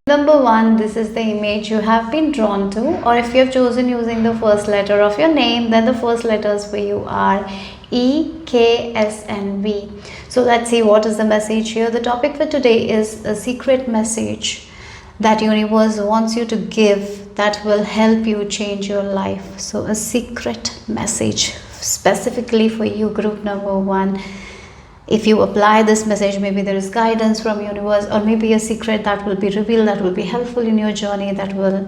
Number 1, this is the image you have been drawn to, or if you have chosen using the first letter of your name, then the first letters for you are E, K, S and V. So let's see what is the message here. The topic for today is a secret message that universe wants you to give that will help you change your life. So a secret message specifically for you, group number 1. If you apply this message, maybe there is guidance from universe, or maybe a secret that will be revealed, that will be helpful in your journey, that will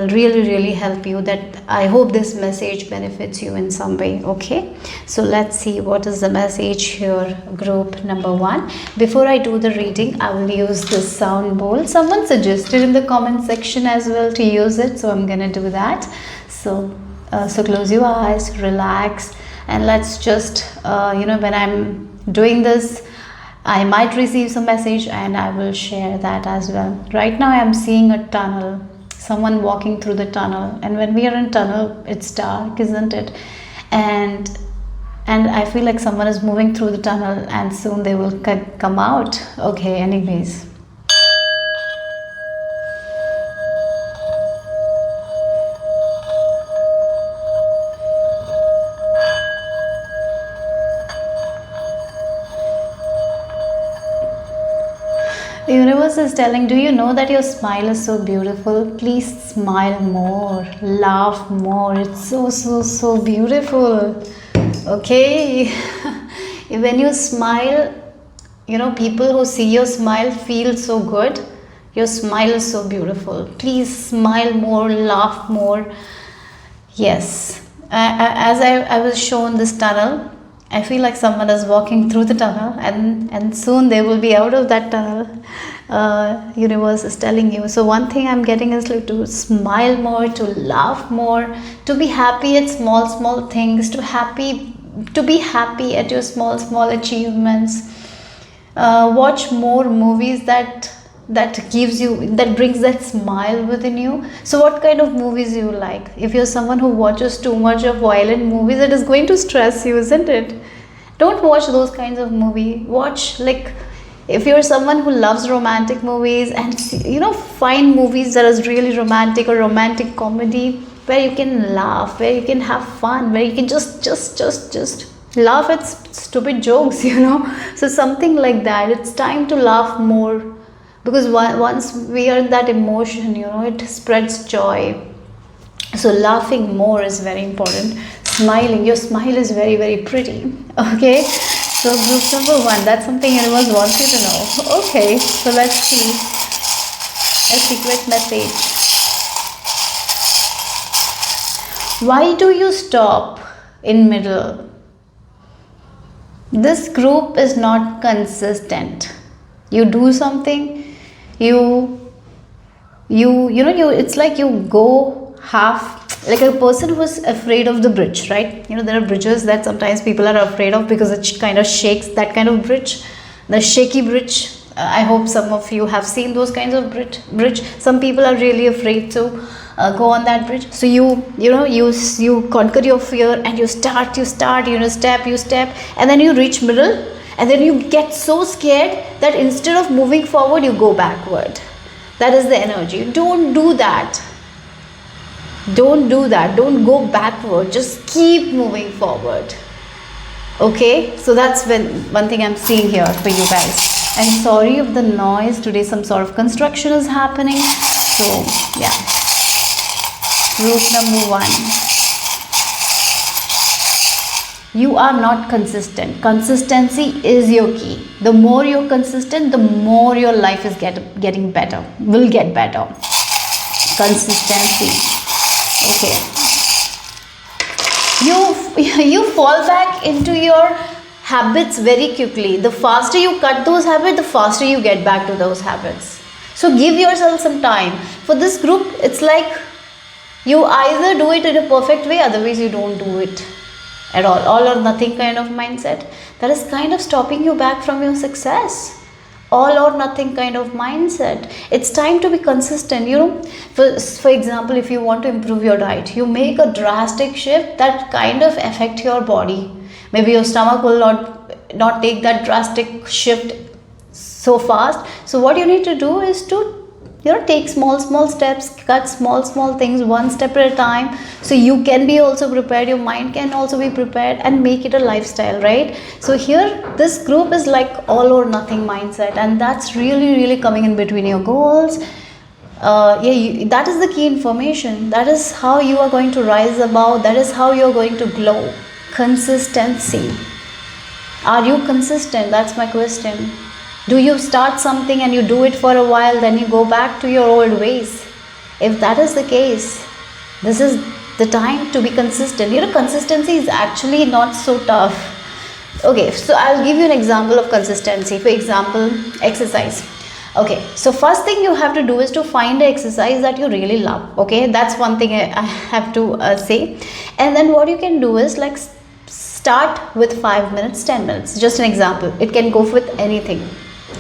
really help you. That I hope this message benefits you in some way. Okay, so let's see what is the message here, group number 1. Before I do the reading, I will use this sound bowl. Someone suggested in the comment section as well to use it, so I'm gonna do that. So close your eyes, relax, and let's just when I'm doing this, I might receive some message and I will share that as well. Right now I am seeing a tunnel, someone walking through the tunnel, and when we are in tunnel, it's dark, isn't it? And I feel like someone is moving through the tunnel and soon they will come out. Okay, anyways. The universe is telling, do you know that your smile is so beautiful? Please smile more, laugh more. It's so beautiful. Okay. When you smile, people who see your smile feel so good. Your smile is so beautiful. Please smile more, laugh more. Yes. As I was shown this tunnel, I feel like someone is walking through the tunnel and soon they will be out of that tunnel. Universe is telling you. So one thing I'm getting is like to smile more, to laugh more, to be happy at small things, to be happy at your small achievements. Watch more movies that brings that smile within you. So what kind of movies you like? If you're someone who watches too much of violent movies, it is going to stress you, isn't it? Don't watch those kinds of movies. Watch, like, if you're someone who loves romantic movies, and find movies that is really romantic, or romantic comedy where you can laugh, where you can have fun, where you can just laugh at stupid jokes, So something like that. It's time to laugh more. Because once we are in that emotion, it spreads joy. So laughing more is very important. Smiling, your smile is very pretty. Okay, so group number 1, that's something universe wants you to know. Okay, so let's see a secret message. Why do you stop in middle? This group is not consistent. You do something, it's like you go half, like a person who is afraid of the bridge, right? There are bridges that sometimes people are afraid of because it kind of shakes, that kind of bridge, the shaky bridge. I hope some of you have seen those kinds of bridge. Some people are really afraid to go on that bridge. So you conquer your fear and you start, step, and then you reach middle. And then you get so scared that instead of moving forward, you go backward. That is the energy. Don't do that. Don't go backward. Just keep moving forward. Okay? So that's one thing I'm seeing here for you guys. I'm sorry if the noise. Today some sort of construction is happening. So, yeah. Group number 1. You are not consistent. Consistency is your key. The more you're consistent, the more your life is getting better. Will get better. Consistency. Okay. You fall back into your habits very quickly. The faster you cut those habits, the faster you get back to those habits. So give yourself some time. For this group, it's like you either do it in a perfect way, otherwise you don't do it at all or nothing kind of mindset that is kind of stopping you back from your success. All or nothing kind of mindset. It's time to be consistent. For example, if you want to improve your diet, you make a drastic shift that kind of affect your body. Maybe your stomach will not take that drastic shift so fast. So what you need to do is to take small steps, cut small things one step at a time, so you can be also prepared, your mind can also be prepared, and make it a lifestyle, right? So here this group is like all or nothing mindset, and that's really coming in between your goals. That is the key information. That is how you are going to rise above. That is how you are going to glow. Consistency. Are you consistent? That's my question. Do you start something and you do it for a while, then you go back to your old ways? If that is the case, this is the time to be consistent. Consistency is actually not so tough. Okay, so I'll give you an example of consistency. For example, exercise. Okay, so first thing you have to do is to find an exercise that you really love. Okay, that's one thing I have to say. And then what you can do is like start with 5 minutes, 10 minutes. Just an example. It can go with anything.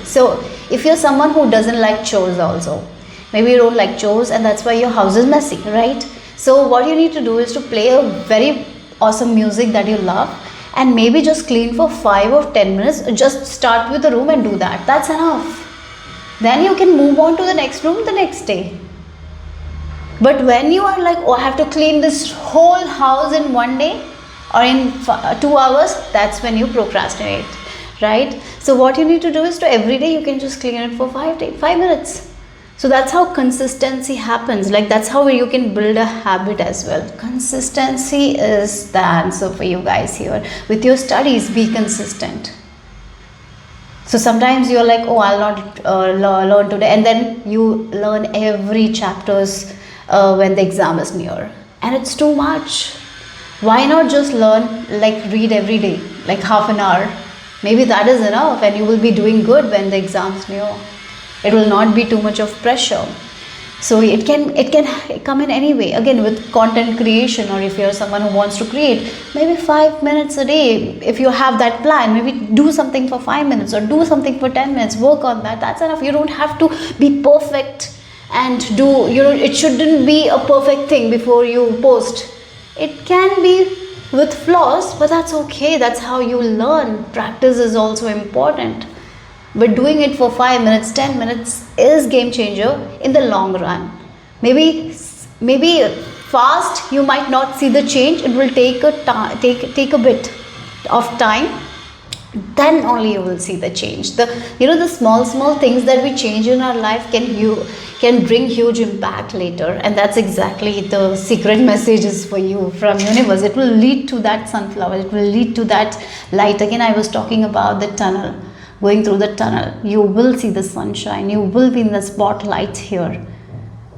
So if you're someone who doesn't like chores also, maybe you don't like chores and that's why your house is messy, right? So what you need to do is to play a very awesome music that you love, and maybe just clean for 5 or 10 minutes. Just start with the room and do that. That's enough. Then you can move on to the next room the next day. But when you are like, oh, I have to clean this whole house in one day or in 2 hours, that's when you procrastinate, right? So what you need to do is to every day you can just clean it for 5 minutes. So that's how consistency happens. Like that's how you can build a habit as well. Consistency is the answer for you guys here. With your studies, be consistent. So sometimes you're like, oh, I'll not learn today, and then you learn every chapters when the exam is near, and it's too much. Why not just learn, like read every day, like half an hour? Maybe that is enough, and you will be doing good when the exam's near. It will not be too much of pressure. So it can come in any way. Again, with content creation, or if you're someone who wants to create, maybe 5 minutes a day. If you have that plan, maybe do something for 5 minutes or do something for 10 minutes. Work on that. That's enough. You don't have to be perfect and do, it shouldn't be a perfect thing before you post. It can be with flaws, but that's okay. That's how you learn. Practice is also important. But doing it for 5 minutes, 10 minutes is game changer in the long run. Maybe fast you might not see the change. It will take a bit of time. Then only you will see the change. The small things that we change in our life can bring huge impact later, and that's exactly the secret messages for you from universe. It will lead to that sunflower. It will lead to that light. Again, I was talking about the tunnel. Going through the tunnel, you will see the sunshine, you will be in the spotlight here.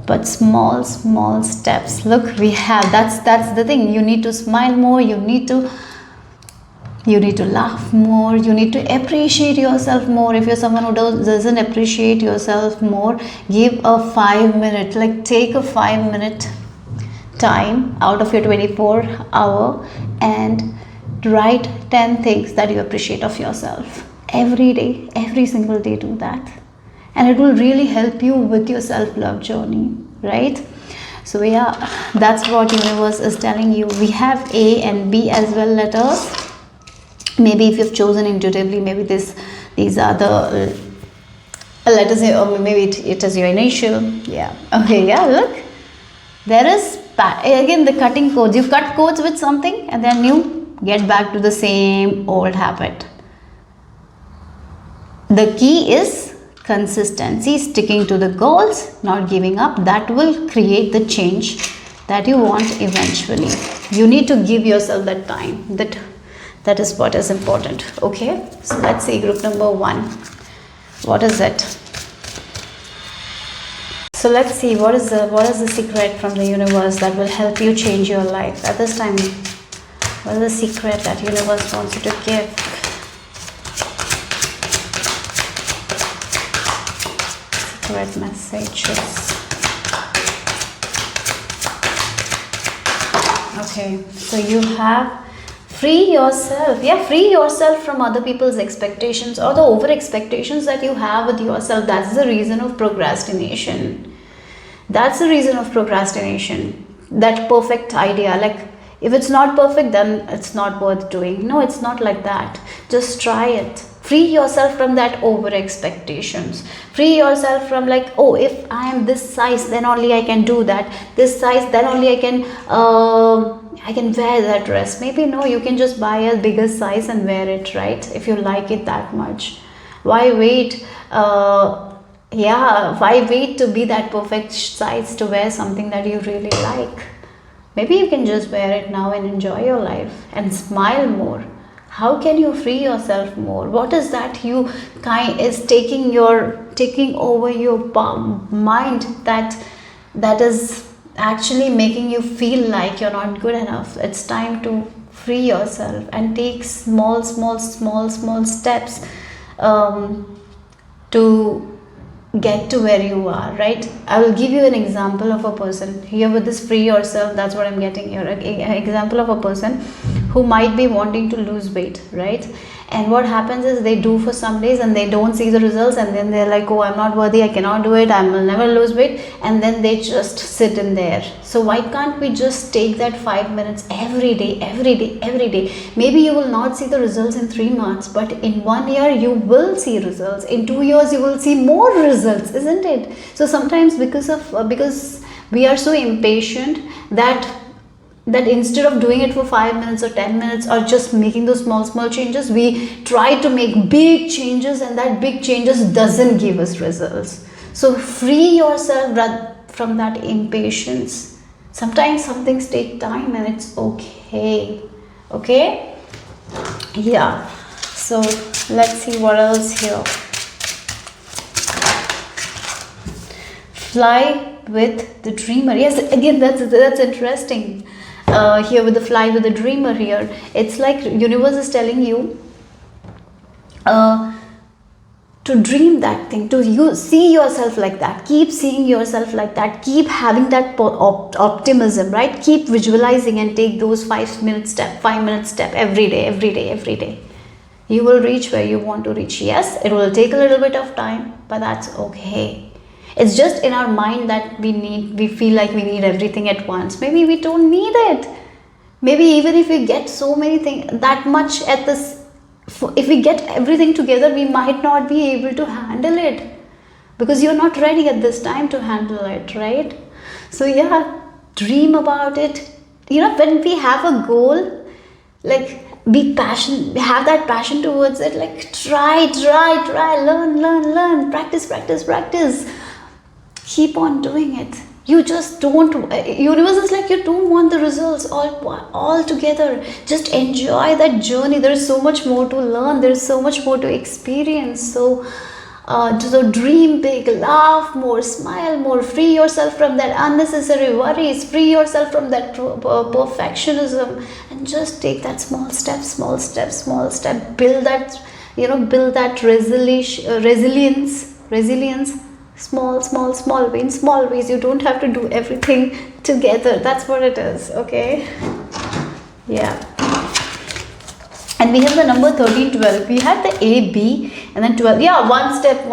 But small steps. Look, we have, that's the thing. You need to smile more, you need to laugh more, you need to appreciate yourself more. If you're someone who doesn't appreciate yourself more, give a 5 minute, like take a 5 minute time out of your 24-hour and write 10 things that you appreciate of yourself. Every day, every single day, do that, and it will really help you with your self-love journey, right? So yeah, that's what universe is telling you. We have A and B as well letters. Maybe if you've chosen intuitively, maybe these are the letters, or maybe it is your initial. Yeah. Okay. Yeah. Look, there is again the cutting codes. You cut codes with something, and then you get back to the same old habit. The key is consistency, sticking to the goals, not giving up. That will create the change that you want eventually. You need to give yourself that time. That is what is important. Okay, so let's see group number 1. What is it? So let's see what is the secret from the universe that will help you change your life at this time. What is the secret that universe wants you to give? Secret messages. Okay, so you have free yourself. Yeah, free yourself from other people's expectations or the over expectations that you have with yourself. That's the reason of procrastination. That's the reason of procrastination. That perfect idea, like if it's not perfect, then it's not worth doing. No, it's not like that. Just try it. Free yourself from that over expectations. Free yourself from like, oh, if I am this size, then only I can do that. This size, then only I can wear that dress. Maybe no, you can just buy a bigger size and wear it, right? If you like it that much. Why wait? Why wait to be that perfect size to wear something that you really like? Maybe you can just wear it now and enjoy your life and smile more. How can you free yourself more? What is that you is taking over your mind that is actually making you feel like you're not good enough? It's time to free yourself and take small steps to get to where you are, right? I will give you an example of a person here with this free yourself. That's what I'm getting here. An example of a person who might be wanting to lose weight, right? And what happens is they do for some days and they don't see the results, and then they're like, oh, I'm not worthy, I cannot do it, I will never lose weight, and then they just sit in there. So why can't we just take that 5 minutes every day? Maybe you will not see the results in 3 months, but in 1 year you will see results. In 2 years you will see more results, isn't it? So sometimes because we are so impatient that instead of doing it for 5 minutes or 10 minutes or just making those small changes, we try to make big changes, and that big changes doesn't give us results. So free yourself from that impatience. Sometimes some things take time and it's okay. Yeah, so let's see what else here. Fly with the dreamer. Yes, again, that's interesting. Here with the fly with the dreamer here, it's like universe is telling you to dream that thing, to see yourself like that, keep seeing yourself like that, keep having that optimism, right? Keep visualizing and take those 5 minute step every day. You will reach where you want to reach. Yes, it will take a little bit of time, but that's okay. It's just in our mind that we feel like we need everything at once. Maybe we don't need it. Maybe even if we get so many things, that much if we get everything together, we might not be able to handle it, because you're not ready at this time to handle it, right? So yeah, dream about it. When we have a goal, like have that passion towards it, like try, learn, practice. Keep on doing it. You just don't, universe is like, you don't want the results all together. Just enjoy that journey. There is so much more to learn. There is so much more to experience. So dream big, laugh more, smile more, free yourself from that unnecessary worries, free yourself from that perfectionism, and just take that small step, build that resilience. Small way, in small ways. You don't have to do everything together. That's what it is. Okay, yeah. And we have the number 13, 12. We had the A, B, and then 12. Yeah, one step.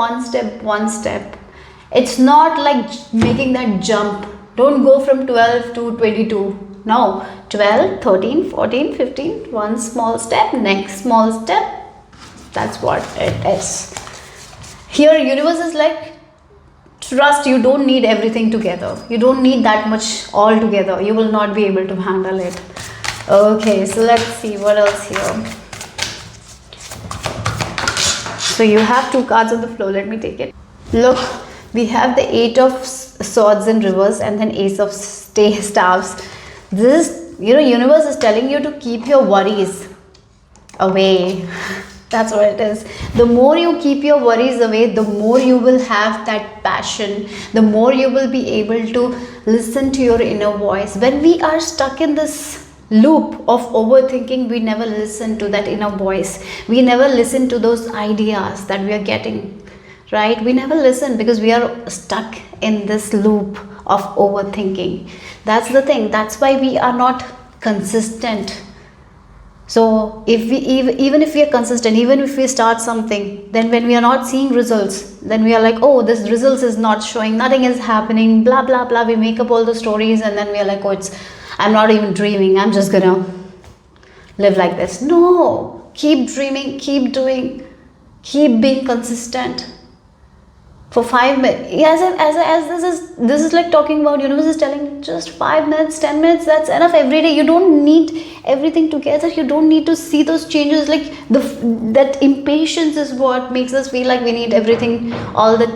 It's not like making that jump. Don't go from 12 to 22. No, 12, 13, 14, 15. One small step, next small step. That's what it is. Here, universe is like, trust, you don't need everything together. You don't need that much all together. You will not be able to handle it. Okay, so let's see what else here. So you have 2 cards on the floor. Let me take it. Look, we have the 8 of swords in reverse and then ace of staves. This, universe is telling you to keep your worries away. That's what it is. The more you keep your worries away, the more you will have that passion. The more you will be able to listen to your inner voice. When we are stuck in this loop of overthinking, we never listen to that inner voice. We never listen to those ideas that we are getting, right? We never listen because we are stuck in this loop of overthinking. That's the thing. That's why we are not consistent. So if we even if we are consistent, even if we start something, then when we are not seeing results, then we are like, oh, this results is not showing, nothing is happening, blah blah blah. We make up all the stories, and then we are like, oh, I'm not even dreaming, I'm just gonna live like this. No, keep dreaming, keep doing. Keep being consistent for 5 minutes. As this is like talking about, universe is telling just 5 minutes, 10 minutes, that's enough every day. You don't need everything together. You don't need to see those changes. Like that impatience is what makes us feel like we need everything all the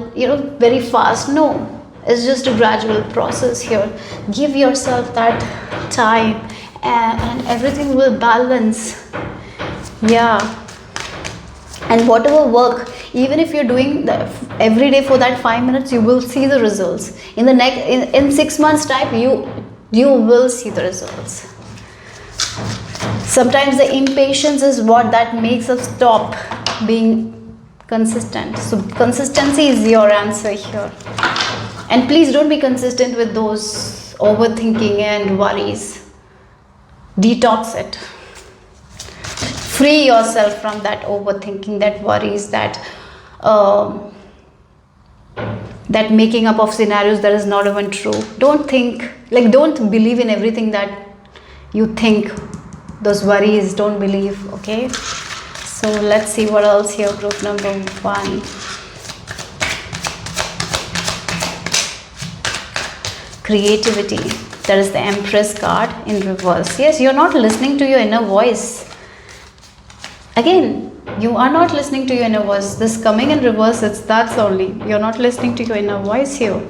very fast. No, it's just a gradual process here. Give yourself that time, and everything will balance. Yeah. And whatever work, even if you're doing that every day for that 5 minutes, you will see the results. In 6 months time, you will see the results. Sometimes the impatience is what that makes us stop being consistent. So consistency is your answer here. And please don't be consistent with those overthinking and worries. Detox it. Free yourself from that overthinking, that worries, that making up of scenarios that is not even true. Don't believe in everything that you think. Those worries, don't believe. Okay, so let's see what else here. Group number 1. Creativity. That is the Empress card in reverse. Yes, you're not listening to your inner voice. Again, you are not listening to your inner voice. This coming in reverse, that's only. You're not listening to your inner voice here.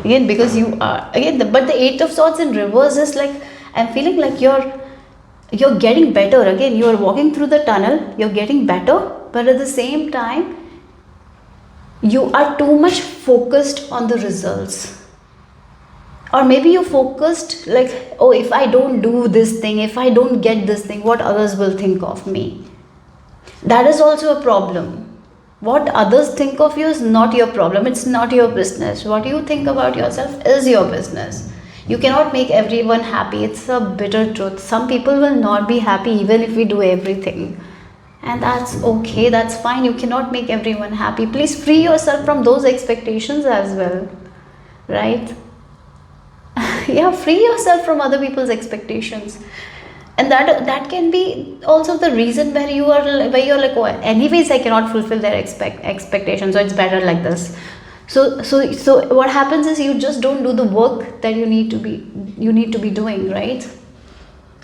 Again, because you are, but the 8 of Swords in reverse is like, I'm feeling like you're getting better. Again, you are walking through the tunnel, you're getting better, but at the same time, you are too much focused on the results. Or maybe you're focused like, oh, if I don't do this thing, if I don't get this thing, what others will think of me. That is also a problem. What others think of you is not your problem. It's not your business. What you think about yourself is your business. You cannot make everyone happy. It's a bitter truth. Some people will not be happy even if we do everything. And that's okay. That's fine. You cannot make everyone happy. Please free yourself from those expectations as well. Right? Yeah, free yourself from other people's expectations, and that can be also the reason where you're like, oh, anyways I cannot fulfill their expectations, so it's better like this. So what happens is you just don't do the work that you need to be doing, right?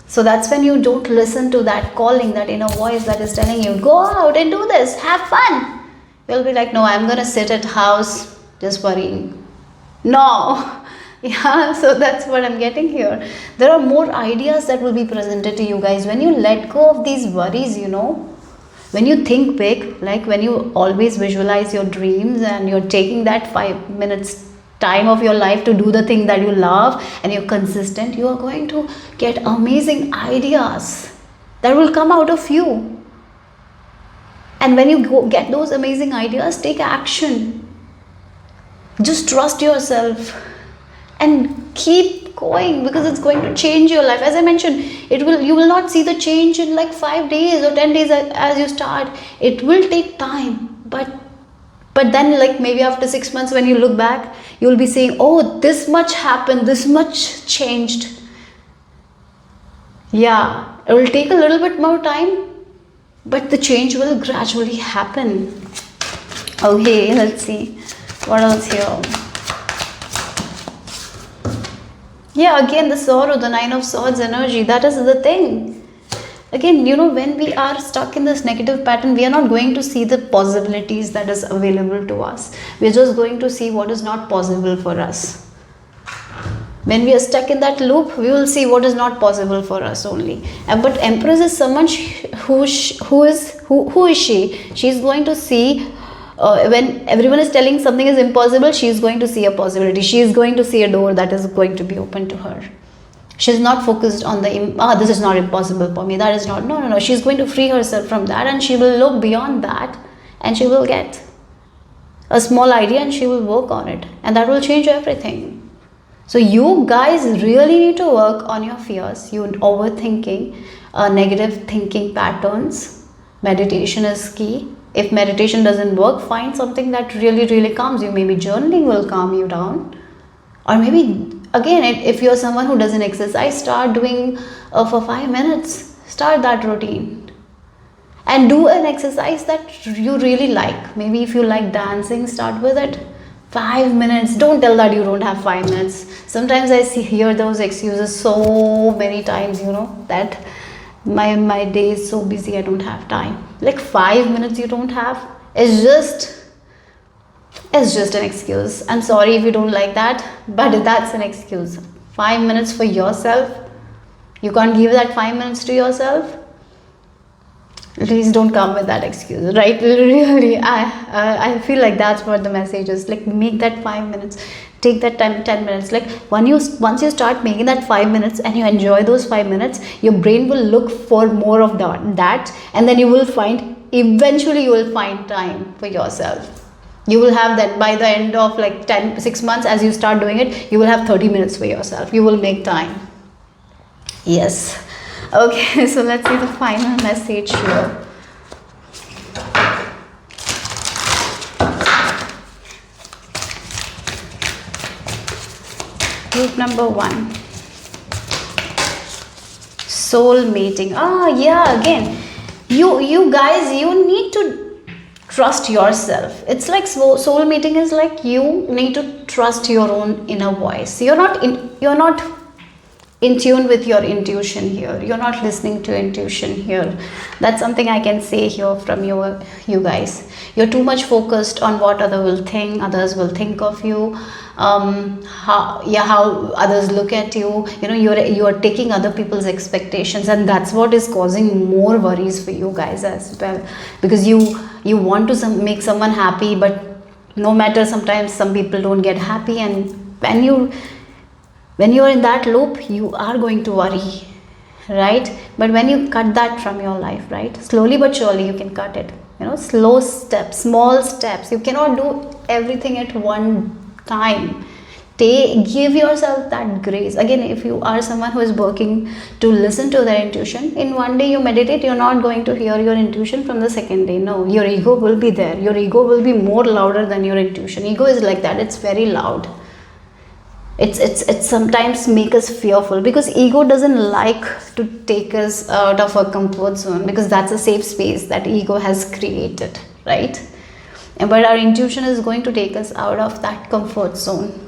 So that's when you don't listen to that calling, that inner voice that is telling you, go out and do this, have fun. You'll be like, no, I'm gonna sit at house just worrying. No. Yeah, so that's what I'm getting here. There are more ideas that will be presented to you guys when you let go of these worries, when you think big, like when you always visualize your dreams and you're taking that 5 minutes time of your life to do the thing that you love, and you're consistent, you are going to get amazing ideas that will come out of you. And when you get those amazing ideas, take action. Just trust yourself. And keep going, because it's going to change your life. As I mentioned, you will not see the change in like 5 days or 10 days as you start. It will take time, but then like maybe after 6 months when you look back, you will be saying, oh, this much happened, this much changed. Yeah, it will take a little bit more time, but the change will gradually happen. Okay, let's see what else here. Yeah, again the Sword, the 9 of Swords energy, that is the thing. Again, when we are stuck in this negative pattern, we are not going to see the possibilities that is available to us. We are just going to see what is not possible for us. When we are stuck in that loop, we will see what is not possible for us only. But Empress is someone who is she? She is going to see. When everyone is telling something is impossible, she is going to see a possibility. She is going to see a door that is going to be open to her. She is not focused on this is not impossible for me. That is not. No. She is going to free herself from that, and she will look beyond that, and she will get a small idea and she will work on it, and that will change everything. So you guys really need to work on your fears, your overthinking, negative thinking patterns. Meditation is key. If meditation doesn't work, find something that really, really calms you. Maybe journaling will calm you down. Or maybe, again, if you're someone who doesn't exercise, start doing for 5 minutes. Start that routine. And do an exercise that you really like. Maybe if you like dancing, start with it. 5 minutes. Don't tell that you don't have 5 minutes. Sometimes I hear those excuses so many times, that my day is so busy, I don't have time. Like 5 minutes you don't have. It's just an excuse. I'm sorry if you don't like that, but that's an excuse. 5 minutes for yourself. You can't give that 5 minutes to yourself. Please don't come with that excuse, right? Really, I feel like that's what the message is. Like, make that 5 minutes. Take that time, 10 minutes. Like, once you start making that 5 minutes and you enjoy those 5 minutes, your brain will look for more of that, and then you will find. Eventually, you will find time for yourself. You will have that by the end of like 6 months. As you start doing it, you will have 30 minutes for yourself. You will make time. Yes. Okay, so let's see the final message here. Group number 1. Soul mating. Yeah, again. You guys, you need to trust yourself. It's like soul mating is like you need to trust your own inner voice. You're not in tune with your intuition here. You're not listening to intuition here. That's something I can say here from you guys. You're too much focused on what others will think of you, how others look at you. You are taking other people's expectations, and that's what is causing more worries for you guys as well, because you want to make someone happy, but no matter, sometimes some people don't get happy, and when you are in that loop, you are going to worry, right? But when you cut that from your life, right, slowly but surely you can cut it. Slow steps, small steps. You cannot do everything at one time. Give yourself that grace. Again, if you are someone who is working to listen to their intuition, in one day you meditate, you're not going to hear your intuition from the second day. No, your ego will be there. Your ego will be more louder than your intuition. Ego is like that. It's very loud. It's sometimes make us fearful, because ego doesn't like to take us out of our comfort zone, because that's a safe space that ego has created, right? But our intuition is going to take us out of that comfort zone,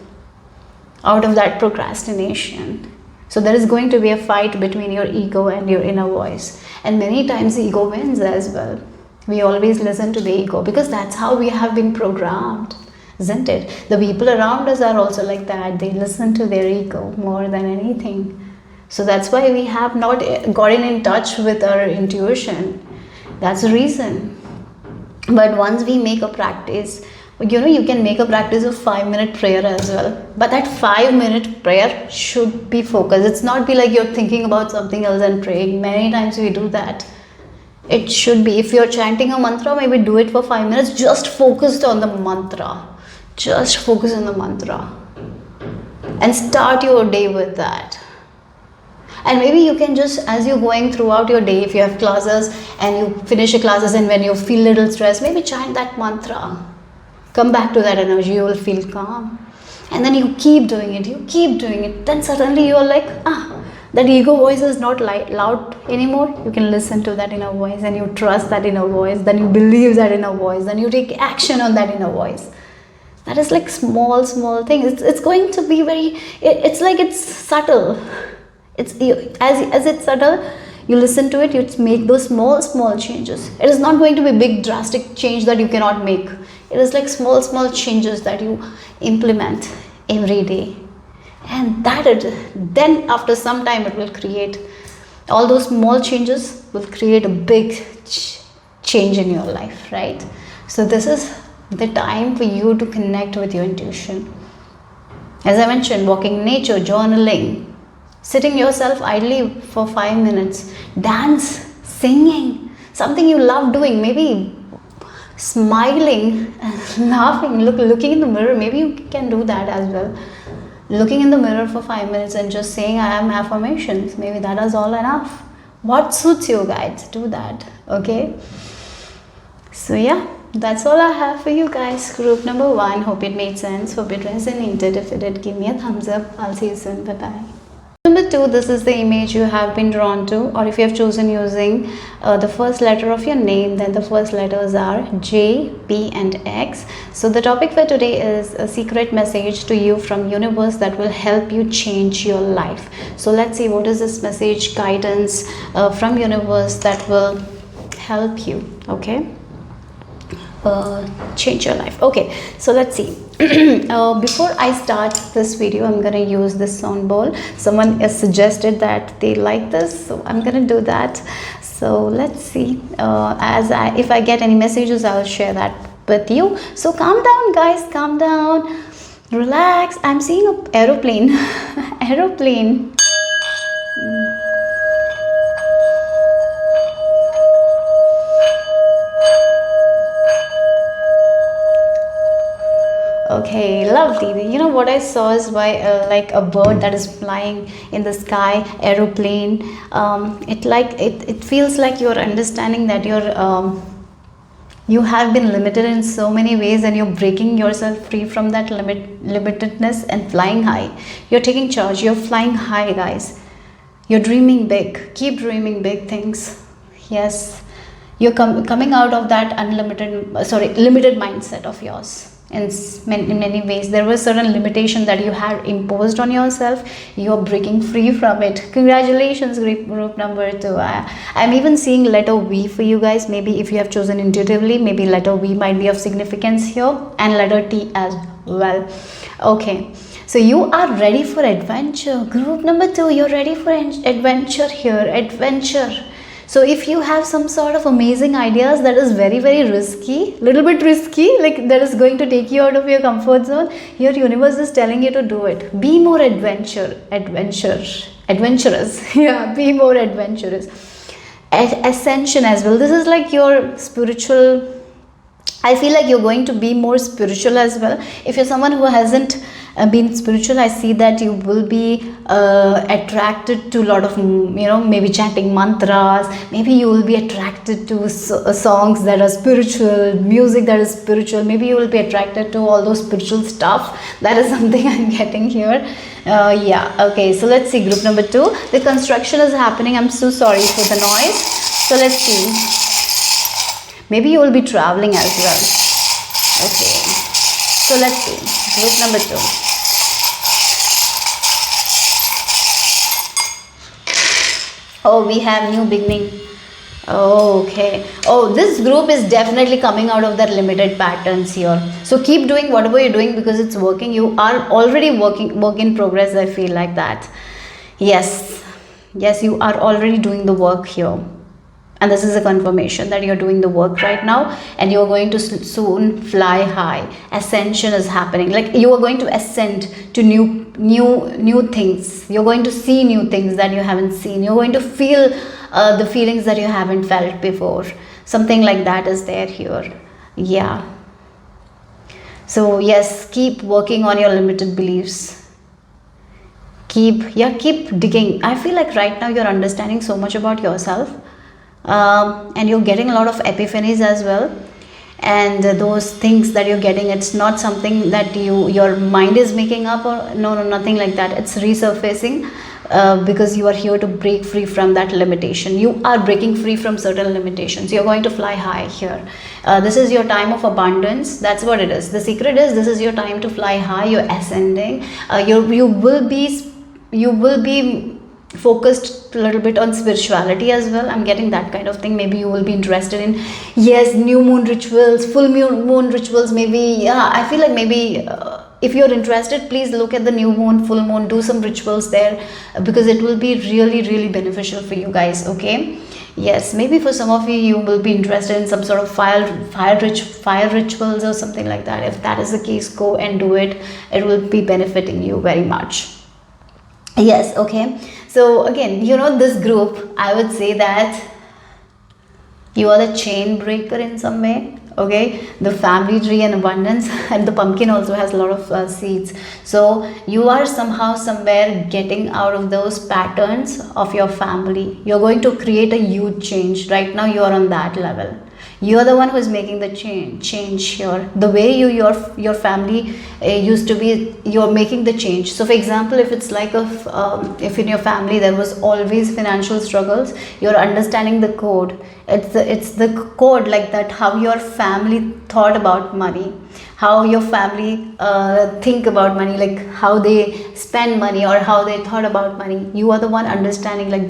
out of that procrastination. So there is going to be a fight between your ego and your inner voice, and many times ego wins as well. We always listen to the ego because that's how we have been programmed, isn't it? The people around us are also like that. They listen to their ego more than anything. So that's why we have not gotten in touch with our intuition. That's the reason. But once we make a practice, you can make a practice of 5-minute prayer as well. But that 5-minute prayer should be focused. It's not be like you're thinking about something else and praying. Many times we do that. It should be, if you're chanting a mantra, maybe do it for 5 minutes. Just focused on the mantra. Just focus on the mantra and start your day with that. And maybe you can just, as you're going throughout your day, if you have classes and you finish your classes and when you feel a little stressed, maybe chant that mantra. Come back to that energy, you will feel calm. And then you keep doing it. Then suddenly you're like, that ego voice is not loud anymore. You can listen to that inner voice and you trust that inner voice. Then you believe that inner voice. Then you take action on that inner voice. That is like small things. It's going to be very, it's like it's subtle. As it's subtle, you listen to it, you make those small changes. It is not going to be big drastic change that you cannot make. It is like small changes that you implement every day. And then after some time it will create, all those small changes will create a big change in your life, right? So this is the time for you to connect with your intuition. As I mentioned, walking in nature, journaling, sitting yourself idly for 5 minutes, dance, singing, something you love doing, maybe smiling and laughing, looking in the mirror. Maybe you can do that as well. Looking in the mirror for 5 minutes and just saying I am affirmations. Maybe that is all enough. What suits you guys, do that. Okay, so yeah, that's all I have for you guys. Group number 1. Hope it made sense. Hope it resonated. If it did, give me a thumbs up. I'll see you soon. Bye bye. Number 2, this is the image you have been drawn to, or if you have chosen using the first letter of your name, then the first letters are J, P and X. So the topic for today is a secret message to you from universe that will help you change your life. So let's see what is this message, guidance from universe that will help you, okay? Change your life. Okay, so let's see. Before I start this video, I'm gonna use this sound bowl. Someone has suggested that they like this, so I'm gonna do that. So let's see. If I get any messages, I'll share that with you. So calm down, guys. Calm down. Relax. I'm seeing an aeroplane. Aeroplane. Okay, lovely. You know what I saw is like a bird that is flying in the sky, aeroplane. It feels like you're understanding that you have been limited in so many ways, and you're breaking yourself free from that limitedness and flying high. You're taking charge. You're flying high, guys. You're dreaming big. Keep dreaming big things. Yes, you're coming out of that limited mindset of yours. In many ways, there was certain limitation that you had imposed on yourself. You're breaking free from it. Congratulations, group number 2. I'm even seeing letter V for you guys. Maybe if you have chosen intuitively, maybe letter V might be of significance here, and letter T as well. Okay, so you are ready for adventure. Group number 2, you're ready for adventure here. Adventure. So if you have some sort of amazing ideas that is very, very risky, little bit risky, like that is going to take you out of your comfort zone, your universe is telling you to do it. Be more adventurous. Yeah, be more adventurous. Ascension as well. This is like your spiritual. I feel like you're going to be more spiritual as well. If you're someone who hasn't been spiritual, I see that you will be attracted to a lot of, maybe chanting mantras. Maybe you will be attracted to songs that are spiritual, music that is spiritual. Maybe you will be attracted to all those spiritual stuff. That is something I'm getting here. Yeah, okay, so let's see, group number 2. The construction is happening. I'm so sorry for the noise. So let's see. Maybe you will be traveling as well. Okay, so let's see, group number 2. Oh, we have new beginning. Oh, okay. Oh, this group is definitely coming out of their limited patterns here. So keep doing whatever you're doing because it's working. You are already work in progress. I feel like that. Yes, you are already doing the work here. And this is a confirmation that you're doing the work right now, and you're going to soon fly high. Ascension is happening. Like you are going to ascend to new things. You're going to see new things that you haven't seen. You're going to feel the feelings that you haven't felt before. Something like that is there here. Yeah. So yes, keep working on your limited beliefs. Keep digging. I feel like right now you're understanding so much about yourself. And you're getting a lot of epiphanies as well, and those things that you're getting, it's not something that your mind is making up, or no, nothing like that. It's resurfacing because you are here to break free from that limitation. You are breaking free from certain limitations. You're going to fly high here. This is your time of abundance. That's what it is. The secret is this is your time to fly high. You're ascending. You will be focused a little bit on spirituality as well. I'm getting that kind of thing. Maybe you will be interested in, yes, new moon rituals, full moon rituals. Maybe, yeah, I feel like maybe if you're interested, please look at the new moon, full moon, do some rituals there, because it will be really, really beneficial for you guys. Okay, yes, maybe for some of you will be interested in some sort of fire rituals or something like that. If that is the case, go and do it. It will be benefiting you very much. Yes, okay. So again, this group, I would say that you are the chain breaker in some way. Okay, the family tree and abundance, and the pumpkin also has a lot of seeds. So you are somehow somewhere getting out of those patterns of your family. You're going to create a huge change. Right now you are on that level. You're the one who is making the change here. The way your family used to be, you're making the change. So for example, if it's like if in your family there was always financial struggles, you're understanding the code. It's the code like that, how your family thought about money, how your family think about money, like how they spend money or how they thought about money. You are the one understanding, like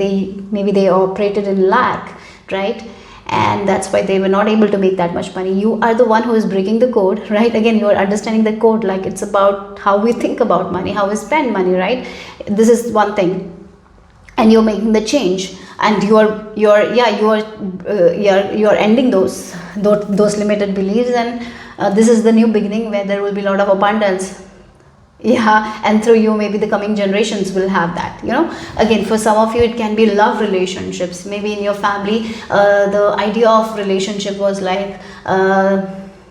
maybe they operated in lack, right? And that's why they were not able to make that much money. You are the one who is breaking the code, right? Again, you are understanding the code, like it's about how we think about money, how we spend money, right? This is one thing, and you're making the change, and you're ending those limited beliefs, and this is the new beginning where there will be a lot of abundance. Yeah, and through you maybe the coming generations will have that, again, for some of you it can be love relationships. Maybe in your family the idea of relationship was like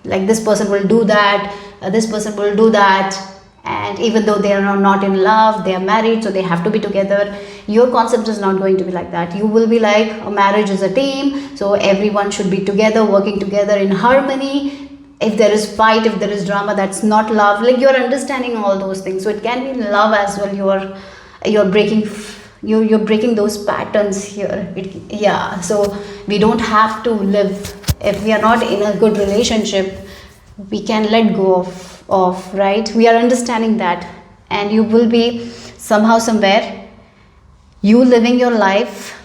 this person will do that, this person will do that, and even though they are not in love, they are married, so they have to be together. Your concept is not going to be like that. You will be like, a marriage is a team, so everyone should be together, working together in harmony. If there is fight, if there is drama, that's not love. Like, you're understanding all those things. So it can be in love as well. You're breaking those patterns here. So we don't have to live, if we are not in a good relationship, we can let go of, right? We are understanding that, and you will be somehow, somewhere, you living your life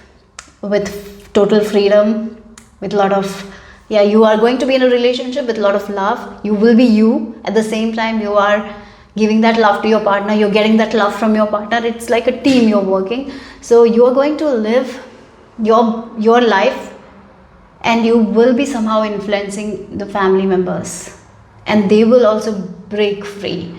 with total freedom, with a lot of, you are going to be in a relationship with a lot of love. You will be you. At the same time, you are giving that love to your partner. You're getting that love from your partner. It's like a team, you're working. So you are going to live your life, and you will be somehow influencing the family members, and they will also break free.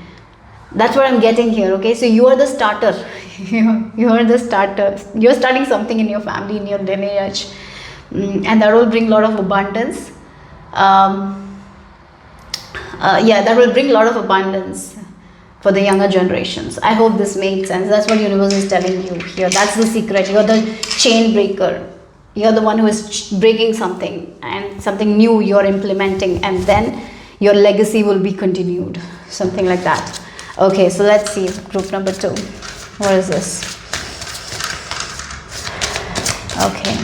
That's what I'm getting here. Okay, so you are the starter. You are the starter. You're starting something in your family, in your lineage. And that will bring a lot of abundance. That will bring a lot of abundance for the younger generations. I hope this made sense. That's what universe is telling you here. That's the secret. You're the chain breaker. You're the one who is breaking something, and something new you're implementing, and then your legacy will be continued. Something like that. Okay, so let's see group number 2. What is this? Okay.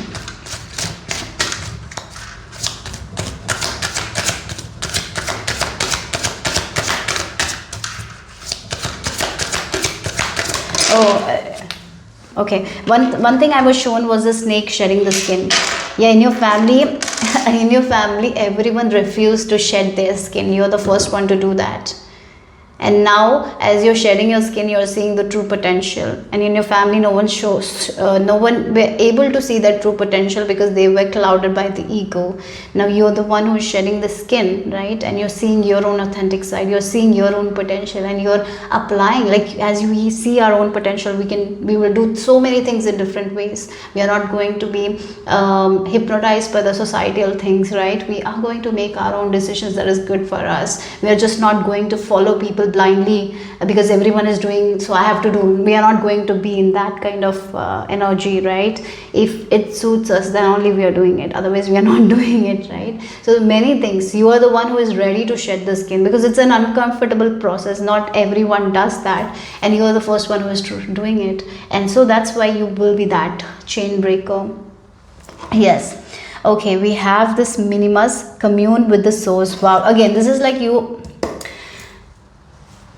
Okay. One thing I was shown was the snake shedding the skin. Yeah, in your family, everyone refused to shed their skin. You're the first one to do that. And now, as you're shedding your skin, you're seeing the true potential. And in your family, no one were able to see that true potential because they were clouded by the ego. Now you're the one who's shedding the skin, right? And you're seeing your own authentic side. You're seeing your own potential, and you're applying. Like, as we see our own potential, we will do so many things in different ways. We are not going to be hypnotized by the societal things, right? We are going to make our own decisions that is good for us. We are just not going to follow people blindly because everyone is doing, so I have to do. We are not going to be in that kind of energy, right? If it suits us, then only we are doing it. Otherwise, we are not doing it, right? So many things. You are the one who is ready to shed the skin because it's an uncomfortable process. Not everyone does that, and you are the first one who is doing it. And so that's why you will be that chain breaker. Yes. Okay, we have this minimus, commune with the source. Wow. Again, this is like you.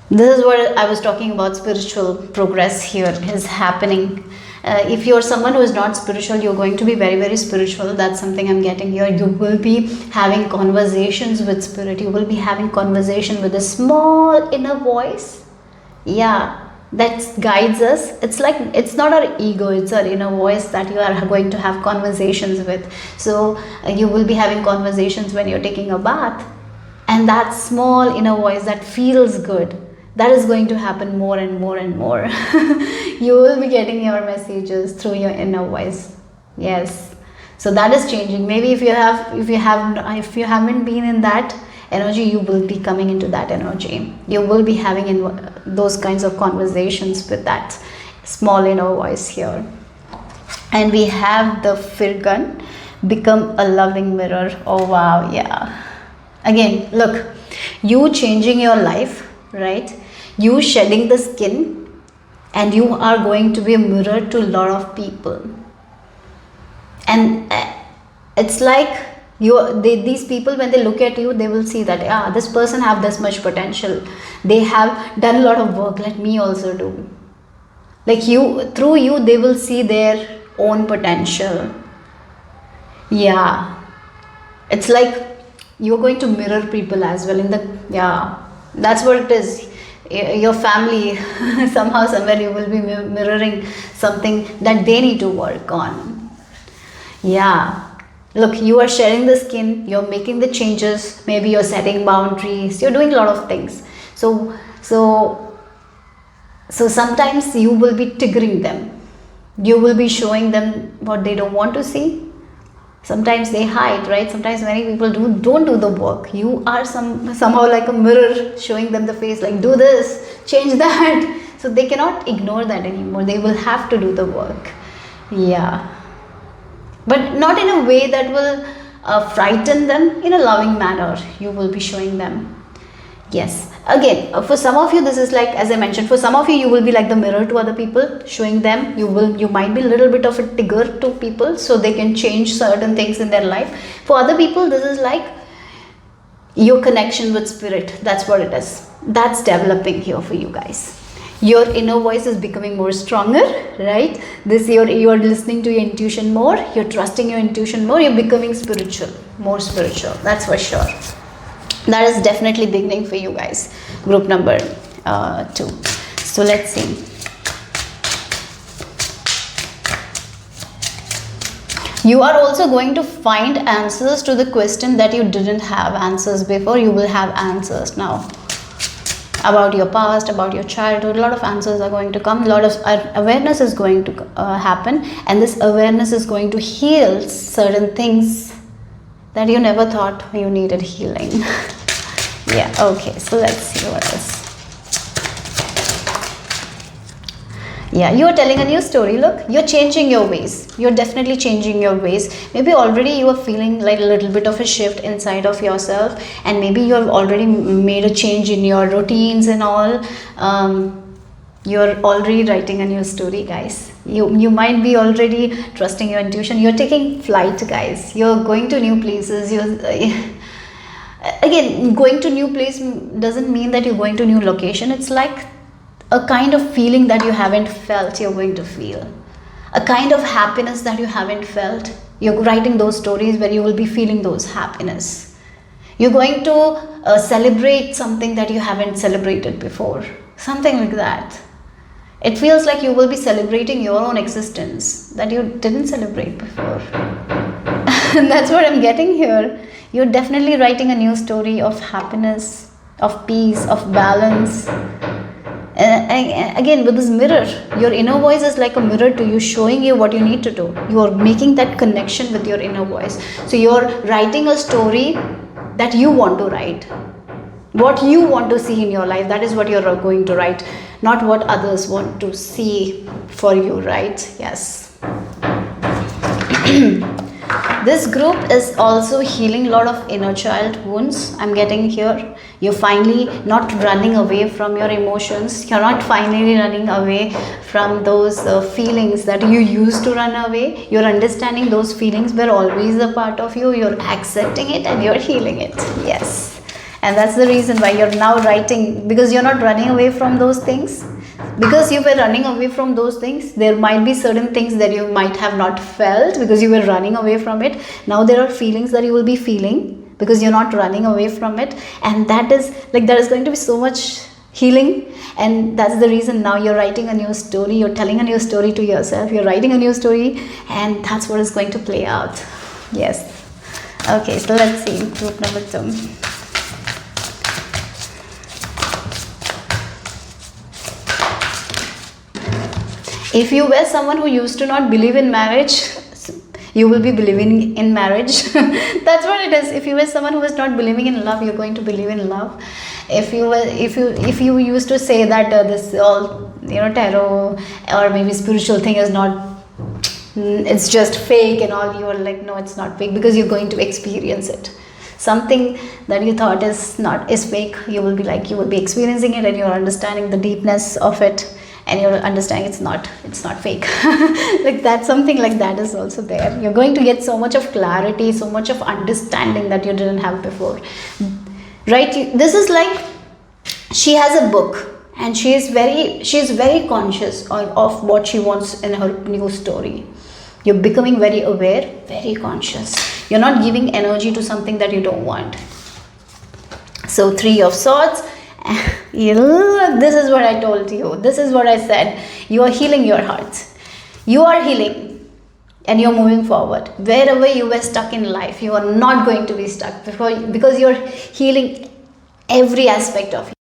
This is what I was talking about. Spiritual progress here is happening. If you're someone who is not spiritual, you're going to be very, very spiritual. That's something I'm getting here. You will be having conversations with spirit. You will be having conversation with a small inner voice. Yeah, that guides us. It's like, it's not our ego, it's our inner voice that you are going to have conversations with. So you will be having conversations when you're taking a bath. And that small inner voice that feels good, that is going to happen more and more and more. You will be getting your messages through your inner voice. Yes. So that is changing. Maybe if you haven't been in that energy, you will be coming into that energy. You will be having those kinds of conversations with that small inner voice here. And we have the Firgun. become a loving mirror. Oh wow, yeah. Again, look, you changing your life, right? You shedding the skin, and you are going to be a mirror to a lot of people. And it's like these people, when they look at you, they will see that, yeah, this person have this much potential. They have done a lot of work. Let me also do. Like you, through you, they will see their own potential. Yeah, it's like you're going to mirror people as well in the, yeah, that's what it is. Your family, somehow somewhere you will be mirroring something that they need to work on. Yeah, look, you are sharing the skin, you're making the changes, maybe you're setting boundaries, you're doing a lot of things. So sometimes you will be triggering them, you will be showing them what they don't want to see. Sometimes they hide, right? Sometimes many people don't do the work. You are somehow like a mirror, showing them the face, like do this, change that. So they cannot ignore that anymore. They will have to do the work. Yeah, but not in a way that will frighten them. In a loving manner, you will be showing them. Yes, again, for some of you, this is like, as I mentioned, for some of you will be like the mirror to other people, showing them. You might be a little bit of a trigger to people, so they can change certain things in their life. For other people, this is like your connection with spirit. That's what it is. That's developing here for you guys. Your inner voice is becoming more stronger, right? You're listening to your intuition more, you're trusting your intuition more, you're becoming spiritual, more spiritual. That's for sure. That is definitely beginning for you guys, group number 2. So let's see. You are also going to find answers to the question that you didn't have answers before. You will have answers now about your past, about your childhood. A lot of answers are going to come. A lot of awareness is going to happen, and this awareness is going to heal certain things that you never thought you needed healing. Yeah, okay, so let's see what else. Yeah, you are telling a new story. Look, you're changing your ways. You're definitely changing your ways. Maybe already you are feeling like a little bit of a shift inside of yourself, and maybe you have already made a change in your routines and all. You're already writing a new story, guys. You might be already trusting your intuition. You're taking flight, guys. You're going to new places. Again, going to new place doesn't mean that you're going to new location. It's like a kind of feeling that you haven't felt, you're going to feel. A kind of happiness that you haven't felt. You're writing those stories where you will be feeling those happiness. You're going to celebrate something that you haven't celebrated before. Something like that. It feels like you will be celebrating your own existence that you didn't celebrate before. And that's what I'm getting here. You're definitely writing a new story of happiness, of peace, of balance. Again, with this mirror, your inner voice is like a mirror to you, showing you what you need to do. You are making that connection with your inner voice. So you're writing a story that you want to write. What you want to see in your life, that is what you're going to write, not what others want to see for you, right? Yes. This group is also healing a lot of inner child wounds. I'm getting here. You're finally not running away from your emotions. You're not finally running away from those feelings that you used to run away. You're understanding those feelings were always a part of you. You're accepting it and you're healing it. Yes. And that's the reason why you're now writing, because you're not running away from those things. Because you were running away from those things, there might be certain things that you might have not felt because you were running away from it. Now there are feelings that you will be feeling because you're not running away from it, and that is going to be so much healing. And that's the reason now you're writing a new story, you're telling a new story to yourself, you're writing a new story, and that's what is going to play out. Yes. Okay, so let's see group number 2. If you were someone who used to not believe in marriage, you will be believing in marriage. That's what it is. If you were someone who was not believing in love, you're going to believe in love. If you used to say that this all tarot or maybe spiritual thing is not it's just fake and all. You are like, no, it's not fake, because you're going to experience it. Something that you thought is fake, you will be experiencing it, and you're understanding the deepness of it, and you're understanding it's not fake. Like that, something like that is also there. You're going to get so much of clarity, so much of understanding that you didn't have before, right? This is like, she has a book, and she's very conscious of what she wants in her new story. You're becoming very aware, very conscious. You're not giving energy to something that you don't want. So 3 of Swords. This is what I told you. This is what I said. You are healing your heart. You are healing, and you're moving forward. Wherever you were stuck in life, you are not going to be stuck, because you're healing every aspect of you.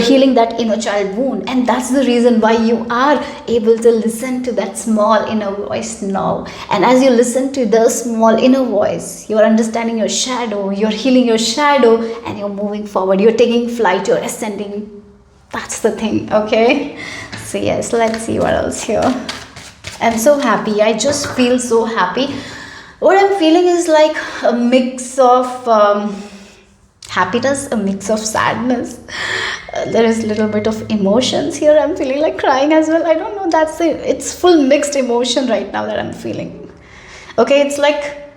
Healing that inner child wound, and that's the reason why you are able to listen to that small inner voice now. And as you listen to the small inner voice, you're understanding your shadow, you're healing your shadow, and you're moving forward. You're taking flight, you're ascending. That's the thing. Okay, so yes, let's see what else here. I'm so happy. I just feel so happy. What I'm feeling is like a mix of happiness, a mix of sadness. There is a little bit of emotions here. I'm feeling like crying as well. I don't know. That's it. It's full mixed emotion right now that I'm feeling. Okay, it's like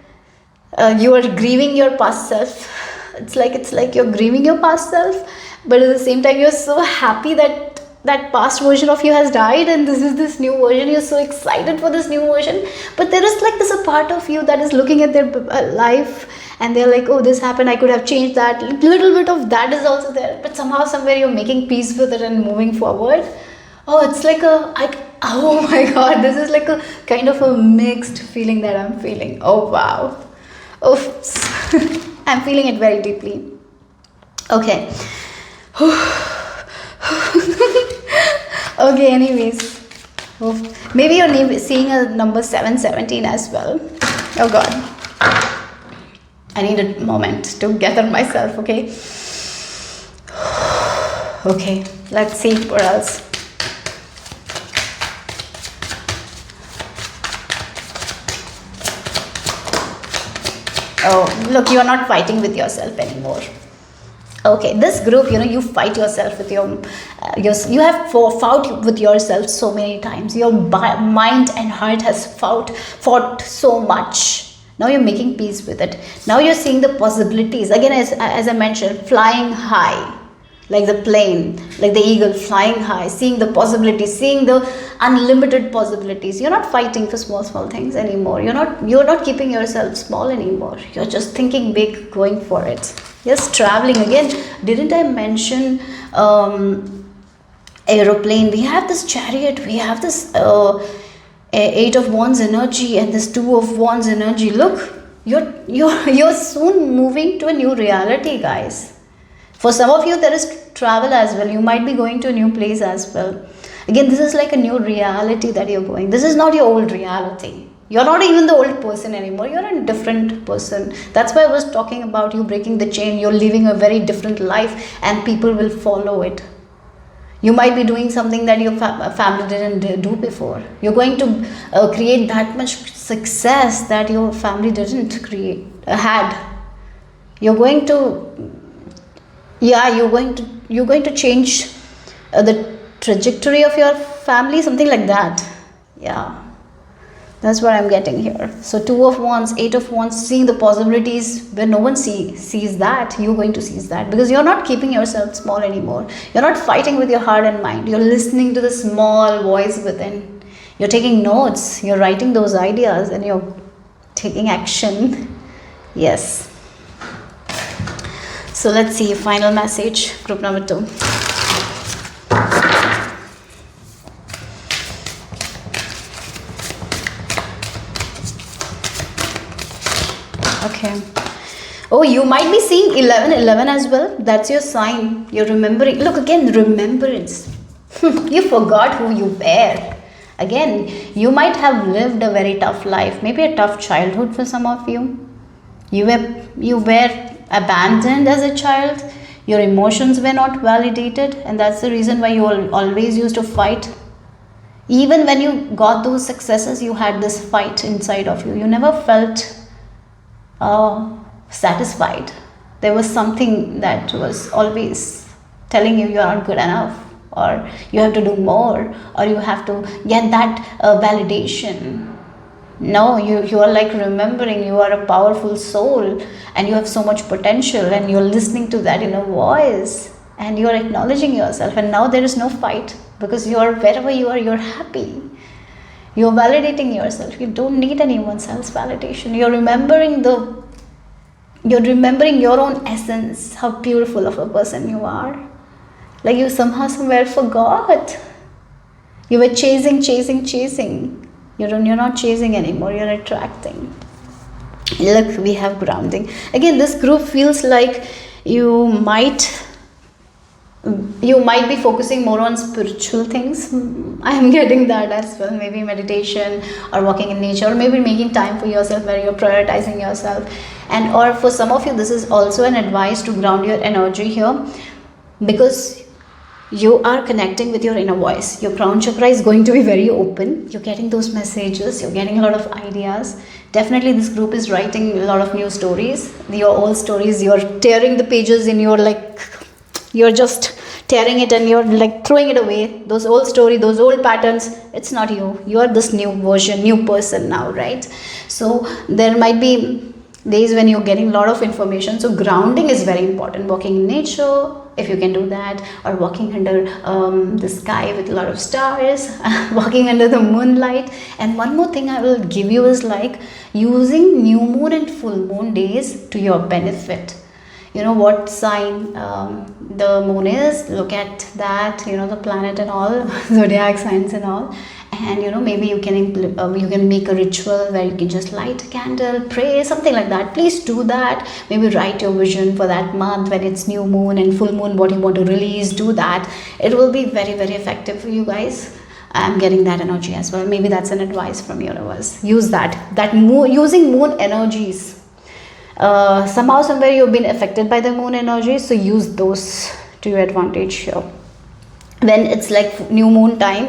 you are grieving your past self. It's like you're grieving your past self, but at the same time you're so happy that that past version of you has died, and this is this new version. You're so excited for this new version, but there is like this a part of you that is looking at their life, and they're like, oh, this happened, I could have changed that. Little bit of that is also there, but somehow somewhere you're making peace with it and moving forward. Oh, it's like oh my god, this is like a kind of a mixed feeling that I'm feeling. Oh wow. Oops. I'm feeling it very deeply. Okay. Okay, anyways. Maybe you're seeing a number 717 as well. Oh god. I need a moment to gather myself, okay? Okay, let's see what else. Oh, look, you're not fighting with yourself anymore. Okay, this group, you fight yourself with you have fought with yourself so many times. Your mind and heart has fought so much. Now you're making peace with it. Now you're seeing the possibilities. Again, as I mentioned, flying high, like the plane, like the eagle flying high, seeing the possibilities, seeing the unlimited possibilities. You're not fighting for small things anymore. You're not keeping yourself small anymore. You're just thinking big, going for it. Yes, traveling again. Didn't I mention aeroplane? We have this chariot. We have this 8 of Wands energy and this 2 of Wands energy. Look, you're soon moving to a new reality, guys. For some of you, there is travel as well. You might be going to a new place as well. Again, this is like a new reality that you're going. This is not your old reality. You're not even the old person anymore. You're a different person. That's why I was talking about you breaking the chain. You're living a very different life, and people will follow it. You might be doing something that your family didn't do before. You're going to create that much success that your family didn't had. You're going to, you're going to change the trajectory of your family, something like that. Yeah. That's what I'm getting here. So 2 of Wands, 8 of Wands, seeing the possibilities where no one sees that. You're going to seize that, because you're not keeping yourself small anymore. You're not fighting with your heart and mind. You're listening to the small voice within. You're taking notes. You're writing those ideas, and you're taking action. Yes. So let's see. Final message. Group number 2. Okay. Oh, you might be seeing 11 as well. That's your sign. You're remembering. Look again, remembrance. You forgot who you were. Again, you might have lived a very tough life. Maybe a tough childhood for some of you. You were abandoned as a child. Your emotions were not validated, and that's the reason why you always used to fight. Even when you got those successes, you had this fight inside of you. You never felt satisfied. There was something that was always telling you aren't good enough, or you have to do more, or you have to get that validation. No, you are like remembering you are a powerful soul and you have so much potential, and you're listening to that inner voice and you're acknowledging yourself. And now there is no fight, because you're wherever you are, you're happy. You're validating yourself. You don't need anyone else's validation. You're remembering your own essence, how beautiful of a person you are. Like you somehow somewhere forgot. You were chasing. You're not chasing anymore, you're attracting. Look, we have grounding. Again, this group feels like you might be focusing more on spiritual things. I am getting that as well. Maybe meditation, or walking in nature, or maybe making time for yourself where you're prioritizing yourself. And or for some of you, this is also an advice to ground your energy here, because you are connecting with your inner voice. Your crown chakra is going to be very open. You're getting those messages, you're getting a lot of ideas. Definitely this group is writing a lot of new stories, your old stories. You're tearing the pages in your, like, you're just tearing it and you're like throwing it away. Those old story, those old patterns, it's not you. You're this new version, new person now, right? So there might be days when you're getting a lot of information. So grounding is very important. Walking in nature, if you can do that, or walking under the sky with a lot of stars, walking under the moonlight. And one more thing I will give you is like using new moon and full moon days to your benefit. You know what sign the moon is, look at that, the planet and all, zodiac signs and all. And maybe you can make a ritual where you can just light a candle, pray, something like that. Please do that. Maybe write your vision for that month when it's new moon and full moon, what you want to release. Do that. It will be very, very effective for you guys. I'm getting that energy as well. Maybe that's an advice from universe. Use that moon, using moon energies. Somehow somewhere you've been affected by the moon energy, so use those to your advantage here. When it's like new moon time,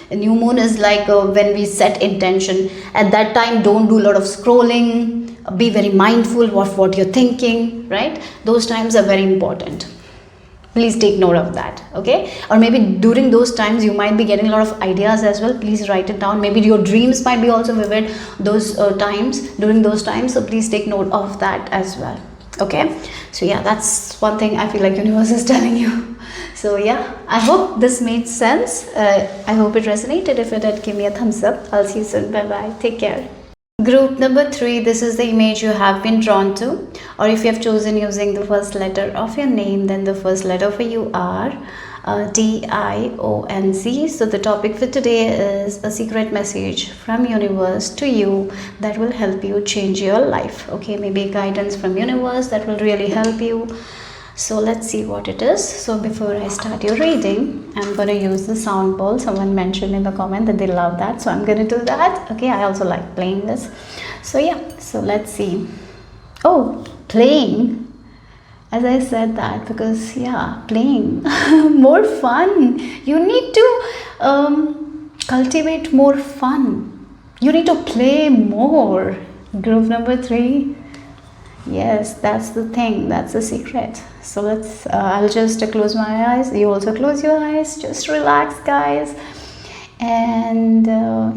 a new moon is like when we set intention. At that time, don't do a lot of scrolling, be very mindful of what you're thinking, right? Those times are very important. Please take note of that, okay? Or maybe during those times you might be getting a lot of ideas as well. Please write it down. Maybe your dreams might be also vivid during those times, so please take note of that as well, okay? So yeah, that's one thing I feel like universe is telling you. So yeah, I hope this made sense. I hope it resonated. If it did, give me a thumbs up. I'll see you soon. Bye bye. Take care. Group number 3, this is the image you have been drawn to, or if you have chosen using the first letter of your name, then the first letter for you are D-I-O-N-Z. So the topic for today is a secret message from universe to you that will help you change your life. Okay, maybe guidance from universe that will really help you. So let's see what it is. So before I start your reading, I'm going to use the sound bowl. Someone mentioned in the comment that they love that, so I'm going to do that. Okay, I also like playing this. So yeah, so let's see. Oh, playing. As I said that because yeah, playing more fun. You need to cultivate more fun. You need to play more. Group number 3. Yes, that's the thing, that's the secret. So let's I'll just close my eyes. You also close your eyes. Just relax, guys. And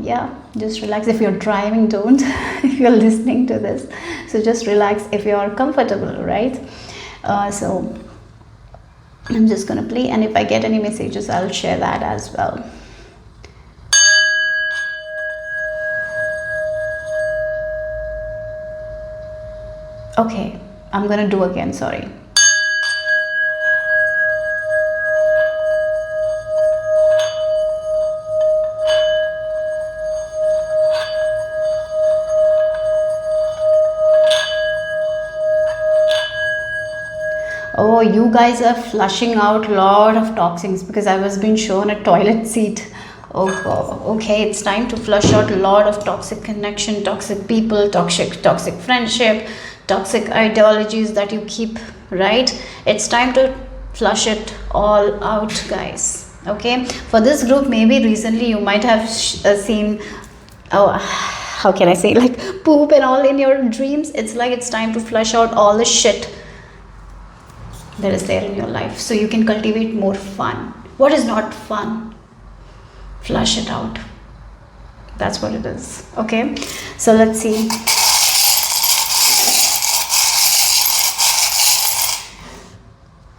yeah, just relax. If you're driving, don't. If you're listening to this, so just relax if you're comfortable, right? So I'm just gonna play, and if I get any messages, I'll share that as well. Okay, I'm gonna do again, sorry. Oh, you guys are flushing out a lot of toxins because I was being shown a toilet seat. Oh God. Okay, it's time to flush out a lot of toxic connection, toxic people, toxic friendship, toxic ideologies that you keep, right? It's time to flush it all out, guys. Okay, for this group, maybe recently you might have seen, oh, how can I say, like poop and all in your dreams. It's like it's time to flush out all the shit that is there in your life, so you can cultivate more fun. What is not fun? Flush it out. That's what it is. Okay, so let's see.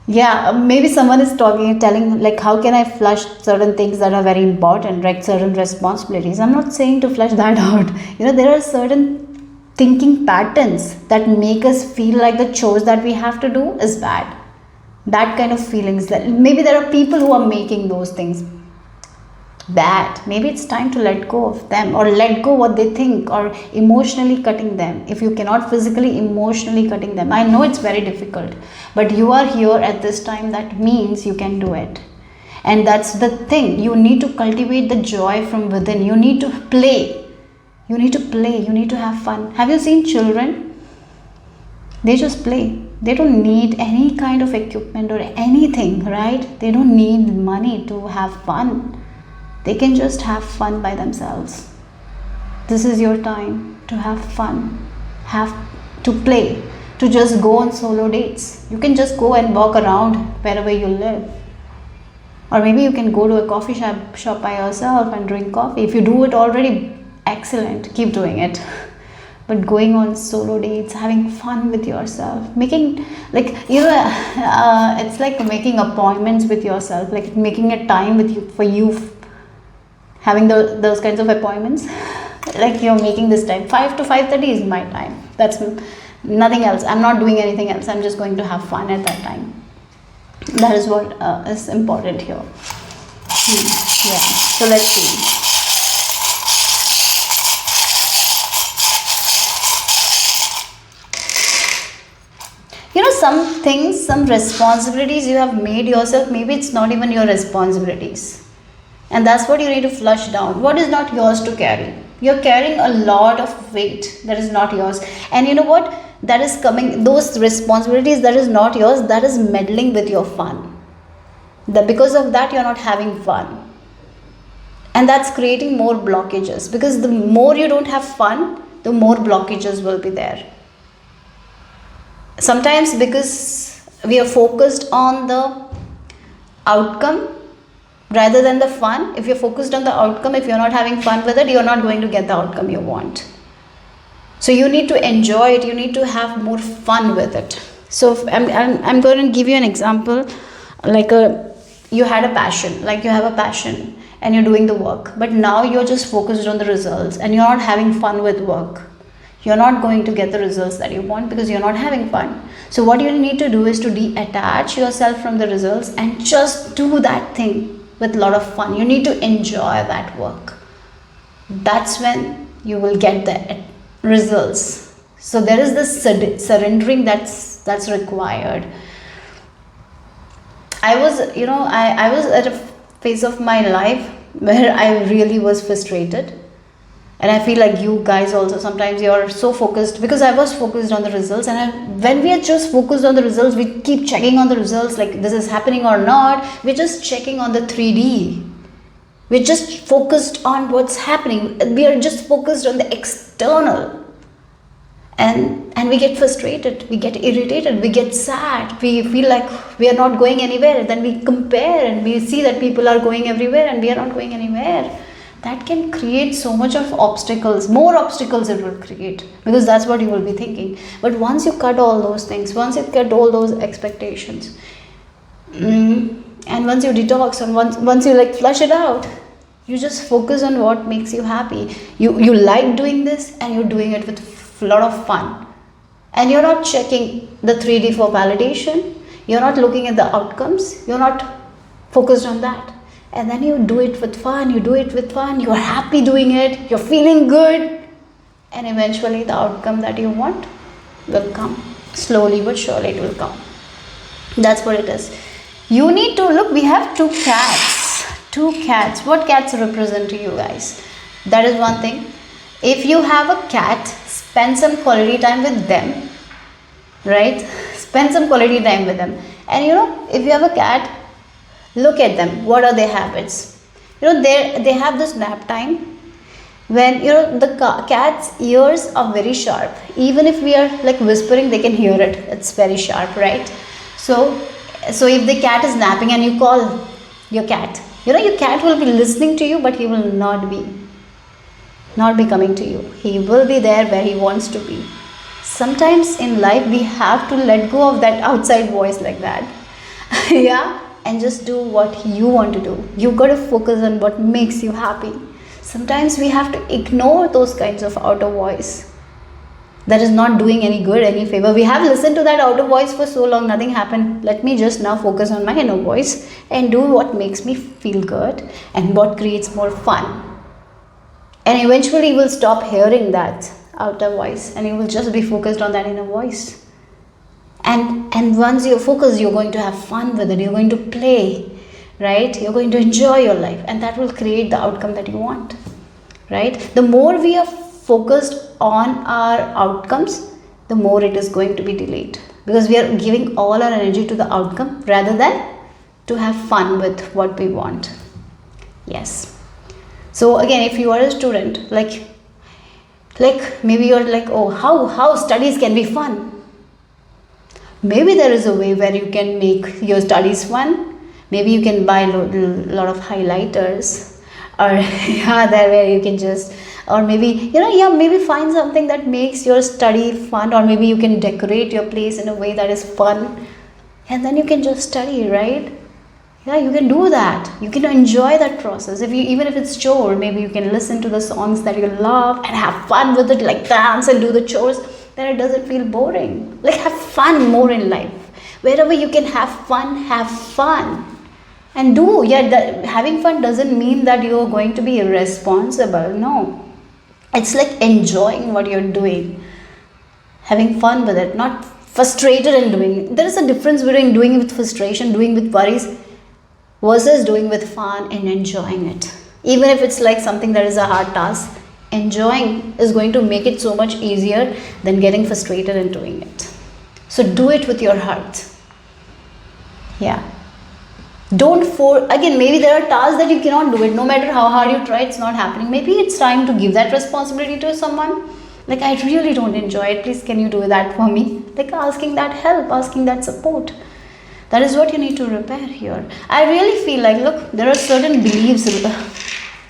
Yeah, maybe someone is telling like, how can I flush certain things that are very important, like certain responsibilities. I'm not saying to flush that out. There are certain thinking patterns that make us feel like the chores that we have to do is bad. That kind of feelings, that maybe there are people who are making those things bad. Maybe it's time to let go of them, or let go what they think, or emotionally cutting them. If you cannot physically, emotionally cutting them. I know it's very difficult, but you are here at this time. That means you can do it. And that's the thing. You need to cultivate the joy from within. You need to play. You need to play. You need to have fun. Have you seen children? They just play. They don't need any kind of equipment or anything, right? They don't need money to have fun. They can just have fun by themselves. This is your time to have fun, have to play, to just go on solo dates. You can just go and walk around wherever you live. Or maybe you can go to a coffee shop by yourself and drink coffee. If you do it already, excellent, keep doing it. But going on solo dates, having fun with yourself, making like, it's like making appointments with yourself, like making a time with you for you. Having those kinds of appointments, like you're making this time, 5 to 5:30 is my time. That's nothing else. I'm not doing anything else. I'm just going to have fun at that time. That is what is important here. Yeah. So let's see. Some things, some responsibilities you have made yourself, maybe it's not even your responsibilities. And that's what you need to flush down. What is not yours to carry? You're carrying a lot of weight that is not yours. And you know what? That is coming, those responsibilities that is not yours, that is meddling with your fun. Because of that, you're not having fun. And that's creating more blockages. Because the more you don't have fun, the more blockages will be there. Sometimes because we are focused on the outcome rather than the fun. If you're focused on the outcome, if you're not having fun with it, you're not going to get the outcome you want. So you need to enjoy it. You need to have more fun with it. So I'm going to give you an example. Like you had a passion, like you have a passion and you're doing the work, but now you're just focused on the results and you're not having fun with work. You're not going to get the results that you want because you're not having fun. So what you need to do is to detach yourself from the results and just do that thing with a lot of fun. You need to enjoy that work. That's when you will get the results. So there is this surrendering that's required. I was at a phase of my life where I really was frustrated. And I feel like you guys also, sometimes you're so focused, because I was focused on the results. And when we are just focused on the results, we keep checking on the results, like this is happening or not. We're just checking on the 3D. We're just focused on what's happening. We are just focused on the external. And we get frustrated, we get irritated, we get sad, we feel like we are not going anywhere. Then we compare and we see that people are going everywhere and we are not going anywhere. That can create so much of obstacles, more obstacles it will create, because that's what you will be thinking. But once you cut all those things, once you cut all those expectations, and once you detox and once you like flush it out, you just focus on what makes you happy. You like doing this and you're doing it with a lot of fun. And you're not checking the 3D for validation. You're not looking at the outcomes. You're not focused on that. And then you do it with fun, you're happy doing it, you're feeling good, and eventually the outcome that you want will come. Slowly but surely it will come. That's what it is. You need to look, we have two cats. What cats represent to you guys? That is one thing. If you have a cat, spend some quality time with them, right? Spend some quality time with them. And if you have a cat, Look at them. What are their habits? They have this nap time when the cat's ears are very sharp. Even if we are like whispering, they can hear it. It's very sharp, right? So if the cat is napping and you call your cat, your cat will be listening to you, but he will not be coming to you. He will be there where he wants to be. Sometimes in life we have to let go of that outside voice like that. Yeah, and just do what you want to do. You got to focus on what makes you happy. Sometimes we have to ignore those kinds of outer voice that is not doing any good, any favor. We have listened to that outer voice for so long, nothing happened. Let me just now focus on my inner voice and do what makes me feel good and what creates more fun. And eventually you will stop hearing that outer voice and you will just be focused on that inner voice. And once you're focused, you're going to have fun with it. You're going to play, right? You're going to enjoy your life, and that will create the outcome that you want, right? The more we are focused on our outcomes, the more it is going to be delayed, because we are giving all our energy to the outcome rather than to have fun with what we want. Yes. So again, if you are a student, like maybe you're like, oh, how studies can be fun. Maybe there is a way where you can make your studies fun. Maybe you can buy a lot of highlighters, or there where you can just, or maybe maybe find something that makes your study fun, or maybe you can decorate your place in a way that is fun, and then you can just study, right? Yeah, you can do that. You can enjoy that process. Even if it's chore, maybe you can listen to the songs that you love and have fun with it, like dance and do the chores. Then it doesn't feel boring. Like, have fun more in life. Wherever you can have fun. And do, having fun doesn't mean that you're going to be irresponsible. No. It's like enjoying what you're doing. Having fun with it, not frustrated in doing it. There is a difference between doing it with frustration, doing with worries, versus doing with fun and enjoying it. Even if it's like something that is a hard task, enjoying is going to make it so much easier than getting frustrated in doing it. So do it with your heart. Yeah. Again, maybe there are tasks that you cannot do it. No matter how hard you try, it's not happening. Maybe it's time to give that responsibility to someone. Like, I really don't enjoy it. Please, can you do that for me? Like, asking that help, asking that support. That is what you need to repair here. I really feel like, look, there are certain beliefs.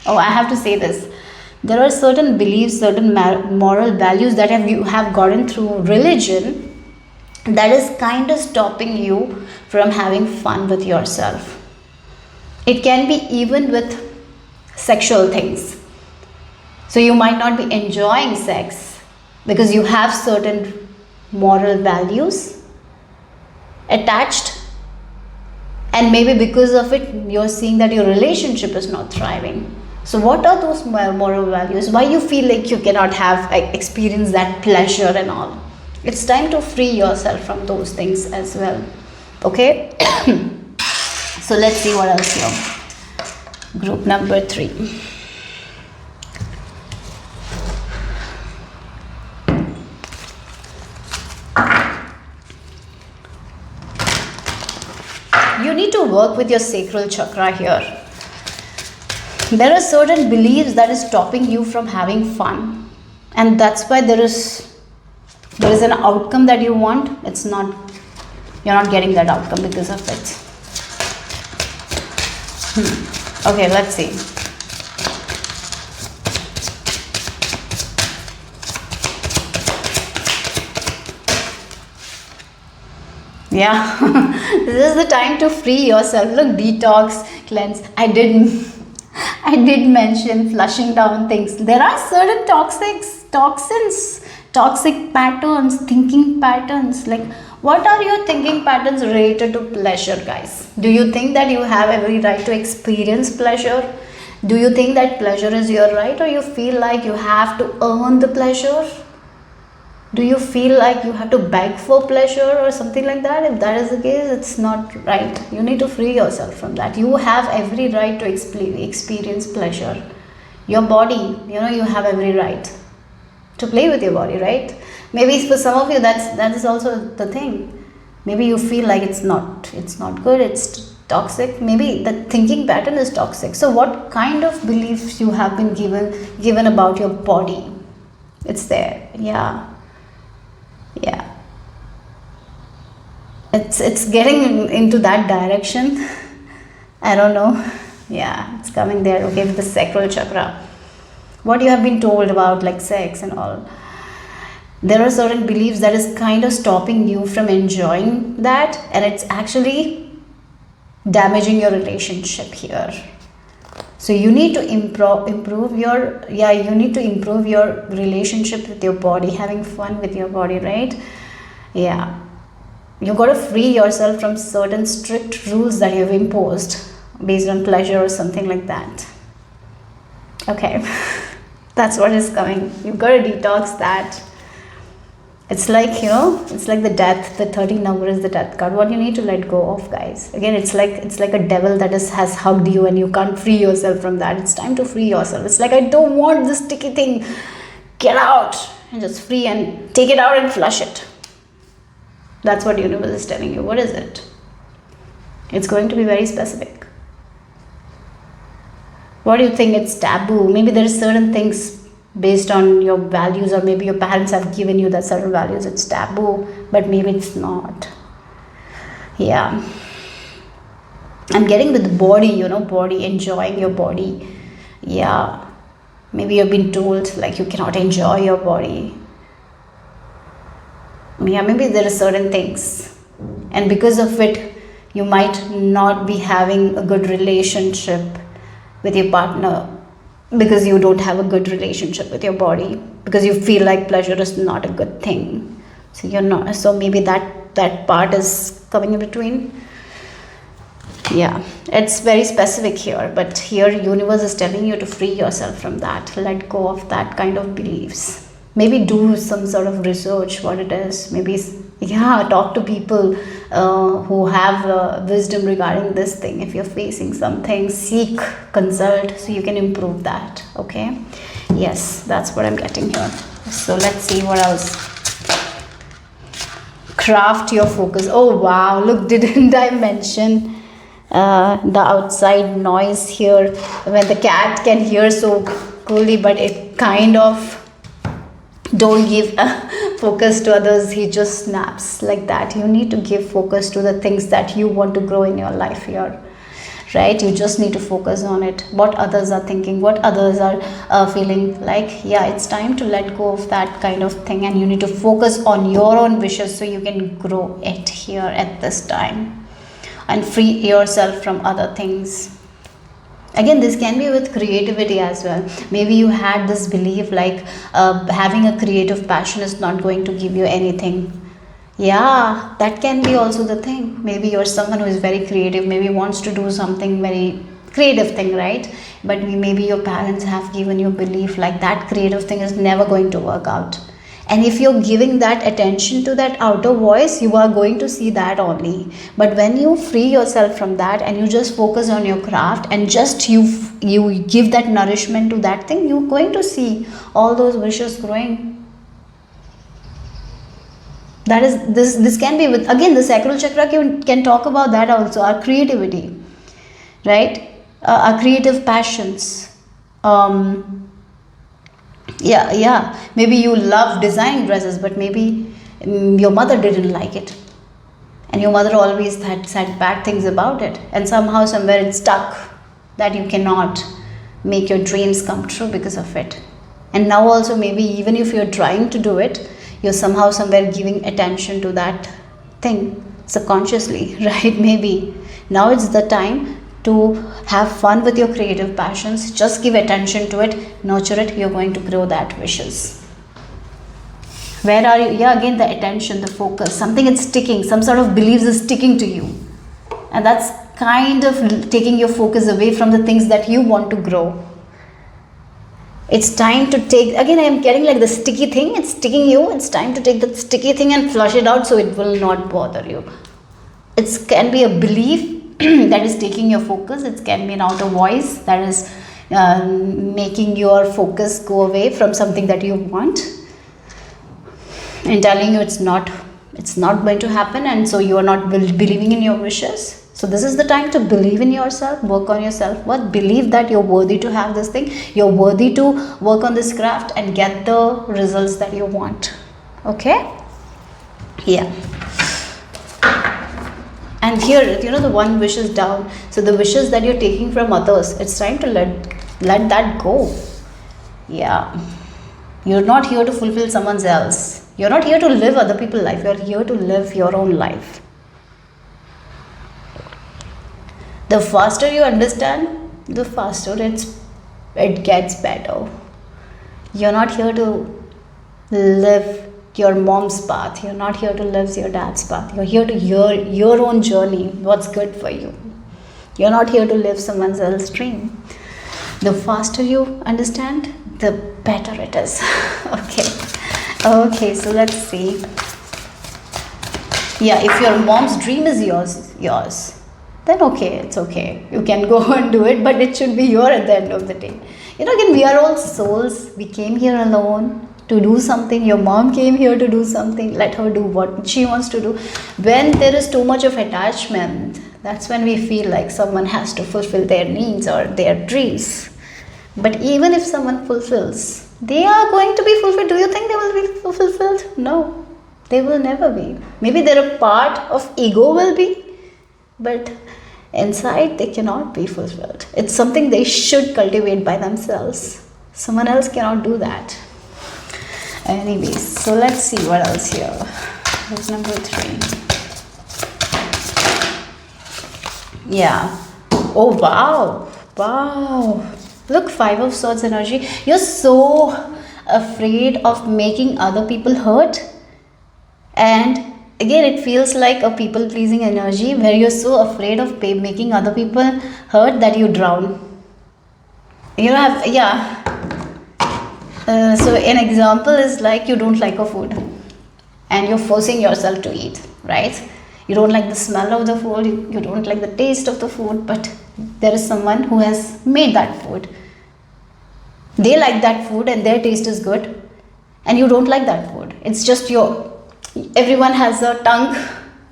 Oh, I have to say this. There are certain beliefs, certain moral values that you have gotten through religion that is kind of stopping you from having fun with yourself. It can be even with sexual things. So you might not be enjoying sex because you have certain moral values attached, and maybe because of it you're seeing that your relationship is not thriving. So what are those moral values? Why you feel like you cannot have experience that pleasure and all? It's time to free yourself from those things as well. Okay? So let's see what else here. Group number 3. You need to work with your sacral chakra here. There are certain beliefs that is stopping you from having fun, and that's why there is an outcome that you want. You're not getting that outcome because of it. Okay, let's see. Yeah, this is the time to free yourself. Look, detox, cleanse. I did mention flushing down things. There are certain toxins, toxic patterns, thinking patterns. Like, what are your thinking patterns related to pleasure, guys? Do you think that you have every right to experience pleasure? Do you think that pleasure is your right, or you feel like you have to earn the pleasure? Do you feel like you have to beg for pleasure or something like that? If that is the case, it's not right. You need to free yourself from that. You have every right to experience pleasure. Your body, you have every right to play with your body, right? Maybe for some of you, that is also the thing. Maybe you feel like it's not good. Toxic, maybe the thinking pattern is toxic. So what kind of beliefs you have been given about your body? It's there. Yeah, yeah, it's getting into that direction. I don't know. Yeah, it's coming there. Okay, with the sacral chakra, what you have been told about like sex and all, there are certain beliefs that is kind of stopping you from enjoying that, and it's actually damaging your relationship here. So you need to improve your, yeah, you need to improve your relationship with your body, having fun with your body, right? Yeah, you got to free yourself from certain strict rules that you've imposed based on pleasure or something like that. Okay. That's what is coming. You've got to detox that. It's like, it's like the death. The 13 number is the death card. What you need to let go of, guys. Again, it's like a devil that has hugged you and you can't free yourself from that. It's time to free yourself. It's like, I don't want this sticky thing. Get out and just free and take it out and flush it. That's what universe is telling you. What is it? It's going to be very specific. What do you think? It's taboo. Maybe there is certain things based on your values, or maybe your parents have given you that certain values. It's taboo, but maybe it's not. Yeah. I'm getting with the body, body, enjoying your body. Yeah. Maybe you've been told like you cannot enjoy your body. Yeah, maybe there are certain things. And because of it, you might not be having a good relationship with your partner, because you don't have a good relationship with your body, because you feel like pleasure is not a good thing. So you're not, so maybe that part is coming in between. Yeah, it's very specific here, but here universe is telling you to free yourself from that, let go of that kind of beliefs. Maybe do some sort of research what it is. Maybe, yeah, talk to people who have wisdom regarding this thing. If you're facing something, seek, consult, so you can improve that. Okay, yes, that's what I'm getting here. So let's see what else. Craft your focus. Oh wow, look, didn't I mention the outside noise here when the cat can hear so coolly, but it kind of don't give focus to others. He just snaps like that. You need to give focus to the things that you want to grow in your life here, right? You just need to focus on it, what others are thinking, what others are feeling like. Yeah, it's time to let go of that kind of thing, and you need to focus on your own wishes so you can grow it here at this time and free yourself from other things. Again, this can be with creativity as well. Maybe you had this belief like having a creative passion is not going to give you anything. Yeah, that can be also the thing. Maybe you're someone who is very creative, maybe wants to do something very creative thing, right? But maybe your parents have given you belief like that creative thing is never going to work out. And if you're giving that attention to that outer voice, you are going to see that only. But when you free yourself from that and you just focus on your craft and just you give that nourishment to that thing, you're going to see all those wishes growing. That is, this can be with, again, the sacral chakra can talk about that also, our creativity, right? Our creative passions. Yeah, maybe you love designing dresses, but maybe your mother didn't like it, and your mother always had said bad things about it, and somehow somewhere it's stuck that you cannot make your dreams come true because of it. And now also, maybe even if you're trying to do it, you're somehow somewhere giving attention to that thing subconsciously, right? Maybe now it's the time to have fun with your creative passions. Just give attention to it, nurture it. You're going to grow that wishes. Where are you? Yeah, again, the attention, the focus, something is sticking, some sort of beliefs is sticking to you, and that's kind of taking your focus away from the things that you want to grow. It's time to take, again, I'm getting like the sticky thing, it's sticking you. It's time to take the sticky thing and flush it out so it will not bother you. It can be a belief that is taking your focus. It can be an outer voice that is making your focus go away from something that you want and telling you it's not going to happen, and so you are not believing in your wishes. So this is the time to believe in yourself, work on your self-worth, believe that you're worthy to have this thing, you're worthy to work on this craft and get the results that you want. Okay? Yeah. And here, the one wish is down. So the wishes that you're taking from others, it's time to let that go. Yeah. You're not here to fulfill someone else. You're not here to live other people's life. You're here to live your own life. The faster you understand, the faster it gets better. You're not here to live your mom's path. You're not here to live your dad's path. You're here to your own journey, what's good for you. You're not here to live someone else's dream. The faster you understand, the better it is. Okay, so let's see. Yeah, if your mom's dream is yours, then okay, it's okay. You can go and do it, but it should be yours at the end of the day. Again, we are all souls. We came here alone to do something. Your mom came here to do something. Let her do what she wants to do. When there is too much of attachment, that's when we feel like someone has to fulfill their needs or their dreams. But even if someone fulfills, they are going to be fulfilled. Do you think they will be fulfilled? No, they will never be. Maybe their part of ego will be, but inside they cannot be fulfilled. It's something they should cultivate by themselves. Someone else cannot do that. Anyways, so let's see what else here. That's number 3. Yeah. Oh, wow. Look, 5 of Swords energy. You're so afraid of making other people hurt. And again, it feels like a people-pleasing energy where you're so afraid of making other people hurt that you drown. So an example is like you don't like a food and you're forcing yourself to eat, right? You don't like the smell of the food, you don't like the taste of the food, but there is someone who has made that food. They like that food and their taste is good, and you don't like that food. It's just everyone has a tongue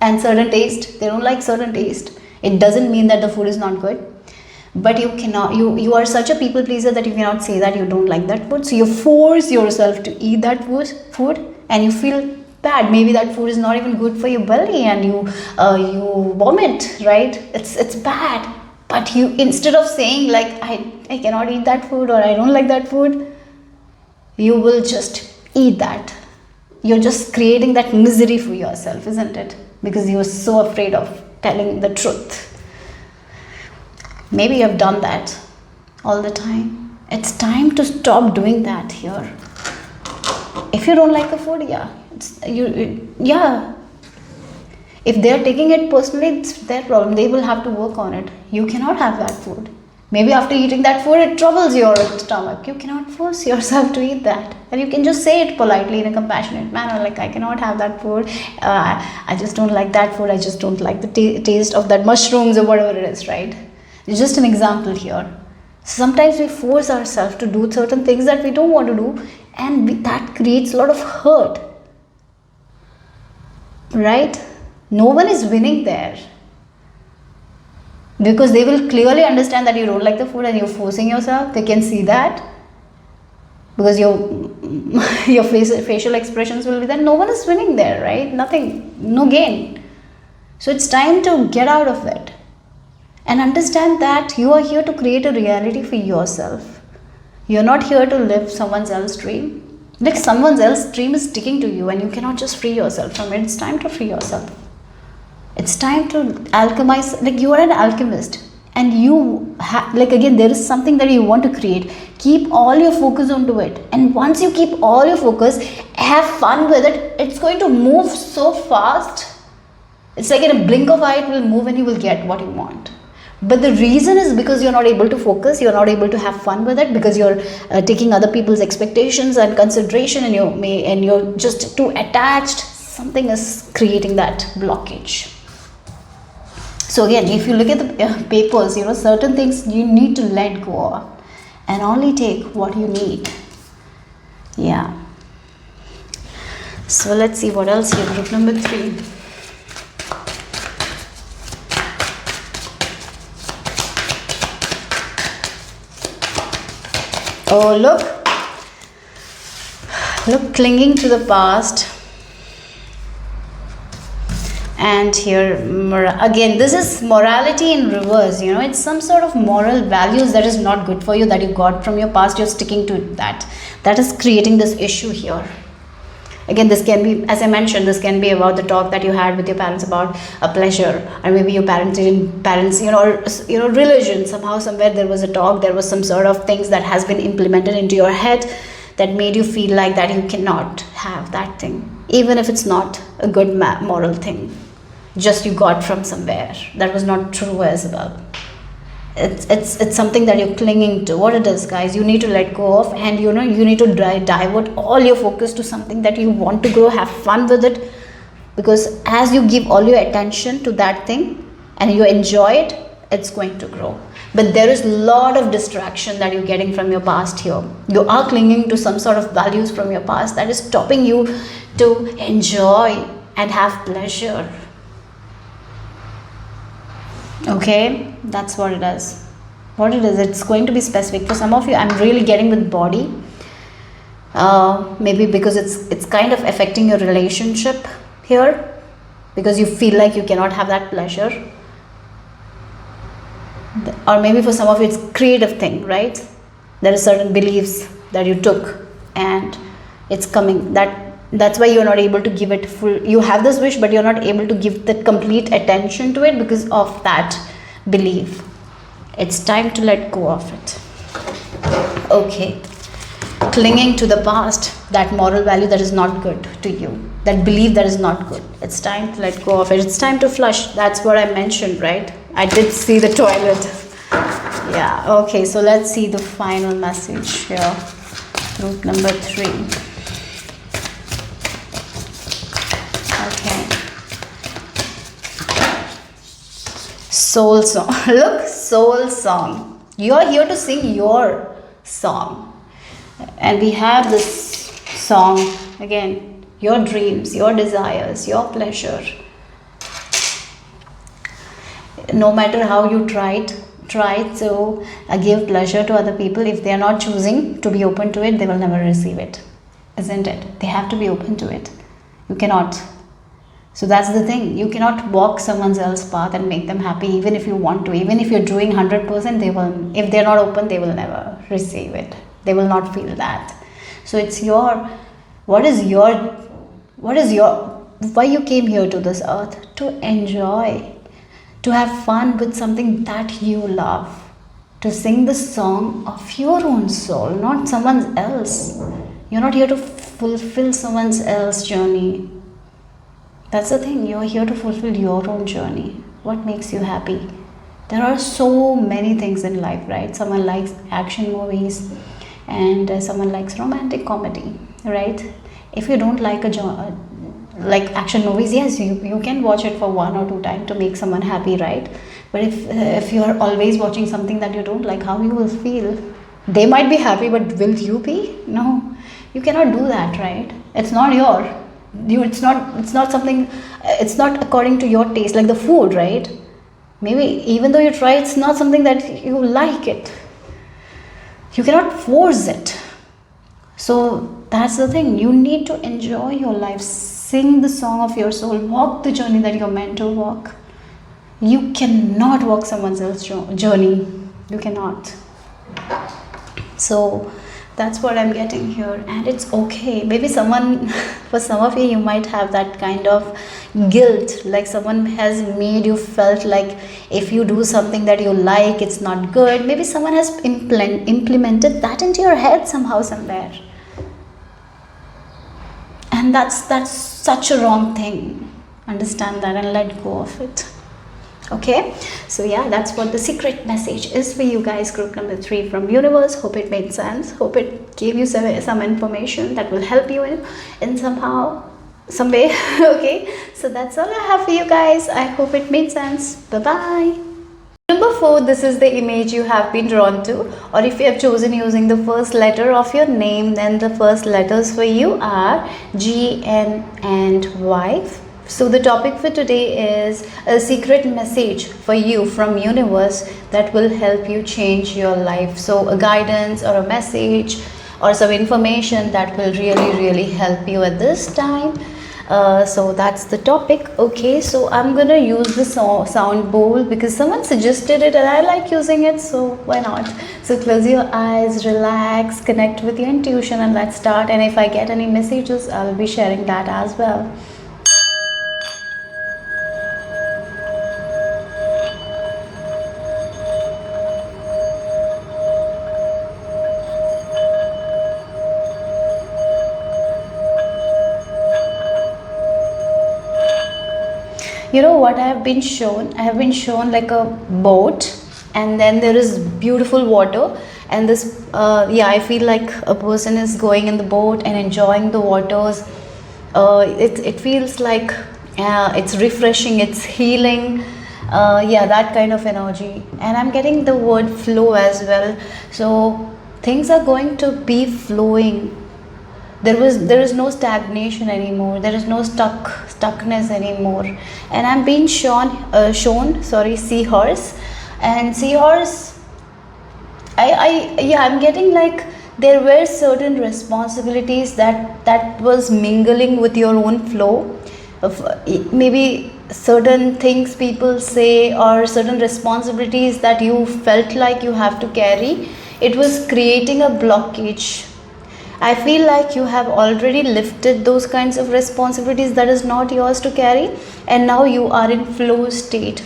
and certain taste. They don't like certain taste. It doesn't mean that the food is not good. But you are such a people pleaser that you cannot say that you don't like that food. So you force yourself to eat that food and you feel bad. Maybe that food is not even good for your belly and you vomit, right? It's bad. But you, instead of saying like I cannot eat that food or I don't like that food, you will just eat that. You're just creating that misery for yourself, isn't it? Because you're so afraid of telling the truth. Maybe you have done that all the time. It's time to stop doing that here. If you don't like the food, if they're taking it personally, it's their problem. They will have to work on it. You cannot have that food. Maybe after eating that food, it troubles your stomach. You cannot force yourself to eat that. And you can just say it politely in a compassionate manner, like, I cannot have that food. I just don't like that food. I just don't like the taste of that mushrooms or whatever it is, right? It's just an example here. Sometimes we force ourselves to do certain things that we don't want to do, and that creates a lot of hurt. Right? No one is winning there. Because they will clearly understand that you don't like the food and you're forcing yourself. They can see that. Because your facial expressions will be there. No one is winning there, right? Nothing, no gain. So it's time to get out of it. And understand that you are here to create a reality for yourself. You're not here to live someone else's dream. Like someone else's dream is sticking to you and you cannot just free yourself from it. It's time to free yourself. It's time to alchemize. Like you are an alchemist and you again, there is something that you want to create. Keep all your focus onto it. And once you keep all your focus, have fun with it. It's going to move so fast. It's like in a blink of eye, it will move and you will get what you want. But the reason is because you're not able to focus, you're not able to have fun with it, because you're taking other people's expectations and consideration, and you're just too attached. Something is creating that blockage. So again, if you look at the papers, certain things you need to let go of and only take what you need. Yeah. So let's see what else here. Group number 3. Oh, look, clinging to the past. And here again, this is morality in reverse. It's some sort of moral values that is not good for you, that you got from your past. You're sticking to that is creating this issue here. Again, this can be, as I mentioned, this can be about the talk that you had with your parents about a pleasure, or maybe your parents, or religion. Somehow, somewhere there was a talk, there was some sort of things that has been implemented into your head that made you feel like that you cannot have that thing, even if it's not a good moral thing. Just you got from somewhere that was not true as well. It's something that you're clinging to. What it is, guys, you need to let go of, and you need to divert all your focus to something that you want to grow. Have fun with it, because as you give all your attention to that thing and you enjoy it, it's going to grow. But there is a lot of distraction that you're getting from your past here. You are clinging to some sort of values from your past that is stopping you to enjoy and have pleasure. Okay, that's what it is. It's going to be specific for some of you. I'm really getting with body, maybe because it's kind of affecting your relationship here, because you feel like you cannot have that pleasure. Or maybe for some of you it's creative thing, right? There are certain beliefs that you took and it's coming, that's why you're not able to give it full. You have this wish, but you're not able to give the complete attention to it because of that belief. It's time to let go of it. Okay, clinging to the past, that moral value that is not good to you, that belief that is not good, it's time to let go of it. It's time to flush. That's what I mentioned, right? I did see the toilet. Yeah, okay, so let's see the final message here. Group number 3. Soul song. Look, soul song. You're here to sing your song. And we have this song again. Your dreams, your desires, your pleasure. No matter how you try to give pleasure to other people, if they are not choosing to be open to it, they will never receive it. Isn't it? They have to be open to it. You cannot. So that's the thing. You cannot walk someone else's path and make them happy, even if you want to. Even if you're doing 100%, they will. If they're not open, they will never receive it. They will not feel that. So it's what is your, why you came here to this earth? To enjoy, to have fun with something that you love, to sing the song of your own soul, not someone else. You're not here to fulfill someone else's journey. That's the thing, you're here to fulfill your own journey. What makes you happy? There are so many things in life, right? Someone likes action movies and someone likes romantic comedy, right? If you don't like like action movies, yes, you can watch it for 1 or 2 times to make someone happy, right? But if you are always watching something that you don't like, how you will feel? They might be happy, but will you be? No, you cannot do that, right? It's not it's not something, it's not according to your taste, like the food, right? Maybe even though you try, it's not something that you like it. You cannot force it. So that's the thing, you need to enjoy your life, sing the song of your soul, walk the journey that you're meant to walk. You cannot walk someone else's journey. You cannot. So that's what I'm getting here, and it's okay. Maybe for some of you might have that kind of guilt, like someone has made you felt like if you do something that you like, it's not good. Maybe someone has implemented that into your head somehow, somewhere. And that's such a wrong thing. Understand that and let go of it. Okay, so yeah, that's what the secret message is for you guys, group number 3 from universe. Hope it made sense. Hope it gave you some information that will help you in some way. Okay, so that's all I have for you guys. I hope it made sense. Bye bye. Number 4, this is the image you have been drawn to, or if you have chosen using the first letter of your name, then the first letters for you are G, N and Y. So the topic for today is a secret message for you from universe that will help you change your life. So a guidance or a message or some information that will really help you at this time. So that's the topic. Okay, so I'm gonna use the sound bowl because someone suggested it and I like using it, so why not? So close your eyes, relax, connect with your intuition, and let's start. And if I get any messages, I'll be sharing that as well. You know what I have been shown? I have been shown like a boat, and then there is beautiful water, and this yeah, I feel like a person is going in the boat and enjoying the waters. It feels like it's refreshing, it's healing, yeah, that kind of energy. And I'm getting the word flow as well, so things are going to be flowing. There is no stagnation anymore, there is no stuckness anymore. And I'm being shown seahorse. And seahorse, I'm getting like there were certain responsibilities that was mingling with your own flow of maybe certain things people say, or certain responsibilities that you felt like you have to carry. It was creating a blockage. I feel like you have already lifted those kinds of responsibilities that is not yours to carry, and now you are in flow state.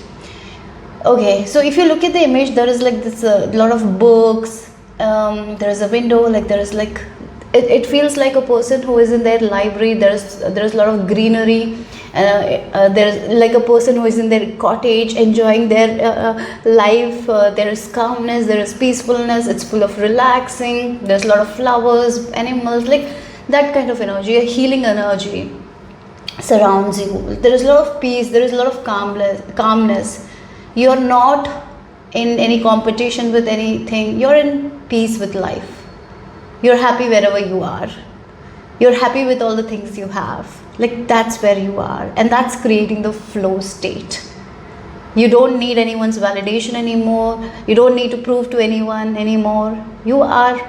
Okay, so if you look at the image, there is like this lot of books, there is a window, like there is like it feels like a person who is in their library. There's a lot of greenery. There's like a person who is in their cottage enjoying their life. There is calmness, there is peacefulness, it's full of relaxing, there's a lot of flowers, animals, like that kind of energy, a healing energy surrounds you. There is a lot of peace, there is a lot of calmness. You're not in any competition with anything, you're in peace with life. You're happy wherever you are, you're happy with all the things you have. Like that's where you are, and that's creating the flow state. You don't need anyone's validation anymore, you don't need to prove to anyone anymore. You are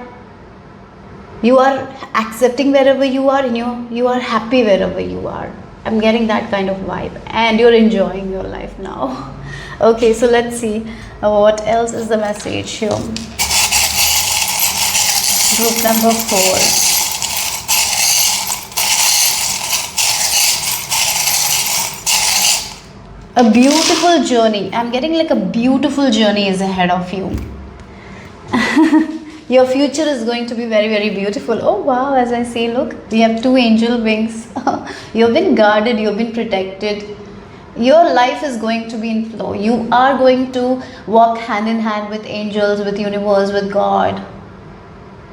accepting wherever you are, and you are happy wherever you are. I'm getting that kind of vibe, and you're enjoying your life now. Okay, so let's see what else is the message here. Group number 4. A beautiful journey. I'm getting like a beautiful journey is ahead of you. Your future is going to be very beautiful. Oh wow, as I see, look, we have 2 angel wings. You've been guarded, you've been protected. Your life is going to be in flow. You are going to walk hand in hand with angels, with universe, with God.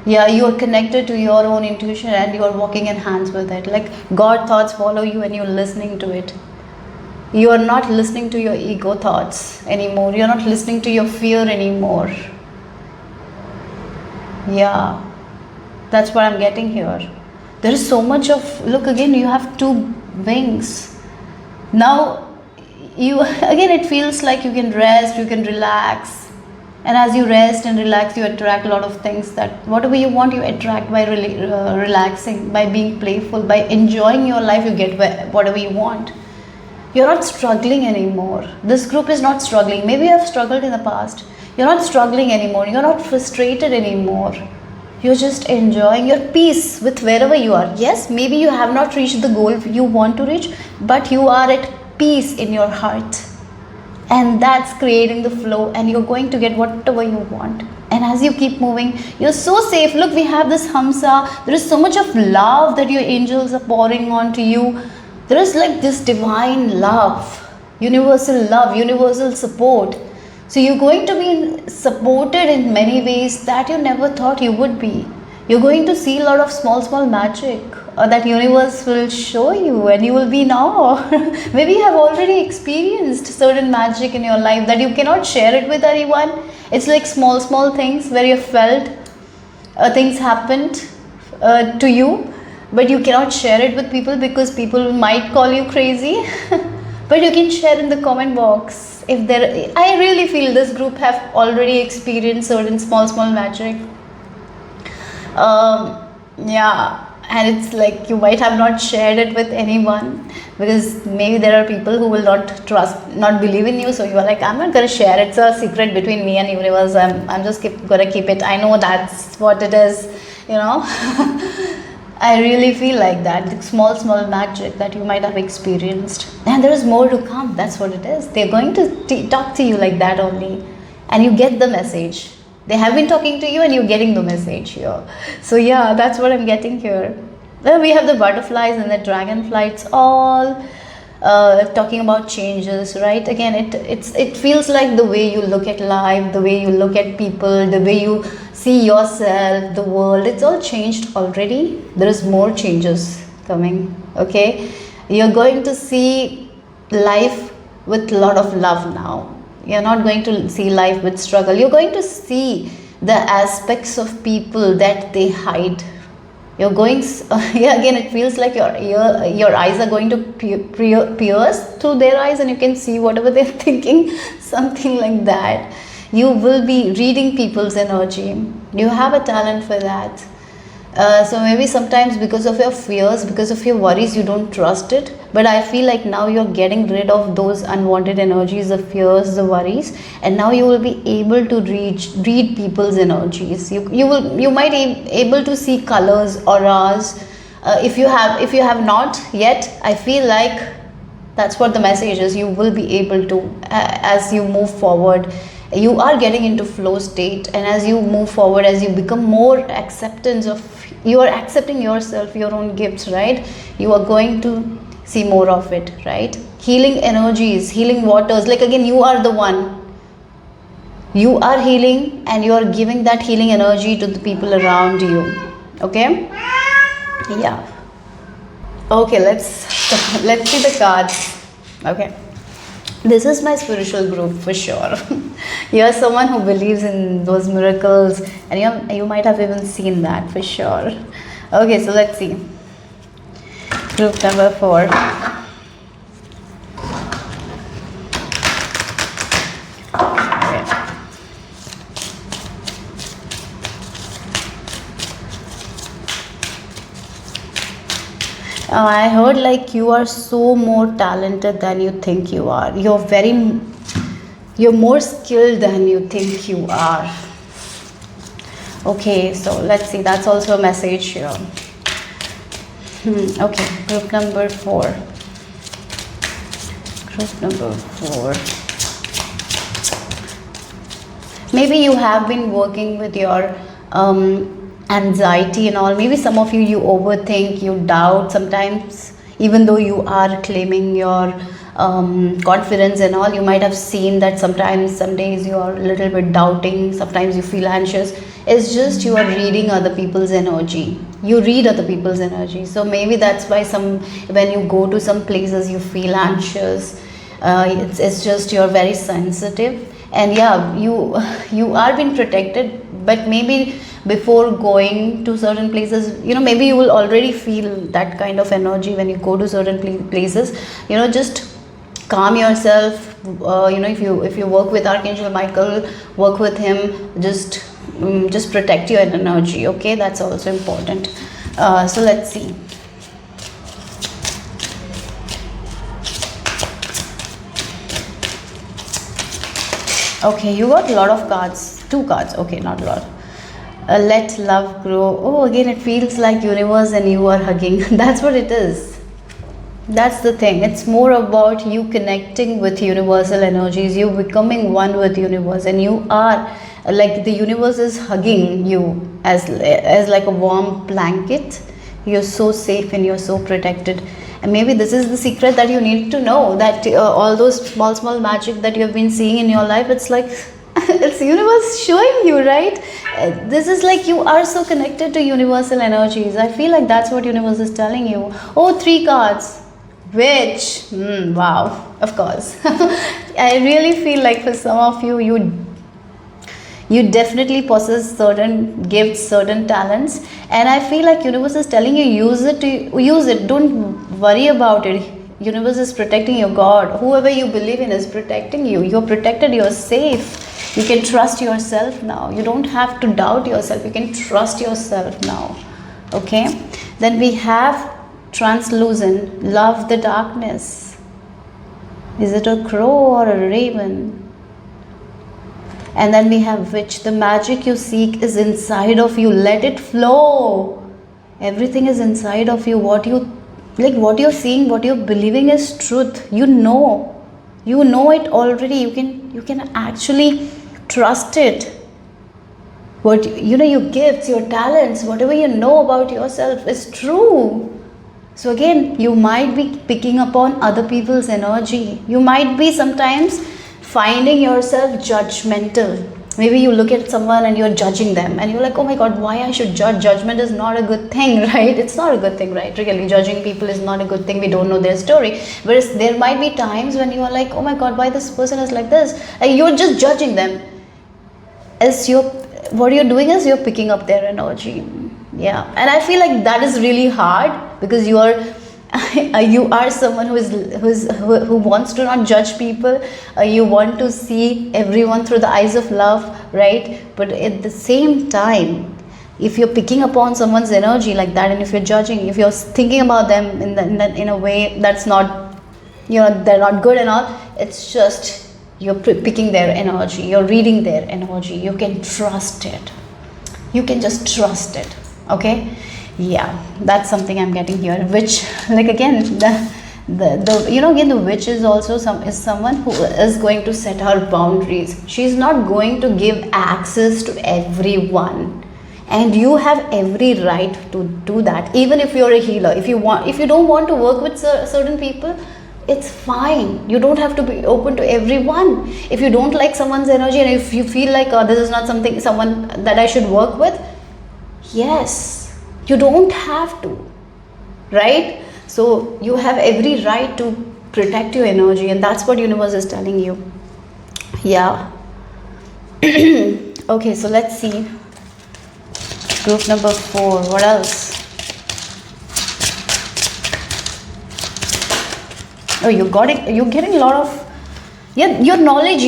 Yeah, you are connected to your own intuition, and you are walking in hands with it. Like God thoughts follow you, and you're listening to it. You are not listening to your ego thoughts anymore. You're not listening to your fear anymore. Yeah, that's what I'm getting here. There is so much of, look again, you have 2 wings. Now, again, it feels like you can rest, you can relax. And as you rest and relax, you attract a lot of things that whatever you want, you attract by relaxing, by being playful, by enjoying your life, you get whatever you want. You're not struggling anymore. This group is not struggling. Maybe you have struggled in the past. You're not struggling anymore. You're not frustrated anymore. You're just enjoying your peace with wherever you are. Yes, maybe you have not reached the goal you want to reach, but you are at peace in your heart. And that's creating the flow, and you're going to get whatever you want. And as you keep moving, you're so safe. Look, we have this Hamsa. There is so much of love that your angels are pouring onto you. There is like this divine love, universal support. So you're going to be supported in many ways that you never thought you would be. You're going to see a lot of small magic that universe will show you, and you will be in awe. Maybe you have already experienced certain magic in your life that you cannot share it with anyone. It's like small things where you felt things happened to you but you cannot share it with people because people might call you crazy. But you can share in the comment box if there. I really feel this group have already experienced certain small magic. Yeah, and it's like you might have not shared it with anyone because maybe there are people who will not trust, not believe in you. So you are like, I'm not gonna share. It's a secret between me and universe. I'm just gonna keep it. I know that's what it is, you know. I really feel like that. The small magic that you might have experienced, and there is more to come. That's what it is. They're going to talk to you like that only, and you get the message. They have been talking to you and you're getting the message here. So yeah, that's what I'm getting here. Well, we have the butterflies and the dragonfly. It's all talking about changes, right? Again, it feels like the way you look at life, the way you look at people, the way you see yourself, the world. It's all changed already. There is more changes coming. Okay, you're going to see life with a lot of love now. You're not going to see life with struggle. You're going to see the aspects of people that they hide. You're going, yeah, again, it feels like your eyes are going to pierce through their eyes and you can see whatever they're thinking, something like that. You will be reading people's energy. You have a talent for that. So maybe sometimes because of your fears, because of your worries, you don't trust it. But I feel like now you're getting rid of those unwanted energies, the fears, the worries, and now you will be able to read people's energies. You might be able to see colors, auras. If you have not yet, I feel like that's what the message is. You will be able to as you move forward. You are getting into flow state, and as you move forward, as you become more acceptance of, you are accepting yourself, your own gifts, right? You are going to see more of it, right? Healing energies, healing waters, like again, you are the one. You are healing and you are giving that healing energy to the people around you. Okay? Yeah. Okay, let's see the cards. Okay. This is my spiritual group for sure. You're someone who believes in those miracles, and you might have even seen that for sure. Okay, so let's see. Group number 4. I heard like you are so more talented than you think you are. You're more skilled than you think you are. Okay, so let's see. That's also a message here. Okay, group number 4. Group number 4. Maybe you have been working with your anxiety and all. Maybe some of you overthink, you doubt sometimes, even though you are claiming your confidence and all. You might have seen that sometimes, some days you are a little bit doubting, sometimes you feel anxious. It's just you are reading other people's energy. You read other people's energy. So maybe that's why when you go to some places you feel anxious. It's just you're very sensitive. And yeah, you are being protected, but maybe before going to certain places, maybe you will already feel that kind of energy when you go to certain places. Just calm yourself. If you work with Archangel Michael, work with him. Just protect your energy. Okay, that's also important. So let's see. Okay, you got a lot of cards. 2 cards. Okay, not a lot. Let love grow. Oh, again, it feels like universe and you are hugging. That's what it is. That's the thing. It's more about you connecting with universal energies. You becoming one with universe, and you are like the universe is hugging you as like a warm blanket. You're so safe and you're so protected. And maybe this is the secret that you need to know, that all those small magic that you have been seeing in your life, it's like it's universe showing you, right? This is like you are so connected to universal energies. I feel like that's what universe is telling you. Oh, 3 cards. Which wow, of course. I really feel like for some of you, You definitely possess certain gifts, certain talents, and I feel like universe is telling you use it. To use it. Don't worry about it. Universe is protecting you. God, whoever you believe in is protecting you. You're protected. You're safe. You can trust yourself now. You don't have to doubt yourself. You can trust yourself now. Okay. Then we have translucent. Love the darkness. Is it a crow or a raven? And then we have witch. The magic you seek is inside of you. Let it flow. Everything is inside of you. What you're seeing, what you're believing is truth. You know it already. You can actually trust it. What your gifts, your talents, whatever you know about yourself is true. So again, you might be picking upon other people's energy. You might be sometimes finding yourself judgmental. Maybe you look at someone and you're judging them and you're like, oh my god, why I should judge? Judgment is not a good thing, right? It's not a good thing, right? Really, judging people is not a good thing. We don't know their story. Whereas there might be times when you are like, oh my god, why this person is like this? Like, you're just judging them. What you're doing is you're picking up their energy. Yeah. And I feel like that is really hard because you are someone who wants to not judge people. You want to see everyone through the eyes of love, right? But at the same time, if you're picking upon someone's energy like that, and if you're judging, if you're thinking about them in a way that's not, they're not good and all, it's just you're picking their energy, you're reading their energy. You can trust it. You can just trust it. Okay. Yeah, that's something I'm getting here. Which, like, again, the witch is also someone who is going to set her boundaries. She's not going to give access to everyone, and you have every right to do that. Even if you're a healer, if you don't want to work with certain people, it's fine. You don't have to be open to everyone. If you don't like someone's energy, and if you feel like this is not someone that I should work with, yes. You don't have to, right? So you have every right to protect your energy, and that's what universe is telling you. Yeah. Okay, so let's see. Group number 4. What else? Oh, you're getting a lot of your knowledge.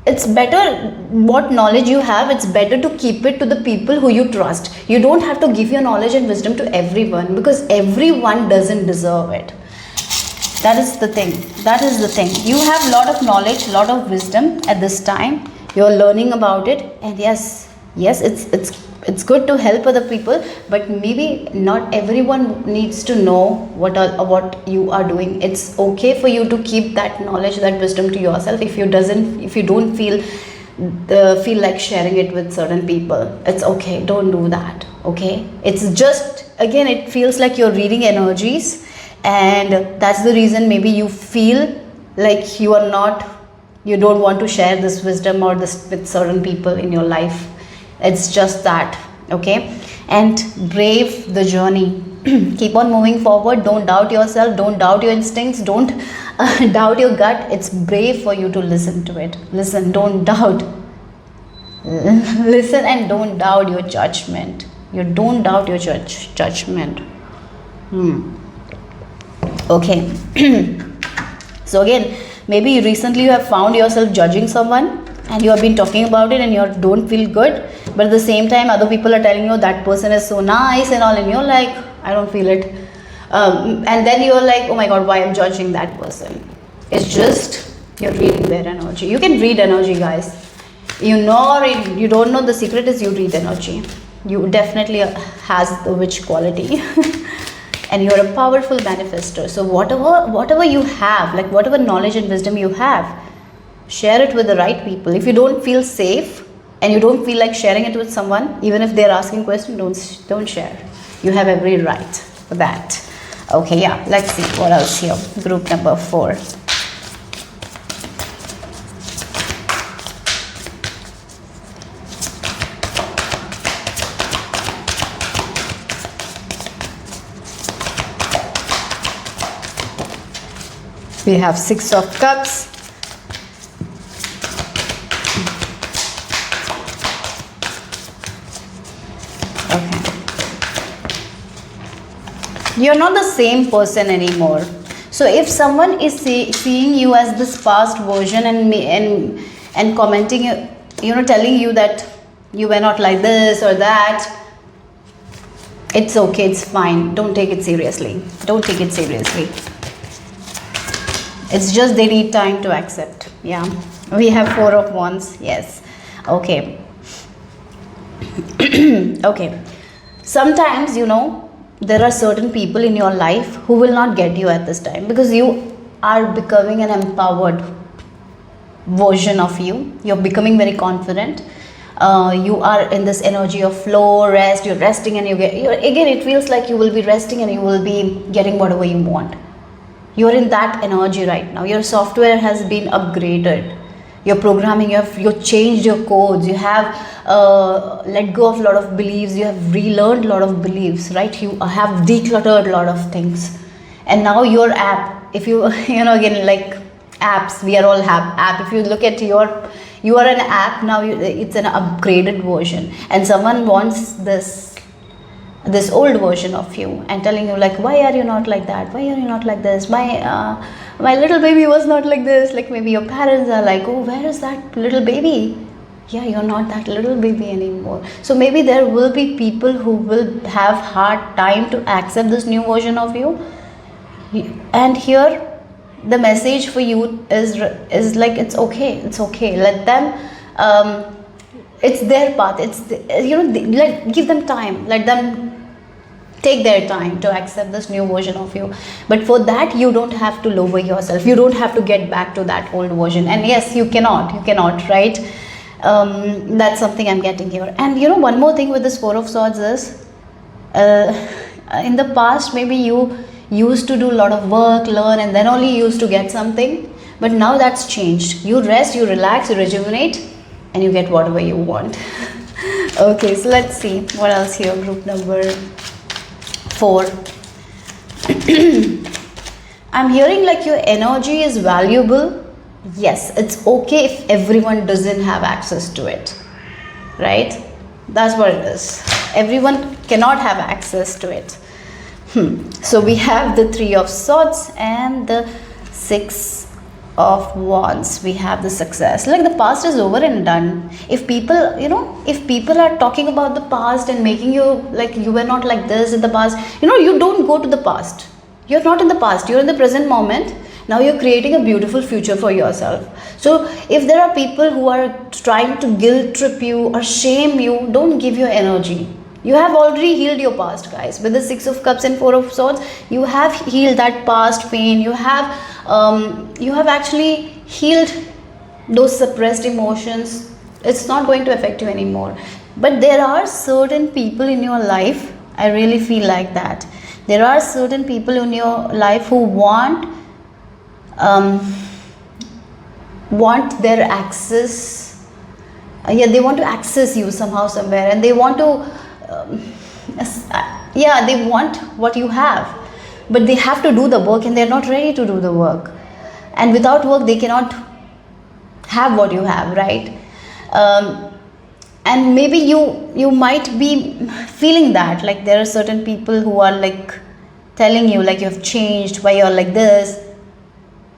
It's better what knowledge you have. It's better to keep it to the people who you trust. You don't have to give your knowledge and wisdom to everyone, because everyone doesn't deserve it. That is the thing. You have a lot of knowledge, a lot of wisdom at this time. You're learning about it, and yes, it's good to help other people, but maybe not everyone needs to know what you are doing. It's okay for you to keep that knowledge, that wisdom to yourself. If you don't feel like sharing it with certain people, it's okay. Don't do that. Okay, it's just, again, it feels like you're reading energies, and that's the reason maybe you feel like you don't want to share this wisdom or this with certain people in your life. It's just that. Okay, and brave the journey. Keep on moving forward. Don't doubt yourself. Don't doubt your instincts. Don't doubt your gut. It's brave for you to listen to it. Listen, don't doubt. Listen and don't doubt your judgment. You don't doubt your judgment. Okay. So again, maybe recently you have found yourself judging someone, and you have been talking about it, and you don't feel good, but at the same time other people are telling you that person is so nice and all, and you're like, I don't feel it, and then you're like, oh my god, why I'm judging that person? It's just you're reading their energy. You can read energy, guys. You don't know, the secret is you read energy. You definitely has the witch quality. And you're a powerful manifestor. So whatever you have, like whatever knowledge and wisdom you have, share it with the right people. If you don't feel safe and you don't feel like sharing it with someone, even if they're asking questions, don't share. You have every right for that. Okay, yeah, let's see what else here. Group number 4. We have 6 of Cups. You're not the same person anymore. So if someone is seeing you as this past version and commenting, telling you that you were not like this or that, it's okay, it's fine. Don't take it seriously. Don't take it seriously. It's just they need time to accept. Yeah, we have 4 of Wands. Yes. Okay. Okay. Sometimes, there are certain people in your life who will not get you at this time, because you are becoming an empowered version of you. You're becoming very confident. You are in this energy of flow, rest. You're resting, and again, it feels like you will be resting and you will be getting whatever you want. You're in that energy right now. Your software has been upgraded. Your programming, you've changed your codes. You have let go of a lot of beliefs. You have relearned a lot of beliefs, right? You have decluttered a lot of things. And now your app, if you, again, like apps, we are all have app. If you look at you are an app now. It's an upgraded version, and someone wants this old version of you and telling you, like, why are you not like that? Why are you not like this? My little baby was not like this. Like, maybe your parents are like, oh, where is that little baby? Yeah, you're not that little baby anymore. So maybe there will be people who will have hard time to accept this new version of you. And here the message for you is like, it's okay, let them, it's their path. It's give them time, let them take their time to accept this new version of you. But for that, you don't have to lower yourself. You don't have to get back to that old version. And yes, you cannot, right? That's something I'm getting here. And one more thing with this 4 of Swords is, in the past, maybe you used to do a lot of work, learn, and then only used to get something. But now that's changed. You rest, you relax, you rejuvenate, and you get whatever you want. Okay, so let's see what else here. Group number 4. I'm hearing like your energy is valuable. Yes, it's okay if everyone doesn't have access to it, right? That's what it is. Everyone cannot have access to it. So we have the 3 of Swords and the 6 of Wands. We have the success. Like, the past is over and done. If people, if people are talking about the past and making you like you were not like this in the past, you don't go to the past. You're not in the past. You're in the present moment. Now you're creating a beautiful future for yourself. So if there are people who are trying to guilt trip you or shame you, don't give your energy. You have already healed your past, guys. With the 6 of Cups and 4 of Swords, you have healed that past pain. You have actually healed those suppressed emotions. It's not going to affect you anymore. But there are certain people in your life, I really feel like that. There are certain people in your life who want their access. They want to access you somehow, somewhere, and they want to they want what you have, but they have to do the work, and they're not ready to do the work. And without work, they cannot have what you have, right? And maybe you might be feeling that, like, there are certain people who are like telling you, like, you've changed, why you're like this.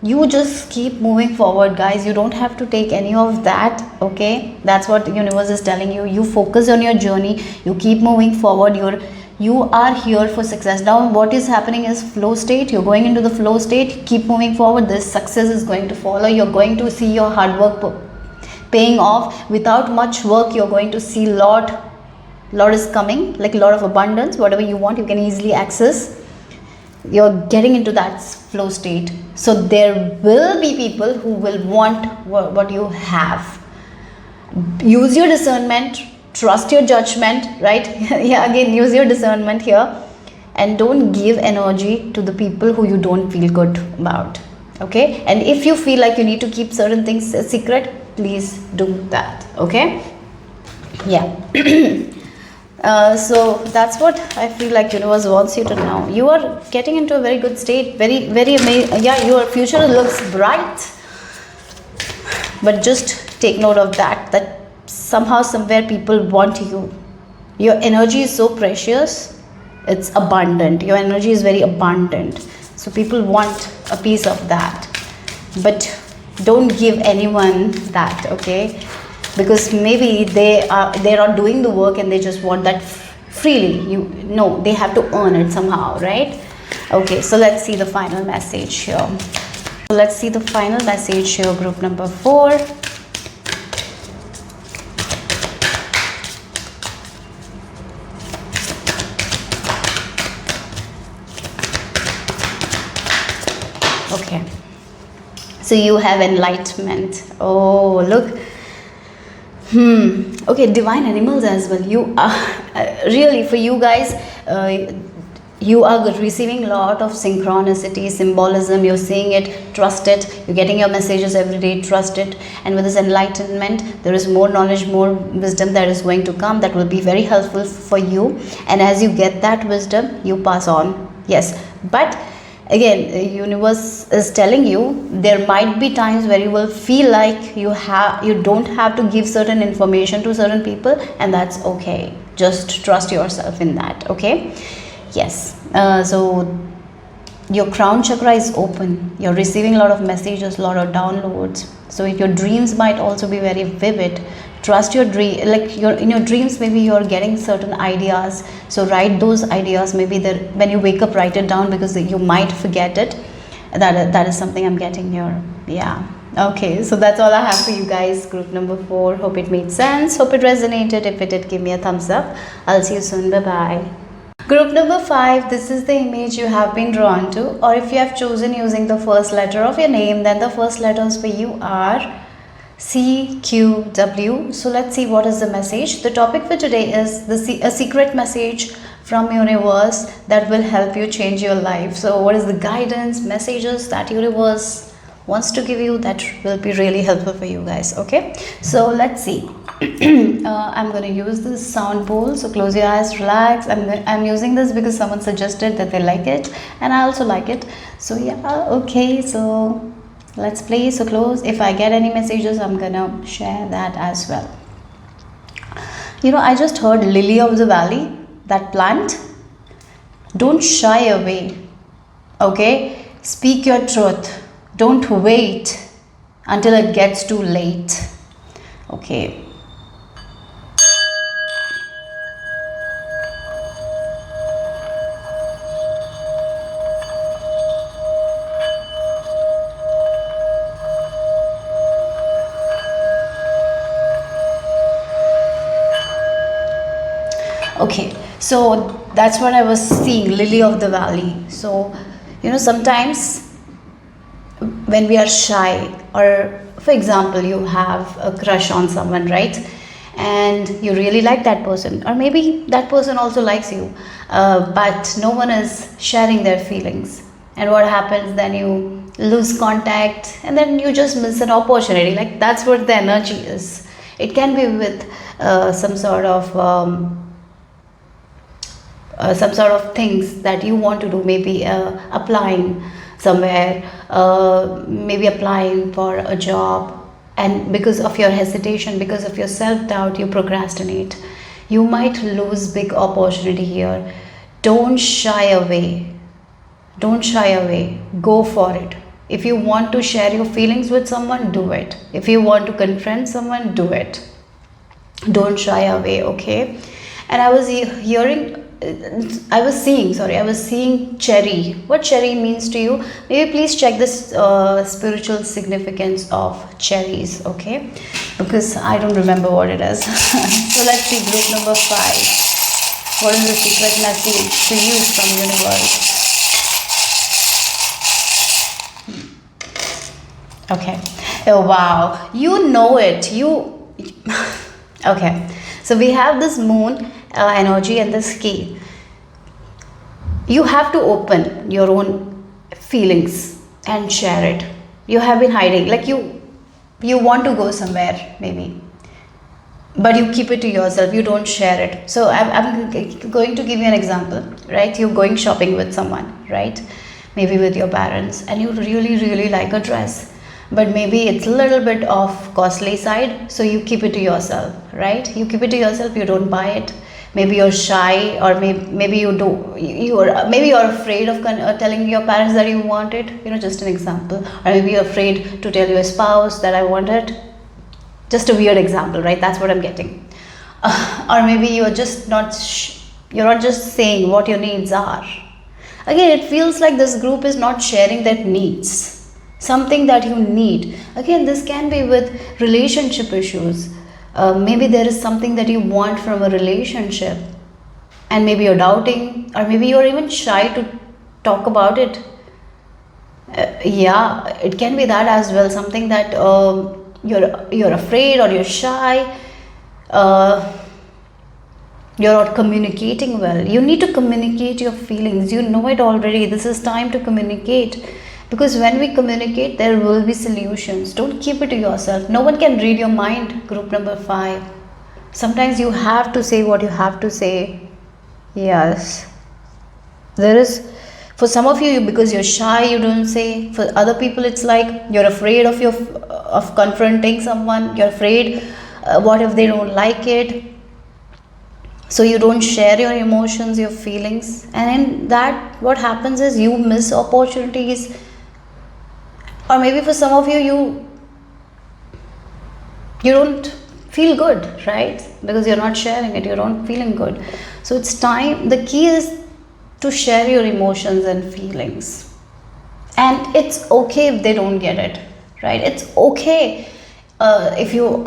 You just keep moving forward, guys. You don't have to take any of that, okay? That's what the universe is telling you. You focus on your journey. You keep moving forward. You are here for success. Now what is happening is flow state. You're going into the flow state. Keep moving forward. This success is going to follow. You're going to see your hard work paying off. Without much work, you're going to see lot is coming, like a lot of abundance. Whatever you want, you can easily access. You're getting into that flow state. So there will be people who will want what you have. Use your discernment, trust your judgment, right? Again, use your discernment here, and don't give energy to the people who you don't feel good about, okay? And if you feel like you need to keep certain things a secret, please do that, okay? So that's what I feel like universe wants you to know. You are getting into a very good state, very amazing. Your future looks bright, but just take note of that somehow, somewhere, people want you. Your energy is so precious. it's abundant. Your energy is very abundant, so people want a piece of that, but don't give anyone that, okay? Because maybe they're not doing the work and they just want that freely. No, they have to earn it somehow, right? Okay, so let's see the final message here. Let's see the final message here, group number 4. Okay, so you have enlightenment. Oh, look. Okay, divine animals as well. You are really, for you guys, you are receiving a lot of synchronicity, symbolism. You're seeing it, trust it. You're getting your messages every day, trust it. And with this enlightenment, there is more knowledge, more wisdom that is going to come, that will be very helpful for you. And as you get that wisdom, you pass on. Yes, but again, the universe is telling you there might be times where you will feel like you don't have to give certain information to certain people, and that's okay. Just trust yourself in that, okay? Yes. So your crown chakra is open. You're receiving a lot of messages, a lot of downloads. So your dreams might also be very vivid. Trust your dream, like in your dreams, maybe you're getting certain ideas. So write those ideas. Maybe when you wake up, write it down, because you might forget it. That is something I'm getting here. Yeah. Okay, so that's all I have for you guys, group number 4. Hope it made sense. Hope it resonated. If it did, give me a thumbs up. I'll see you soon. Bye bye. Group number 5, this is the image you have been drawn to, or if you have chosen using the first letter of your name, then the first letters for you are CQW. So let's see what is the message. The topic for today is a secret message from universe that will help you change your life. So what is the guidance, messages that universe wants to give you that will be really helpful for you guys, okay? So let's see. I'm going to use this sound bowl, so close your eyes, relax. I'm using this because someone suggested that they like it, and I also like it. So yeah, okay, so let's play. So close. If I get any messages, I'm gonna share that as well. You know, I just heard lily of the valley, that plant. Don't shy away, okay? Speak your truth. Don't wait until it gets too late, okay? Okay, so that's what I was seeing, lily of the valley. So, you know, sometimes when we are shy, or for example, you have a crush on someone, right? And you really like that person, or maybe that person also likes you, but no one is sharing their feelings. And what happens then? You lose contact, and then you just miss an opportunity. Like, that's what the energy is. It can be with some sort of things that you want to do, maybe applying somewhere, maybe applying for a job, and because of your hesitation, because of your self-doubt, you procrastinate. You might lose big opportunity here. Don't shy away. Don't shy away. Go for it. If you want to share your feelings with someone, do it. If you want to confront someone, do it. Don't shy away, okay? And I was seeing cherry. What cherry means to you? Maybe please check this spiritual significance of cherries, okay? Because I don't remember what it is. So let's see, group number 5. What is the secret message to you from universe? Okay. Oh wow, you know it. Okay. So we have this moon energy and this key. You have to open your own feelings and share it. You have been hiding, like you want to go somewhere maybe, but you keep it to yourself. You don't share it. So I'm going to give you an example, right? You're going shopping with someone, right? Maybe with your parents, and you really like a dress, but maybe it's a little bit of costly side, so you keep it to yourself, right? You keep it to yourself, you don't buy it, maybe you're shy, or maybe maybe you're afraid of telling your parents that you want it, just an example. Or maybe you're afraid to tell your spouse that I want it. Just a weird example, right? That's what I'm getting. Or maybe you're just not you're not just saying what your needs are. Again, it feels like this group is not sharing their needs, something that you need. Again, this can be with relationship issues. Maybe there is something that you want from a relationship, and maybe you're doubting, or maybe you're even shy to talk about it. Yeah, it can be that as well. Something that you're afraid, or you're shy. You're not communicating well. You need to communicate your feelings. You know it already. This is time to communicate, because when we communicate, there will be solutions. Don't keep it to yourself. No one can read your mind. Group number 5. Sometimes you have to say what you have to say. Yes, there is. For some of you, because you're shy, you don't say. For other people, it's like you're afraid of confronting someone. You're afraid, what if they don't like it? So you don't share your emotions, your feelings, and in that, what happens is you miss opportunities. Or maybe for some of you, you don't feel good, right? Because you're not sharing it, you're not feeling good. So it's time. The key is to share your emotions and feelings, and it's okay if they don't get it, right? It's okay. If you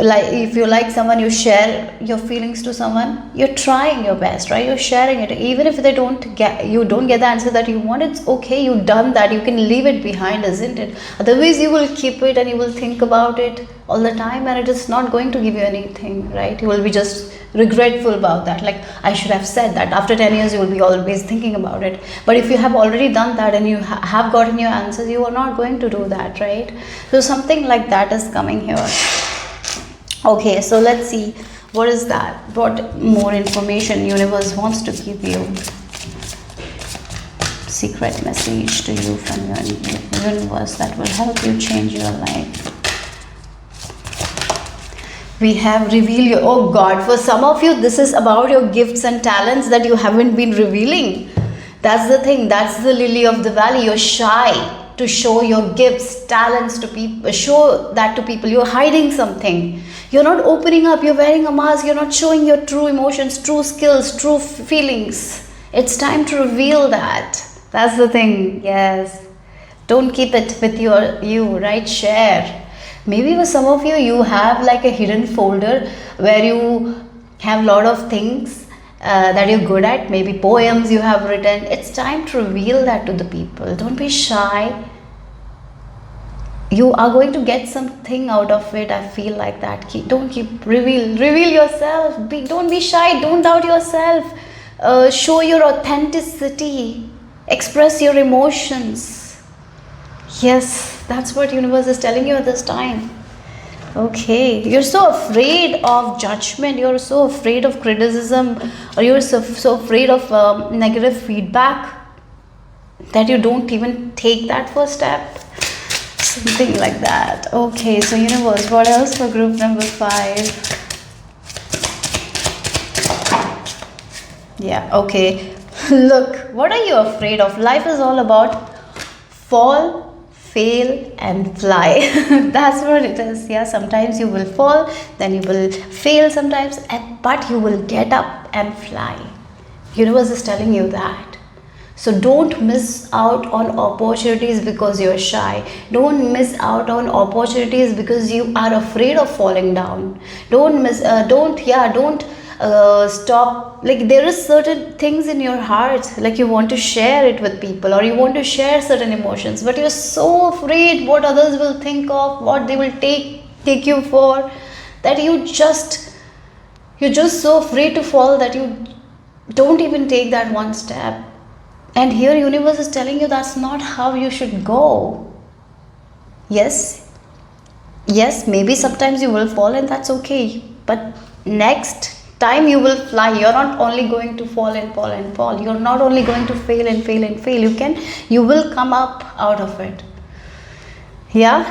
like someone, you share your feelings to someone, you're trying your best, right? You're sharing it. Even if you don't get the answer that you want, it's okay. You've done that. You can leave it behind, isn't it? Otherwise you will keep it and you will think about it all the time, and it is not going to give you anything, right? You will be just regretful about that, like, I should have said that. After 10 years you will be always thinking about it. But if you have already done that and you have gotten your answers, you are not going to do that, right? So something like that is coming here. Okay, so let's see, what is that? What more information universe wants to give you? Secret message to you from your universe that will help you change your life. We have revealed your, oh God, for some of you, this is about your gifts and talents that you haven't been revealing. That's the thing. That's the lily of the valley. You're shy to show your gifts, talents to people, show that to people. You're hiding something. You're not opening up. You're wearing a mask. You're not showing your true emotions, true skills, true feelings. It's time to reveal that. That's the thing. Yes. Don't keep it with you, right? Share. Maybe for some of you, you have like a hidden folder where you have a lot of things that you're good at. Maybe poems you have written. It's time to reveal that to the people. Don't be shy. You are going to get something out of it. I feel like that. Reveal yourself. Don't be shy. Don't doubt yourself. Show your authenticity. Express your emotions. Yes, that's what universe is telling you at this time. Okay, you're so afraid of judgment, you're so afraid of criticism, or you're so afraid of negative feedback that you don't even take that first step. Something like that. Okay, so universe, what else for group number 5? Yeah, okay. Look, what are you afraid of? Life is all about fall, fail and fly. That's what it is. Yeah, sometimes you will fall, then you will fail sometimes, but you will get up and fly. Universe is telling you that. So don't miss out on opportunities because you're shy. Don't miss out on opportunities because you are afraid of falling down. Don't stop. Like, there is certain things in your heart, like you want to share it with people, or you want to share certain emotions, but you're so afraid what others will think of, what they will take you for, that you're just so afraid to fall that you don't even take that one step. And here universe is telling you that's not how you should go. Yes, maybe sometimes you will fall, and that's okay, but next time you will fly. You're not only going to fall and fall and fall. You're not only going to fail and fail and fail. You will come up out of it. Yeah.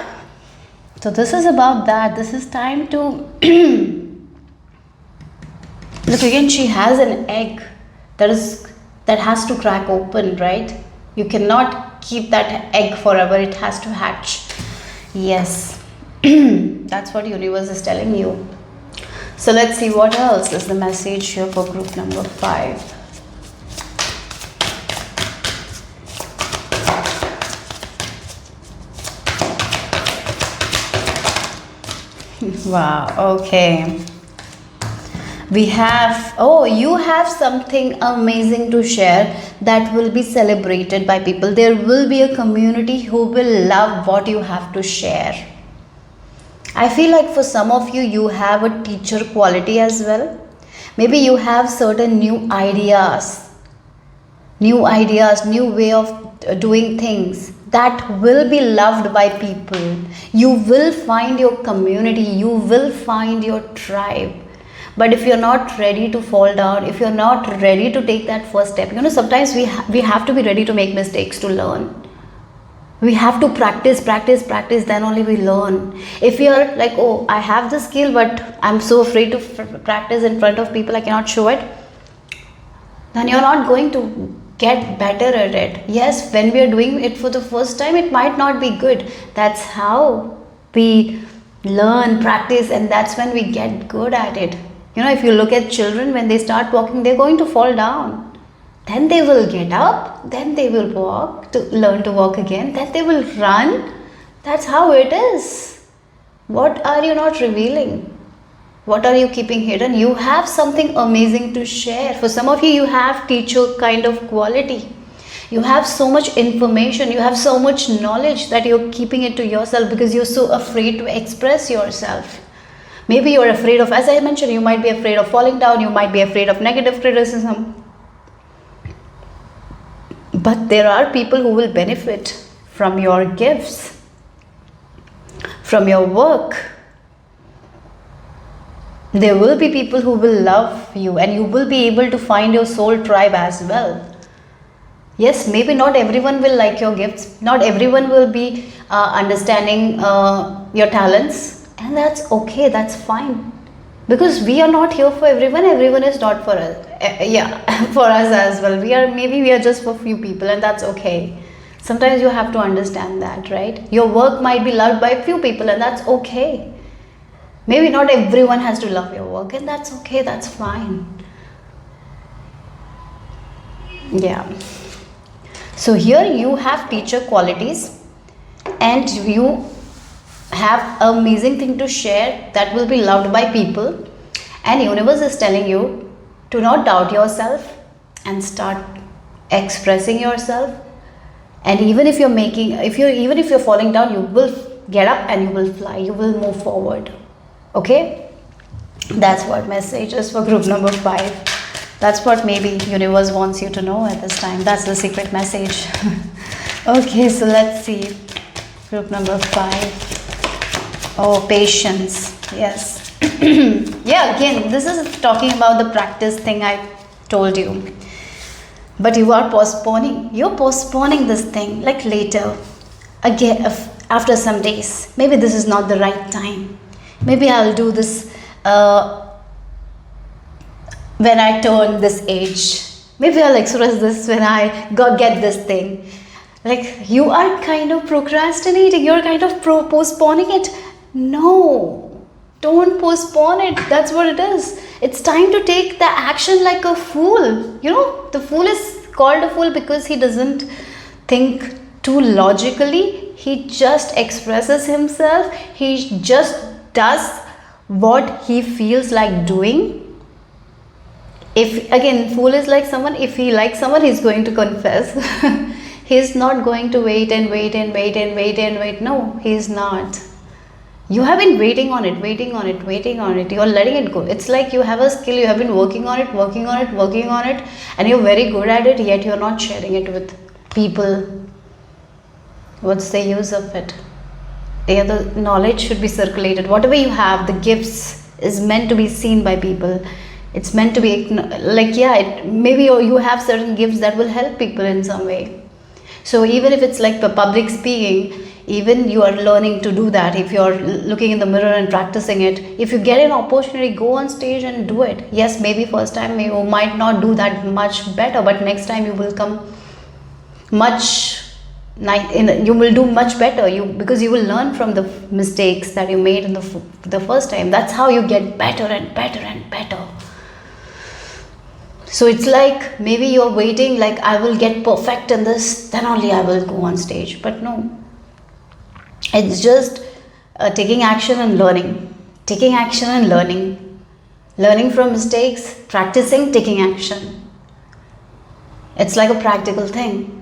So this is about that. This is time to Look again, she has an egg that has to crack open, right? You cannot keep that egg forever, it has to hatch. Yes. That's what universe is telling you. So let's see what else is the message here for group number 5. Wow, okay. We have, oh, you have something amazing to share that will be celebrated by people. There will be a community who will love what you have to share. I feel like for some of you, you have a teacher quality as well. Maybe you have certain new ideas, new way of doing things that will be loved by people. You will find your community, you will find your tribe. But if you're not ready to fall down, if you're not ready to take that first step, sometimes we have to be ready to make mistakes to learn. We have to practice, then only we learn. If you're like, oh, I have the skill, but I'm so afraid to practice in front of people, I cannot show it, then you're not going to get better at it. Yes, when we are doing it for the first time, it might not be good. That's how we learn, practice, and that's when we get good at it. If you look at children, when they start walking, they're going to fall down. Then they will get up, then they will walk, to learn to walk again, then they will run. That's how it is. What are you not revealing? What are you keeping hidden? You have something amazing to share. For some of you, you have teacher kind of quality. You have so much information, you have so much knowledge that you're keeping it to yourself because you're so afraid to express yourself. Maybe you're afraid of, as I mentioned, you might be afraid of falling down, you might be afraid of negative criticism. But there are people who will benefit from your gifts, from your work. There will be people who will love you, and you will be able to find your soul tribe as well. Yes, maybe not everyone will like your gifts, not everyone will be understanding your talents, and that's okay, that's fine. Because we are not here for everyone is not for us. For us as well. We are just for few people, and that's okay. Sometimes you have to understand that, right? Your work might be loved by few people, and that's okay. Maybe not everyone has to love your work, and that's okay, that's fine. Yeah. So here you have teacher qualities, and you have an amazing thing to share that will be loved by people, and universe is telling you to not doubt yourself and start expressing yourself. And even if you're falling down, you will get up and you will fly, you will move forward. Okay, that's what message is for group number 5. That's what maybe universe wants you to know at this time. That's the secret message. Okay, so let's see group number 5. Oh, patience. Yes. Yeah, again, this is talking about the practice thing I told you. But you are postponing. You're postponing this thing like later. Again, after some days. Maybe this is not the right time. Maybe I'll do this when I turn this age. Maybe I'll express this when I get this thing. Like, you are kind of procrastinating. You're kind of postponing it. No, don't postpone it. That's what it is. It's time to take the action like a fool. The fool is called a fool because he doesn't think too logically. He just expresses himself. He just does what he feels like doing. If again, fool is like someone, if he likes someone, he's going to confess. He's not going to wait. No, he's not. You have been waiting on it. You're letting it go. It's like you have a skill, you have been working on it, and you're very good at it, yet you're not sharing it with people. What's the use of it? Yeah, the knowledge should be circulated. Whatever you have, the gifts is meant to be seen by people. It's meant to be maybe you have certain gifts that will help people in some way. So even if it's like the public speaking, even you are learning to do that, if you're looking in the mirror and practicing it, if you get an opportunity, go on stage and do it. Yes, maybe first time you might not do that much better, but next time you will come much you will do much better, because you will learn from the mistakes that you made in the first time. That's how you get better and better and better. So it's like maybe you're waiting, like I will get perfect in this, then only I will go on stage. But no, it's just taking action and learning, taking action and learning from mistakes, practicing, taking action. It's like a practical thing.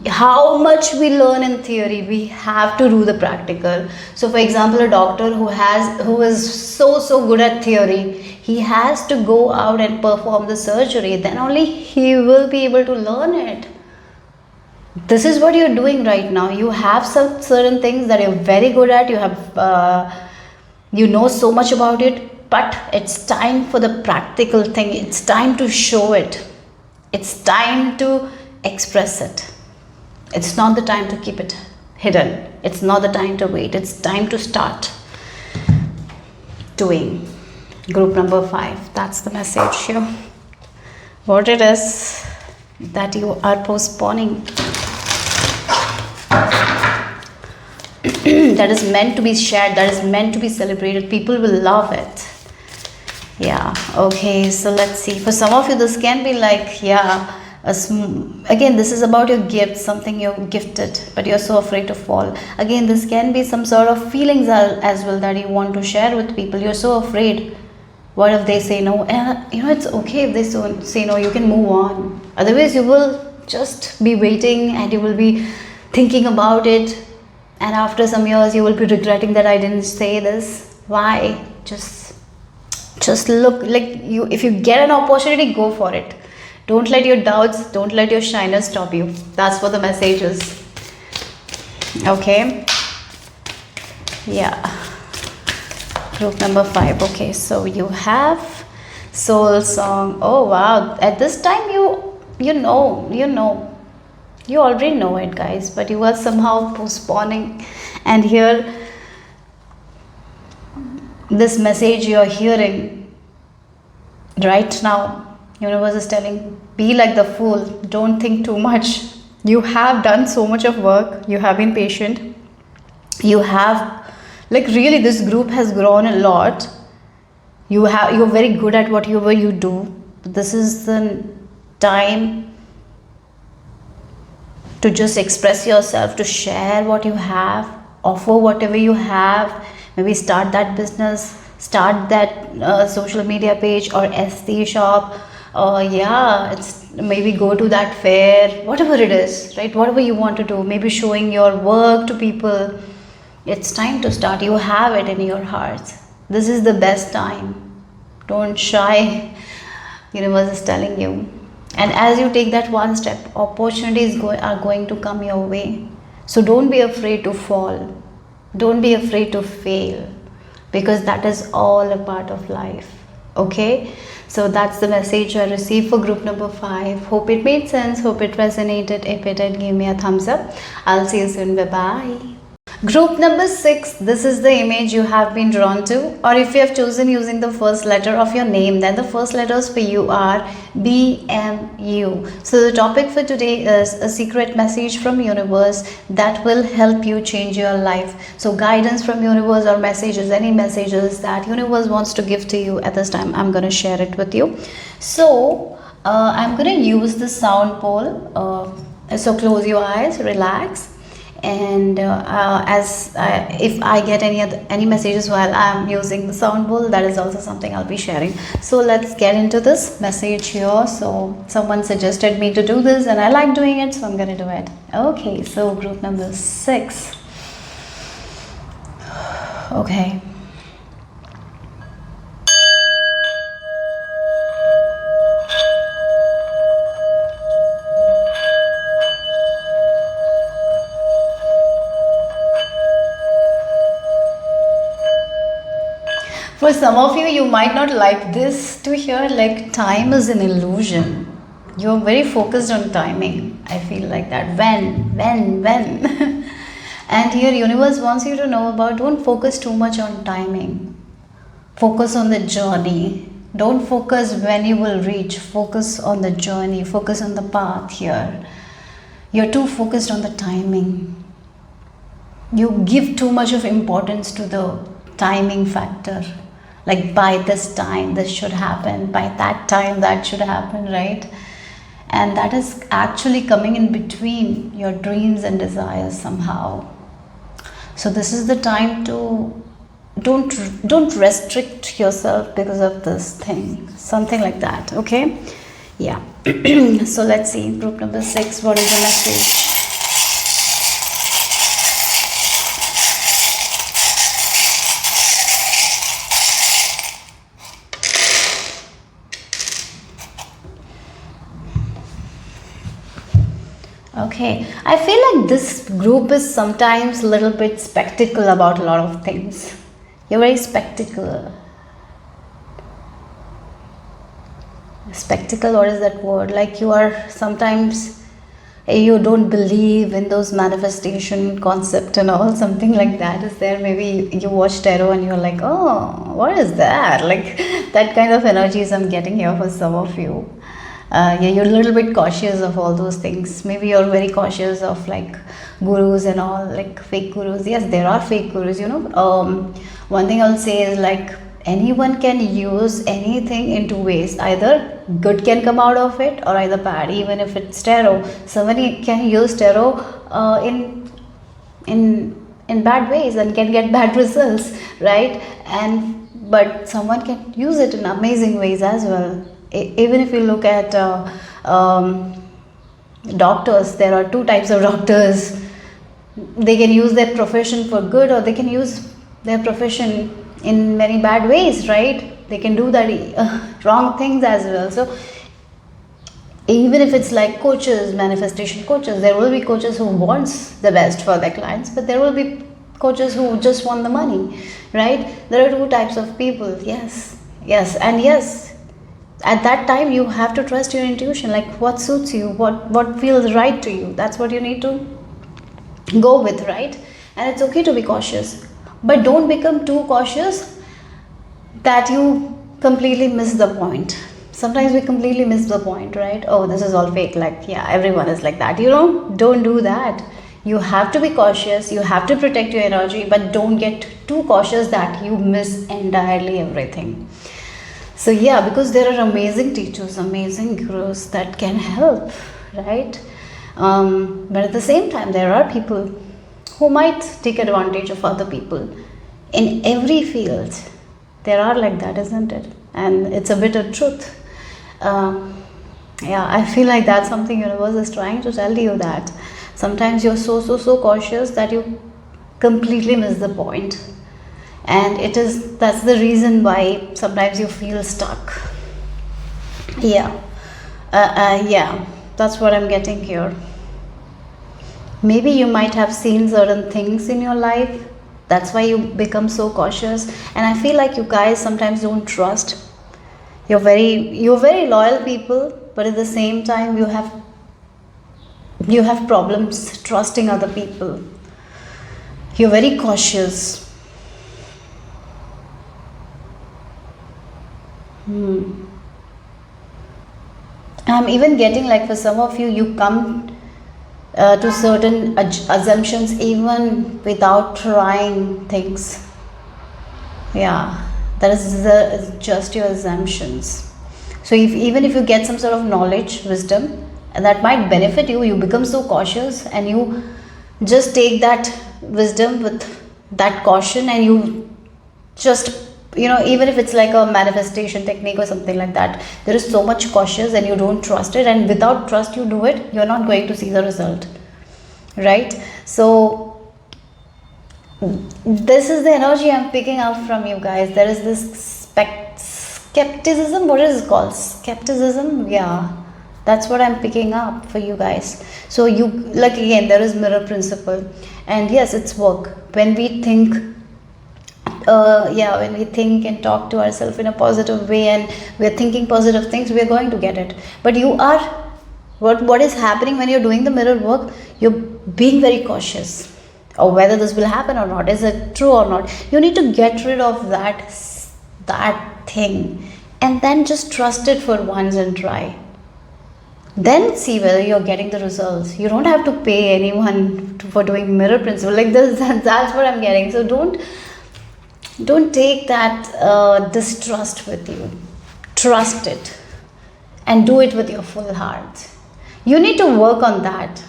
How much we learn in theory, we have to do the practical. So for example, a doctor who is so good at theory, he has to go out and perform the surgery, then only he will be able to learn it. This is what you're doing right now. You have some certain things that you're very good at, you have you know so much about it, but it's time for the practical thing. It's time to show it, it's time to express it. It's not the time to keep it hidden. It's not the time to wait. It's time to start doing. Group number 5. That's the message here. What it is that you are postponing. That is meant to be shared. That is meant to be celebrated. People will love it. Yeah. Okay. So let's see. For some of you, this can be like, yeah. Again, this is about your gift, something you're gifted, but you're so afraid to fall. Again, this can be some sort of feelings as well that you want to share with people. You're so afraid. What if they say no? And it's okay if they say no, you can move on. Otherwise, you will just be waiting and you will be thinking about it. And after some years, you will be regretting that I didn't say this. Why? Just look, like if you get an opportunity, go for it. Don't let your doubts, don't let your shyness stop you. That's what the message is. Okay. Yeah. Group number 5. Okay, so you have soul song. Oh wow. At this time you know. You already know it, guys, but you are somehow postponing. And here, this message you're hearing right now, universe is telling, be like the fool, don't think too much. You have done so much of work, you have been patient, you have, like, really this group has grown a lot. You're very good at whatever you do. This is the time to just express yourself, to share what you have, offer whatever you have. Maybe start that business, start that social media page or Etsy shop. It's maybe go to that fair, whatever it is, right? Whatever you want to do, maybe showing your work to people. It's time to start. You have it in your hearts. This is the best time. Don't shy. Universe is telling you. And as you take that one step, opportunities are going to come your way. So don't be afraid to fall. Don't be afraid to fail, because that is all a part of life. Okay, so that's the message I received for group number 5. Hope it made sense. Hope it resonated. If it did, give me a thumbs up. I'll see you soon. Bye bye. Group number 6, this is the image you have been drawn to, or if you have chosen using the first letter of your name, then the first letters for you are BMU. So the topic for today is a secret message from universe that will help you change your life. So guidance from universe or messages, any messages that universe wants to give to you at this time, I'm going to share it with you. So I'm going to use the sound bowl. So close your eyes, relax. And if I get any messages while I'm using the sound bowl, that is also something I'll be sharing. So let's get into this message here. So someone suggested me to do this and I like doing it, so I'm going to do it. Okay, so group number 6. Okay. For some of you, you might not like this to hear, like time is an illusion. You're very focused on timing. I feel like that. When? And here universe wants you to know about, don't focus too much on timing. Focus on the journey. Don't focus when you will reach. Focus on the journey. Focus on the path here. You're too focused on the timing. You give too much of importance to the timing factor. Like by this time this should happen, by that time that should happen, right? And that is actually coming in between your dreams and desires somehow. So this is the time to don't restrict yourself because of this thing, something like that. Okay, yeah. So let's see, group number 6, what is the message? Okay, I feel like this group is sometimes a little bit spectacle about a lot of things. You're very spectacle. Spectacle, what is that word? Like you are sometimes, you don't believe in those manifestation concept and all, something like that is there. Maybe you watch tarot and you're like, oh, what is that? Like that kind of energies I'm getting here for some of you. Yeah, you're a little bit cautious of all those things. Maybe you're very cautious of like gurus and all, like fake gurus. Yes, there are fake gurus, you know. One thing I'll say is like anyone can use anything in two ways. Either good can come out of it or either bad. Even if it's tarot, somebody can use tarot in bad ways and can get bad results, right? But someone can use it in amazing ways as well. Even if you look at doctors, there are two types of doctors. They can use their profession for good, or they can use their profession in many bad ways, right? They can do that wrong things as well. So even if it's like coaches, manifestation coaches, there will be coaches who wants the best for their clients, but there will be coaches who just want the money, right? There are two types of people. Yes, and yes, at that time you have to trust your intuition, like what suits you, what feels right to you. That's what you need to go with, right? And it's okay to be cautious, but don't become too cautious that you completely miss the point. Sometimes we completely miss the point, right? Oh, this is all fake, like yeah, everyone is like that, you know. Don't do that. You have to be cautious, you have to protect your energy, but don't get too cautious that you miss entirely everything. So yeah, because there are amazing teachers, amazing gurus that can help, right? But at the same time, there are people who might take advantage of other people. In every field, there are like that, isn't it? And it's a bitter truth. Yeah, I feel like that's something universe is trying to tell you, that sometimes you're so cautious that you completely miss the point. And that's the reason why sometimes you feel stuck. Yeah, yeah, that's what I'm getting here. Maybe you might have seen certain things in your life, that's why you become so cautious. And I feel like you guys sometimes don't trust. You're very loyal people, but at the same time you have problems trusting other people. You're very cautious. I'm even getting like for some of you, you come to certain assumptions even without trying things. Yeah, that is just your assumptions. So even if you get some sort of knowledge, wisdom, and that might benefit you, you become so cautious and you just take that wisdom with that caution, and you just, you know, even if it's like a manifestation technique or something like that, there is so much cautious and you don't trust it, and without trust you do it, you're not going to see the result, right? So this is the energy I'm picking up from you guys. There is this skepticism. What is it called? Skepticism? Yeah, that's what I'm picking up for you guys. So you, like, again, there is mirror principle, and yes, it's work. When we think when we think and talk to ourselves in a positive way, and we're thinking positive things, we're going to get it. But you are, what is happening when you're doing the mirror work, you're being very cautious, or whether this will happen or not, is it true or not. You need to get rid of that thing, and then just trust it for once and try. Then see whether you're getting the results. You don't have to pay anyone for doing mirror principle like this. That's what I'm getting. So don't take that distrust with you. Trust it and do it with your full heart. You need to work on that.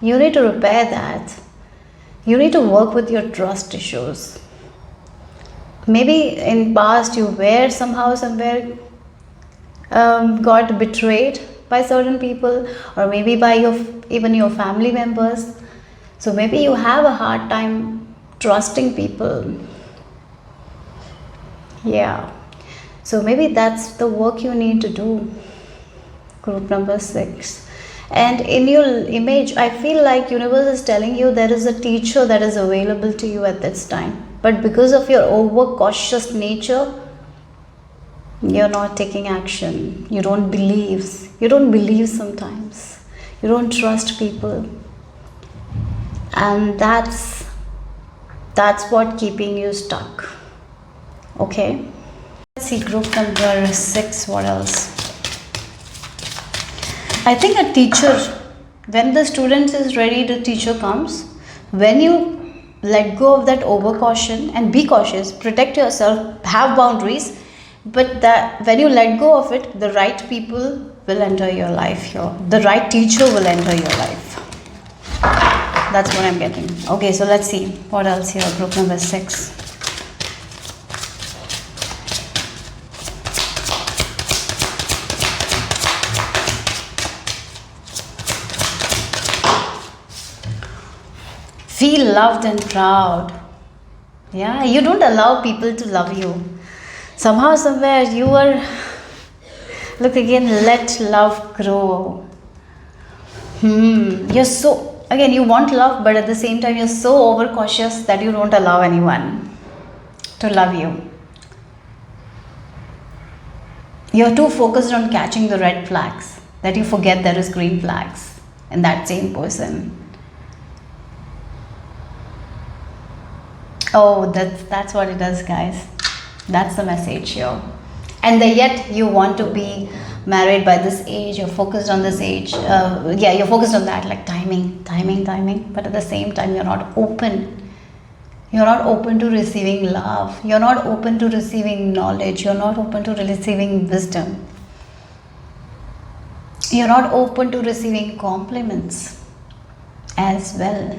You need to repair that. You need to work with your trust issues. Maybe in past you were somehow somewhere got betrayed by certain people, or maybe by even your family members. So maybe you have a hard time trusting people. Yeah. So maybe that's the work you need to do. Group number 6. And in your image, I feel like universe is telling you there is a teacher that is available to you at this time. But because of your overcautious nature, you're not taking action. You don't believe. You don't believe sometimes. You don't trust people. And that's what keeping you stuck. Okay? Let's see group number 6. What else? I think a teacher, when the student is ready, the teacher comes. When you let go of that overcaution and be cautious, protect yourself, have boundaries, but that when you let go of it, the right people will enter your life here. The right teacher will enter your life. That's what I'm getting. Okay, so let's see what else here. Group number 6. Feel loved and proud. Yeah, you don't allow people to love you. Somehow, somewhere, you are. Look again, let love grow. You're so. Again, you want love, but at the same time, you're so overcautious that you don't allow anyone to love you. You're too focused on catching the red flags that you forget there is green flags in that same person. Oh, that's what it does, guys. That's the message here. And yet you want to be married by this age. You're focused on this age. You're focused on that, like timing. But at the same time, you're not open. You're not open to receiving love. You're not open to receiving knowledge. You're not open to receiving wisdom. You're not open to receiving compliments as well.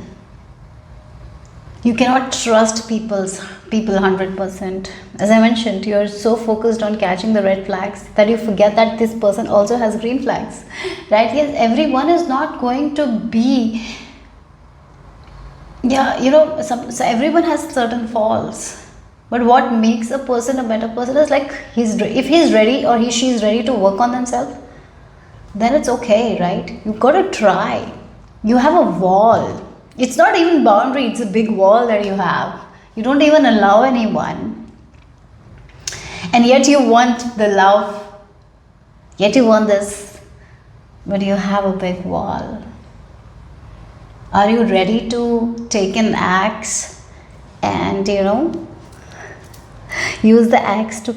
You cannot trust people 100%. As I mentioned, you're so focused on catching the red flags that you forget that this person also has green flags. Right? Yes, everyone is not going to be. So everyone has certain faults. But what makes a person a better person is like if he's ready or she's ready to work on themselves, then it's okay, right? You've got to try. You have a wall. It's not even boundary, it's a big wall that you have. You don't even allow anyone. And yet you want the love. Yet you want this. But you have a big wall. Are you ready to take an axe and, use the axe to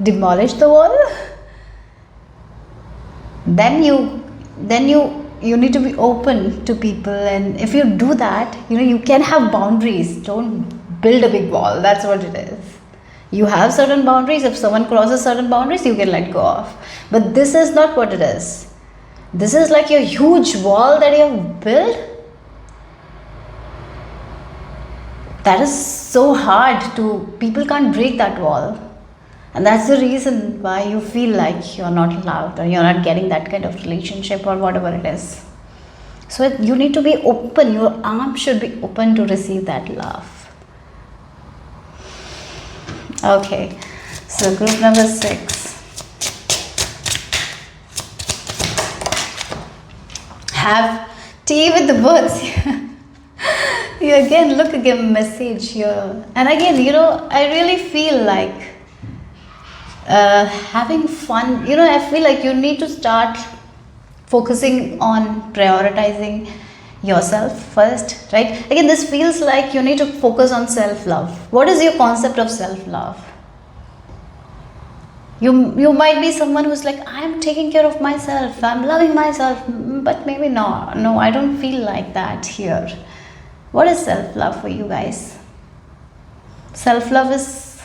demolish the wall? Then you need to be open to people, and if you do that, you can have boundaries. Don't build a big wall. That's what it is. You have certain boundaries. If someone crosses certain boundaries, you can let go of. But this is not what it is. This is like a huge wall that you have built. That is so hard people can't break that wall. And that's the reason why you feel like you're not loved or you're not getting that kind of relationship or whatever it is. So you need to be open. Your arm should be open to receive that love. Okay. So group number 6. Have tea with the birds. You again look again message here. And again, I really feel like having fun. I feel like you need to start focusing on prioritizing yourself first, right? Again, this feels like you need to focus on self-love. What is your concept of self-love? You might be someone who's like, I'm taking care of myself, I'm loving myself, but maybe no, I don't feel like that here. What is self-love for you guys? Self-love is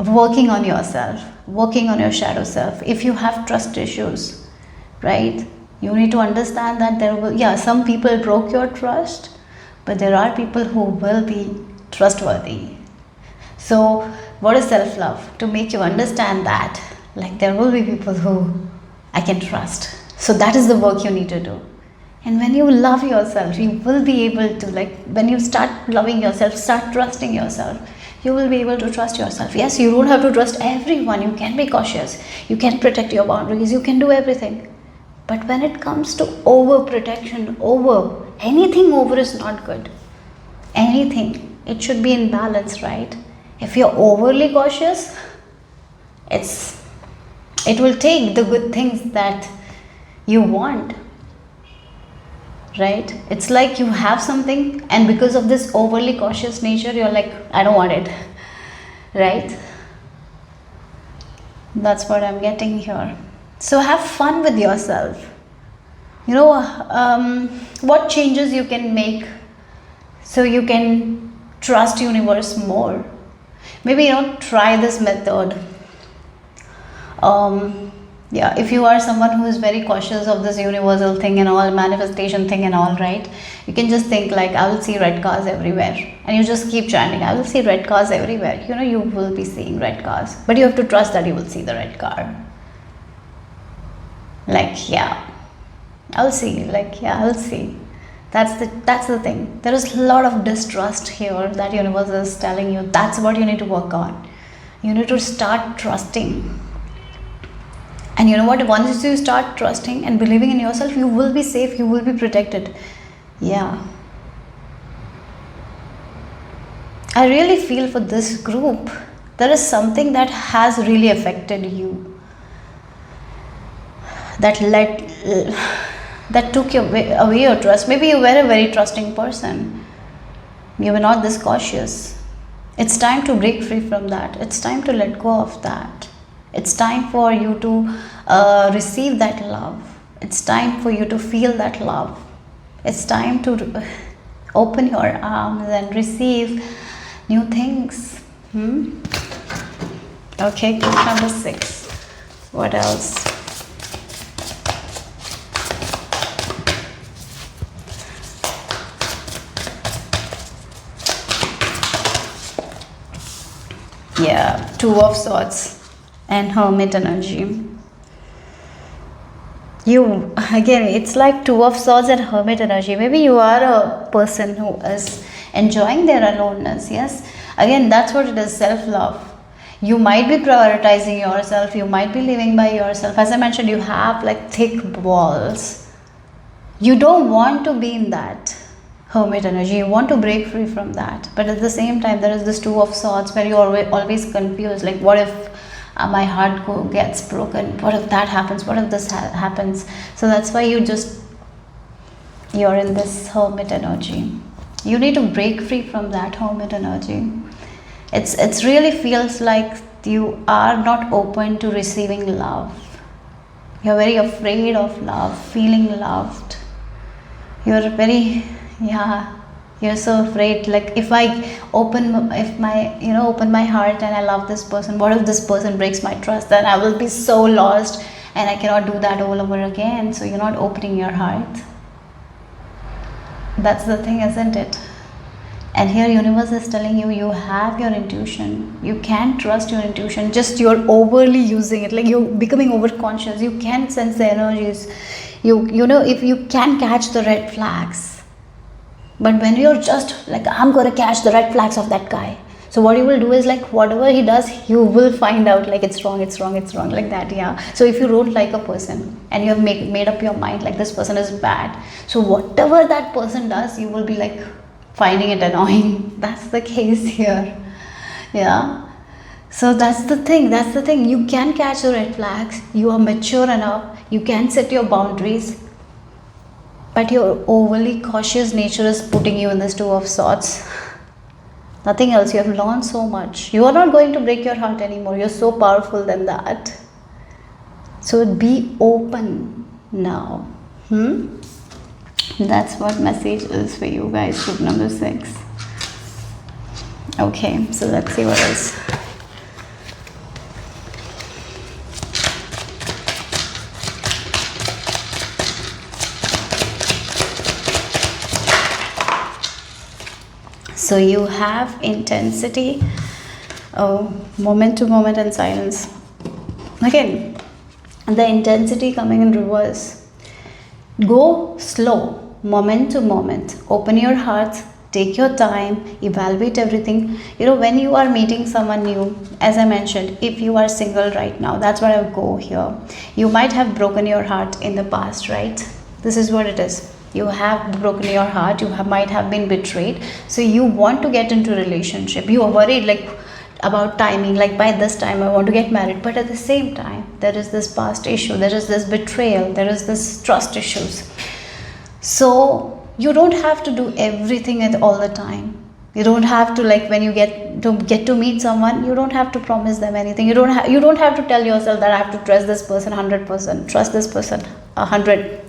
working on yourself, working on your shadow self. If you have trust issues, right, you need to understand that there will, some people broke your trust, but there are people who will be trustworthy. So what is self-love? To make you understand that, like, there will be people who I can trust. So that is the work you need to do. And when you love yourself, you will be able to, like, when you start loving yourself, start trusting yourself, you will be able to trust yourself. Yes, you don't have to trust everyone. You can be cautious. You can protect your boundaries. You can do everything. But when it comes to overprotection, anything over is not good. Anything. It should be in balance, right? If you're overly cautious, it will take the good things that you want, right? It's like you have something, and because of this overly cautious nature, you're like, I don't want it, right? That's what I'm getting here. So have fun with yourself. You know, what changes you can make so you can trust universe more. Maybe, try this method. If you are someone who is very cautious of this universal thing and all, manifestation thing and all, right, you can just think like, I will see red cars everywhere, and you just keep chanting, I will see red cars everywhere. You will be seeing red cars, but you have to trust that you will see the red car. Like, I'll see. Like, I'll see. That's the thing. There is a lot of distrust here that universe is telling you. That's what you need to work on. You need to start trusting. And you know what? Once you start trusting and believing in yourself, you will be safe. You will be protected. Yeah. I really feel for this group, there is something that has really affected you. That took away your trust. Maybe you were a very trusting person. You were not this cautious. It's time to break free from that. It's time to let go of that. It's time for you to receive that love. It's time for you to feel that love. It's time to open your arms and receive new things. Okay, group number 6. What else? Yeah, 2 of Swords and Hermit energy. It's like 2 of Swords and Hermit energy. Maybe you are a person who is enjoying their aloneness. Yes, again, that's what it is, self-love. You might be prioritizing yourself. You might be living by yourself. As I mentioned, you have like thick walls. You don't want to be in that Hermit energy. You want to break free from that. But at the same time, there is this 2 of Swords where you are always confused. Like, what if my heart gets broken? What if that happens? What if this happens? So that's why you're in this Hermit energy. You need to break free from that Hermit energy. It's really feels like you are not open to receiving love. You're very afraid of love, feeling loved. You're so afraid. Like, if I open my heart and I love this person, what if this person breaks my trust? Then I will be so lost and I cannot do that all over again. So you're not opening your heart. That's the thing, isn't it? And here universe is telling you, you have your intuition. You can trust your intuition. Just you're overly using it. Like, you're becoming overconscious. You can sense the energies. If you can catch the red flags. But when you're just like, I'm going to catch the red flags of that guy. So what you will do is, like, whatever he does, you will find out like it's wrong, like that. Yeah. So if you don't like a person and you have made up your mind like this person is bad, so whatever that person does, you will be like finding it annoying. That's the case here. Yeah. So that's the thing. You can catch the red flags. You are mature enough. You can set your boundaries. but your overly cautious nature is putting you in this Two of Swords. Nothing else. You have learned so much. You are not going to break your heart anymore. You're so powerful than that. So be open now. That's what message is for you guys, group number 6. Okay, so let's see what else. So you have intensity, moment to moment and silence. Again, the intensity coming in reverse. Go slow, moment to moment. Open your heart, take your time, evaluate everything. When you are meeting someone new, as I mentioned, if you are single right now, that's what I would go here. You might have broken your heart in the past, right? This is what it is. You have broken your heart, might have been betrayed, so you want to get into a relationship. You are worried about timing, by this time I want to get married, but at the same time there is this past issue, there is this betrayal, there is this trust issues. So you don't have to do everything at all the time. You don't have to, when you get to meet someone, you don't have to promise them anything. You don't have to tell yourself that I have to trust this person 100%, trust this person 100%.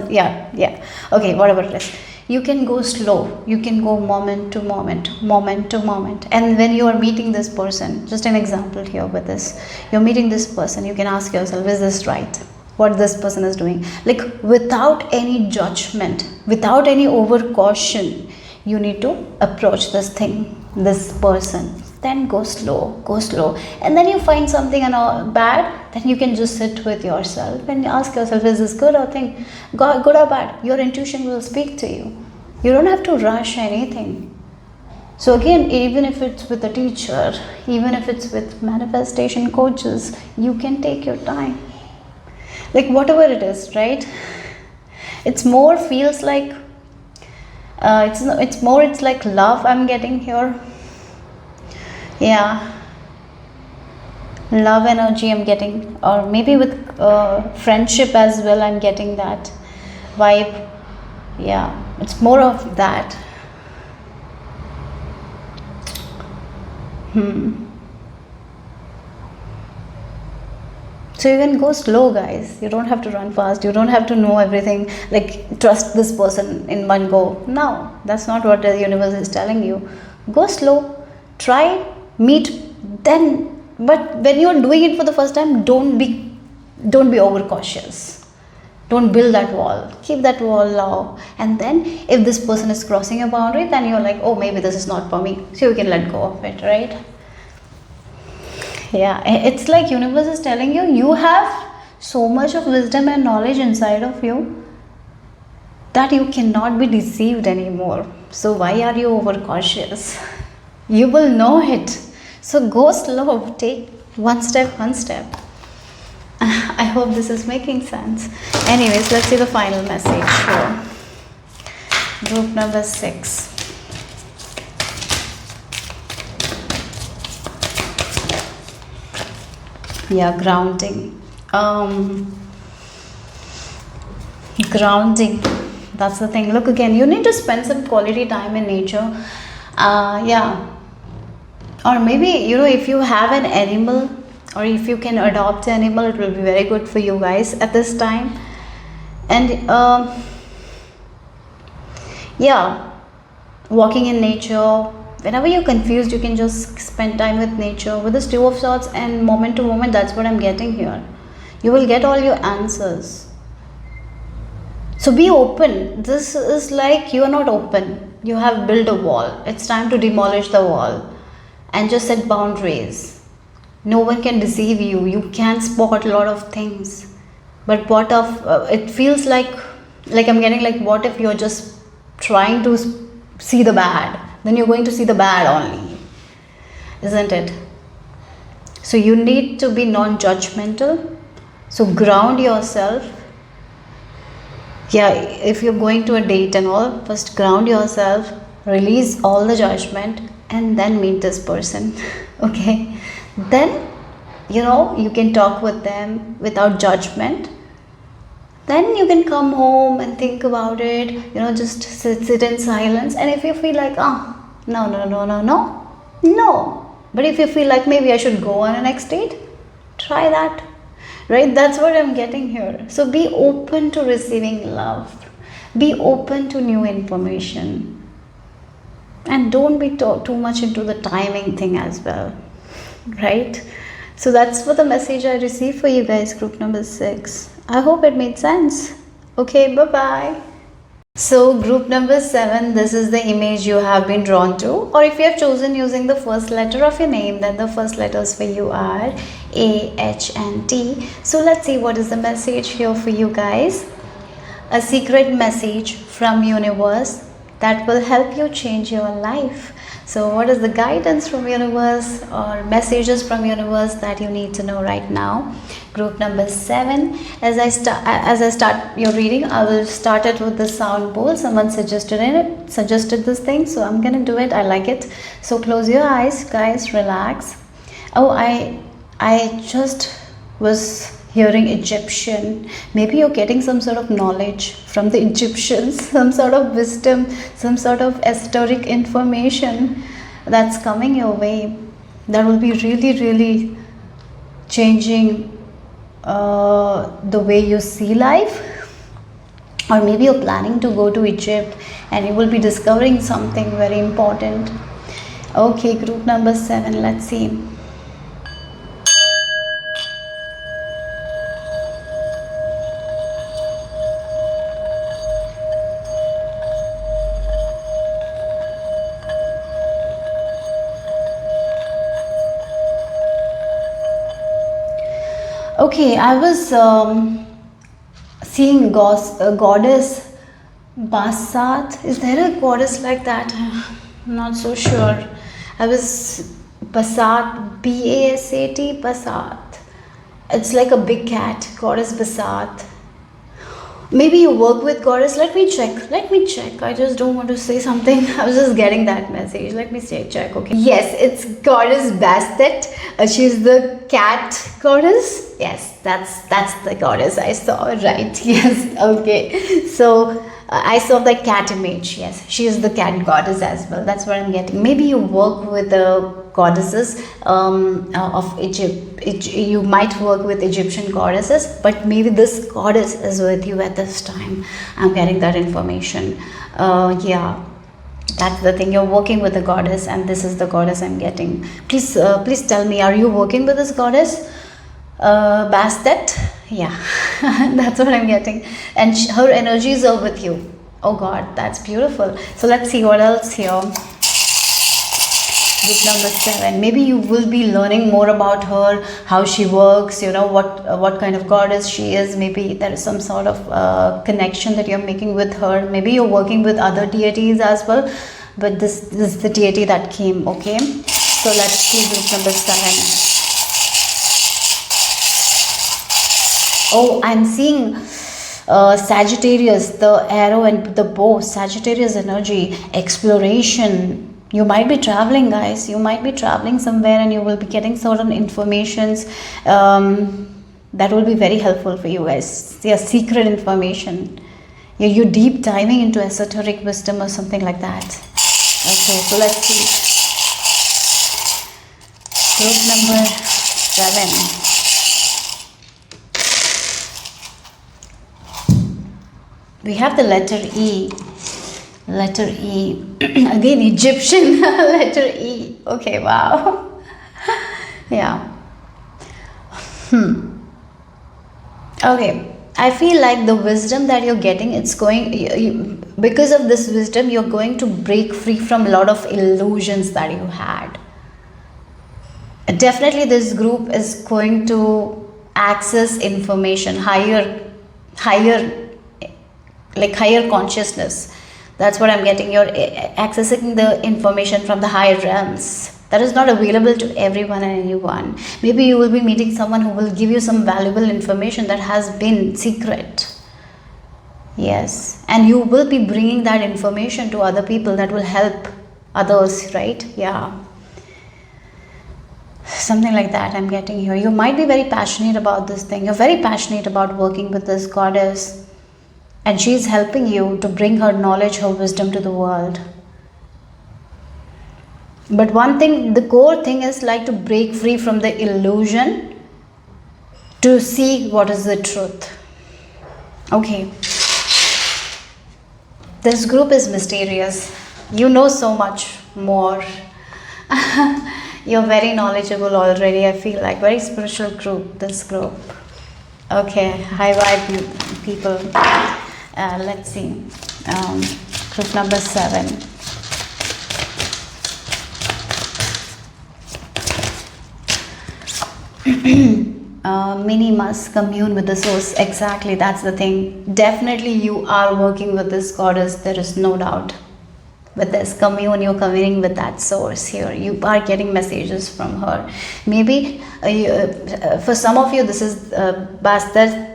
Yeah, okay, whatever it is. You can go slow, you can go moment to moment. And when you are meeting this person, just an example here with this, you're meeting this person, you can ask yourself, is this right? What this person is doing? Without any judgment, without any over caution, you need to approach this person. Then go slow, and then you find something bad, then you can just sit with yourself and ask yourself, is this good or bad? Your intuition will speak to you. You don't have to rush anything. So again, even if it's with a teacher, even if it's with manifestation coaches, you can take your time. Whatever it is, right? It's more feels like it's like love I'm getting here. Yeah, love energy I'm getting, or maybe with friendship as well, I'm getting that vibe. Yeah, it's more of that. So you can go slow, guys. You don't have to run fast. You don't have to know everything, trust this person in one go. No, that's not what the universe is telling you. Go slow, try, meet, then. But when you're doing it for the first time, don't be overcautious. Don't build that wall. Keep that wall low. And then if this person is crossing a boundary, then you're like, oh, maybe this is not for me. So you can let go of it, right? Yeah, it's like universe is telling you, you have so much of wisdom and knowledge inside of you that you cannot be deceived anymore. So why are you overcautious? You will know it. So go slow, take one step. I hope this is making sense. Anyways, let's see the final message here. Group number 6. Yeah, grounding. Grounding. That's the thing. Look, again, you need to spend some quality time in nature. Yeah. Or maybe, if you have an animal, or if you can adopt an animal, it will be very good for you guys at this time. And yeah, walking in nature. Whenever you're confused, you can just spend time with nature. With this Two of Swords and moment to moment, that's what I'm getting here. You will get all your answers. So be open. This is like you are not open. You have built a wall. It's time to demolish the wall and just set boundaries. No one can deceive you. You can spot a lot of things. But what if it feels like I'm getting what if you're just trying to see the bad? Then you're going to see the bad only, isn't it? So you need to be non-judgmental. So ground yourself. Yeah, if you're going to a date and all, first ground yourself, release all the judgment, and then meet this person. Okay, then you can talk with them without judgment. then you can come home and think about it, just sit in silence. And if you feel like, no, no, no, no, no, no. But if you feel like maybe I should go on a next date, try that. Right? That's what I'm getting here. So be open to receiving love. Be open to new information. And don't be too much into the timing thing as well. Right? So that's what the message I received for you guys, group number 6. I hope it made sense. Okay, bye-bye. So group number 7, this is the image you have been drawn to. Or if you have chosen using the first letter of your name, then the first letters for you are A, H and T. So let's see what is the message here for you guys. A secret message from universe that will help you change your life. So what is the guidance from universe or messages from universe that you need to know right now? Group number 7. As I start your reading, I will start it with the sound bowl. Someone suggested this thing, so I'm gonna do it. I like it. So close your eyes, guys. Relax. Oh, I just was hearing Egyptian. Maybe you're getting some sort of knowledge from the Egyptians, some sort of wisdom, some sort of esoteric information that's coming your way that will be really, really changing the way you see life. Or maybe you're planning to go to Egypt and you will be discovering something very important. Okay, group number 7, let's see. Okay, I was seeing goddess Basat. Is there a goddess like that? I'm not so sure. I was Basat, Basat, Basat. It's like a big cat, goddess Basat. Maybe you work with goddess. Let me check. I just don't want to say something. I was just getting that message. Let me check. Okay. Yes, it's goddess Bastet. She's the cat goddess. Yes, that's the goddess I saw. Right. Yes. Okay. So I saw the cat image. Yes, she is the cat goddess as well. That's what I'm getting. Maybe you work with the goddesses of Egypt. You might work with Egyptian goddesses, but maybe this goddess is with you at this time. I'm getting that information. Yeah, that's the thing. You're working with the goddess, and this is the goddess I'm getting. Please tell me, are you working with this goddess? Bastet? Yeah, that's what I'm getting. And her energies are with you. Oh God, that's beautiful. So let's see what else here. Group number 7. Maybe you will be learning more about her, how she works, what kind of goddess she is. Maybe there is some sort of connection that you're making with her. Maybe you're working with other deities as well, but this is the deity that came. Okay, so let's see group number 7. Oh, I'm seeing Sagittarius, the arrow and the bow. Sagittarius energy, exploration. You might be traveling, guys. You might be traveling somewhere and you will be getting certain informations that will be very helpful for you guys. Yeah, secret information. You're deep diving into esoteric wisdom or something like that. Okay, so let's see. Group number 7. We have the letter E. Letter E. Again, Egyptian. Letter E. Okay, wow. Yeah. Okay. I feel like the wisdom that you're getting, it's going, because of this wisdom, you're going to break free from a lot of illusions that you had. Definitely, this group is going to access information, higher consciousness. That's what I'm getting. You're accessing the information from the higher realms that is not available to everyone and anyone. Maybe you will be meeting someone who will give you some valuable information that has been secret. Yes, and you will be bringing that information to other people that will help others, right? Yeah. Something like that I'm getting here. You might be very passionate about this thing. You're very passionate about working with this goddess, and she's helping you to bring her knowledge, her wisdom to the world. But one thing, the core thing is like to break free from the illusion to see what is the truth. Okay. This group is mysterious. You know so much more. You're very knowledgeable already, I feel like. Very spiritual group, this group. Okay, high vibe people. Let's see. Group number 7. Mini must commune with the source. Exactly, that's the thing. Definitely you are working with this goddess, there is no doubt. With this commune, you're communing with that source here. You are getting messages from her. Maybe for some of you this is Bastet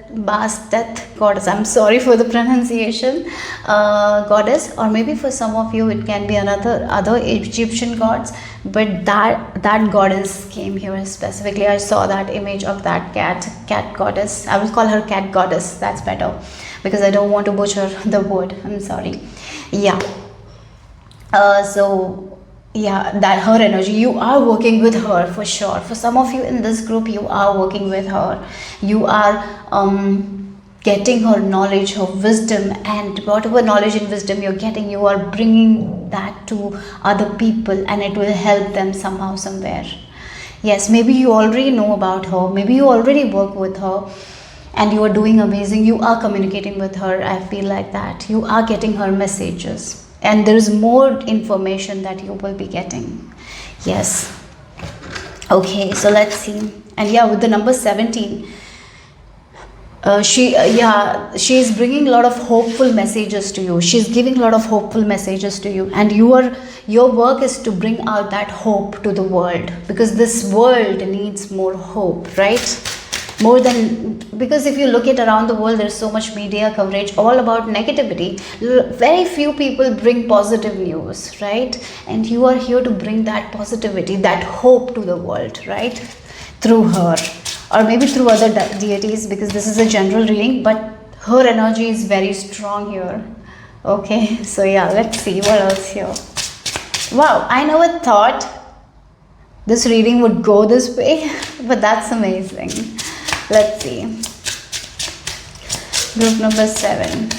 goddess. I'm sorry for the pronunciation, goddess. Or maybe for some of you it can be other Egyptian gods. But that goddess came here specifically. I saw that image of that cat goddess. I will call her cat goddess. That's better because I don't want to butcher the word. I'm sorry. Yeah. So yeah, that her energy, you are working with her for sure. For some of you in this group, you are working with her. You are getting her knowledge, her wisdom, and whatever knowledge and wisdom you're getting, you are bringing that to other people, and it will help them somehow, somewhere. Yes, maybe you already know about her, maybe you already work with her, and you are doing amazing. You are communicating with her. I feel like that you are getting her messages. And there is more information that you will be getting. Yes. Okay, so let's see. And yeah, with the number 17, she is bringing a lot of hopeful messages to you. She's giving a lot of hopeful messages to you, and your work is to bring out that hope to the world, because this world needs more hope, right? More than, because if you look at around the world, there's so much media coverage all about negativity. Very few people bring positive news, right? And you are here to bring that positivity, that hope to the world, right? Through her, or maybe through other deities, because this is a general reading, but her energy is very strong here. Okay, so yeah, let's see what else here. Wow, I never thought this reading would go this way, but that's amazing. Let's see. Group number 7.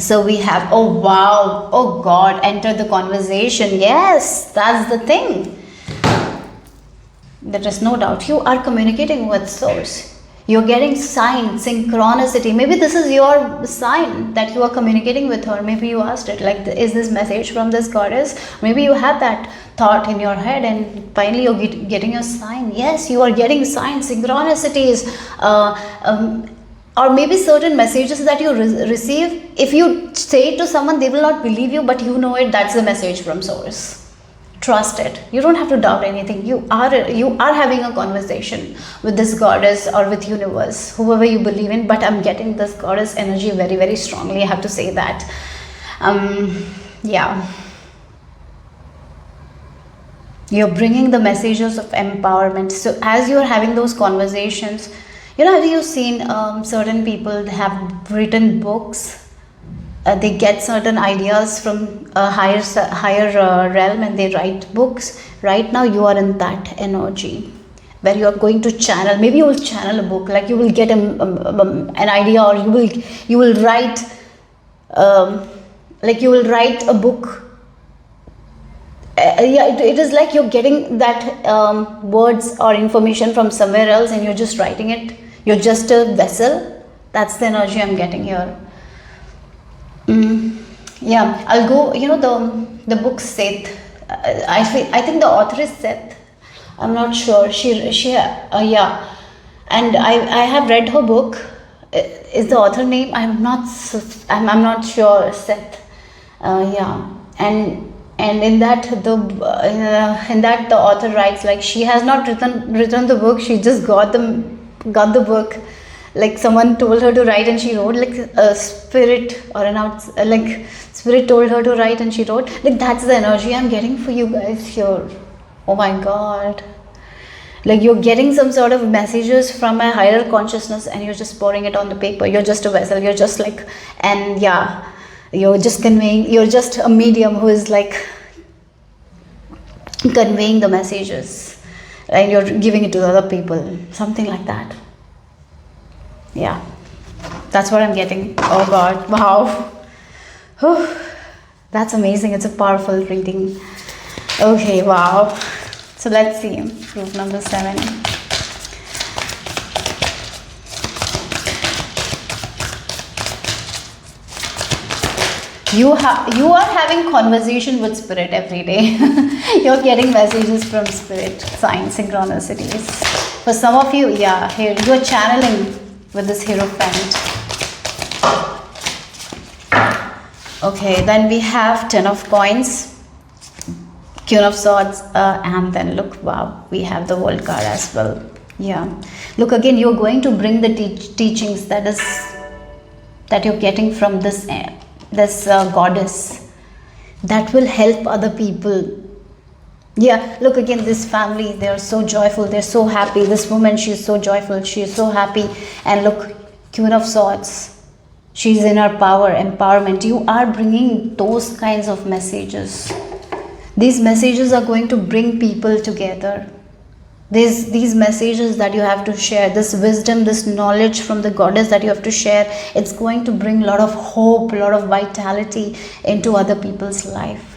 So we have, oh wow, oh God, enter the conversation. Yes, that's the thing. There is no doubt. You are communicating with source. You're getting sign, synchronicity. Maybe this is your sign that you are communicating with her. Maybe you asked it, like, is this message from this goddess? Maybe you had that thought in your head, and finally you're getting a sign. Yes, you are getting signs, synchronicities, or maybe certain messages that you receive. If you say it to someone, they will not believe you, but you know it. That's the message from source. Trust it. You don't have to doubt anything. You are having a conversation with this goddess or with universe, whoever you believe in. But I'm getting this goddess energy very, very strongly. I have to say that. Yeah. You're bringing the messages of empowerment. So as you're having those conversations, have you seen certain people have written books? They get certain ideas from a higher realm, and they write books. Right now you are in that energy where you are going to channel. Maybe you will channel a book, like you will get an idea, or you will write like you will write a book. It is like you're getting that words or information from somewhere else, and you're just writing it. You're just a vessel. That's the energy I'm getting here. Yeah, I'll go. The book Seth. I think the author is Seth. I'm not sure. Yeah, and I have read her book. Is the author name? I'm not sure. Seth. Yeah, and in that the author writes, like, she has not written the book. She just got the book. Like someone told her to write, and she wrote, like a spirit or Spirit told her to write and she wrote. Like, that's the energy I'm getting for you guys here. Oh my God. Like, you're getting some sort of messages from a higher consciousness and you're just pouring it on the paper. You're just a vessel. You're just like, and yeah, you're just conveying, you're just a medium who is like conveying the messages and you're giving it to the other people. Something like that. Yeah. That's what I'm getting. Oh God. Wow. Whew. That's amazing. It's a powerful reading. Okay. Wow. So let's see. Proof number 7. You are having conversation with Spirit every day. You're getting messages from Spirit, signs, synchronicities. For some of you, yeah, here you're channeling with this Hierophant. Okay, then we have 10 of coins, Queen of Swords, and then look, wow, we have the World card as well. Yeah, look, again, you're going to bring the teachings that you're getting from this goddess that will help other people. Yeah, look, again, this family, they're so joyful, they're so happy. This woman, she's so joyful, she's so happy. And look, Queen of Swords, she's in her power, empowerment. You are bringing those kinds of messages. These messages are going to bring people together. These messages that you have to share, this wisdom, this knowledge from the goddess that you have to share, it's going to bring a lot of hope, a lot of vitality into other people's life.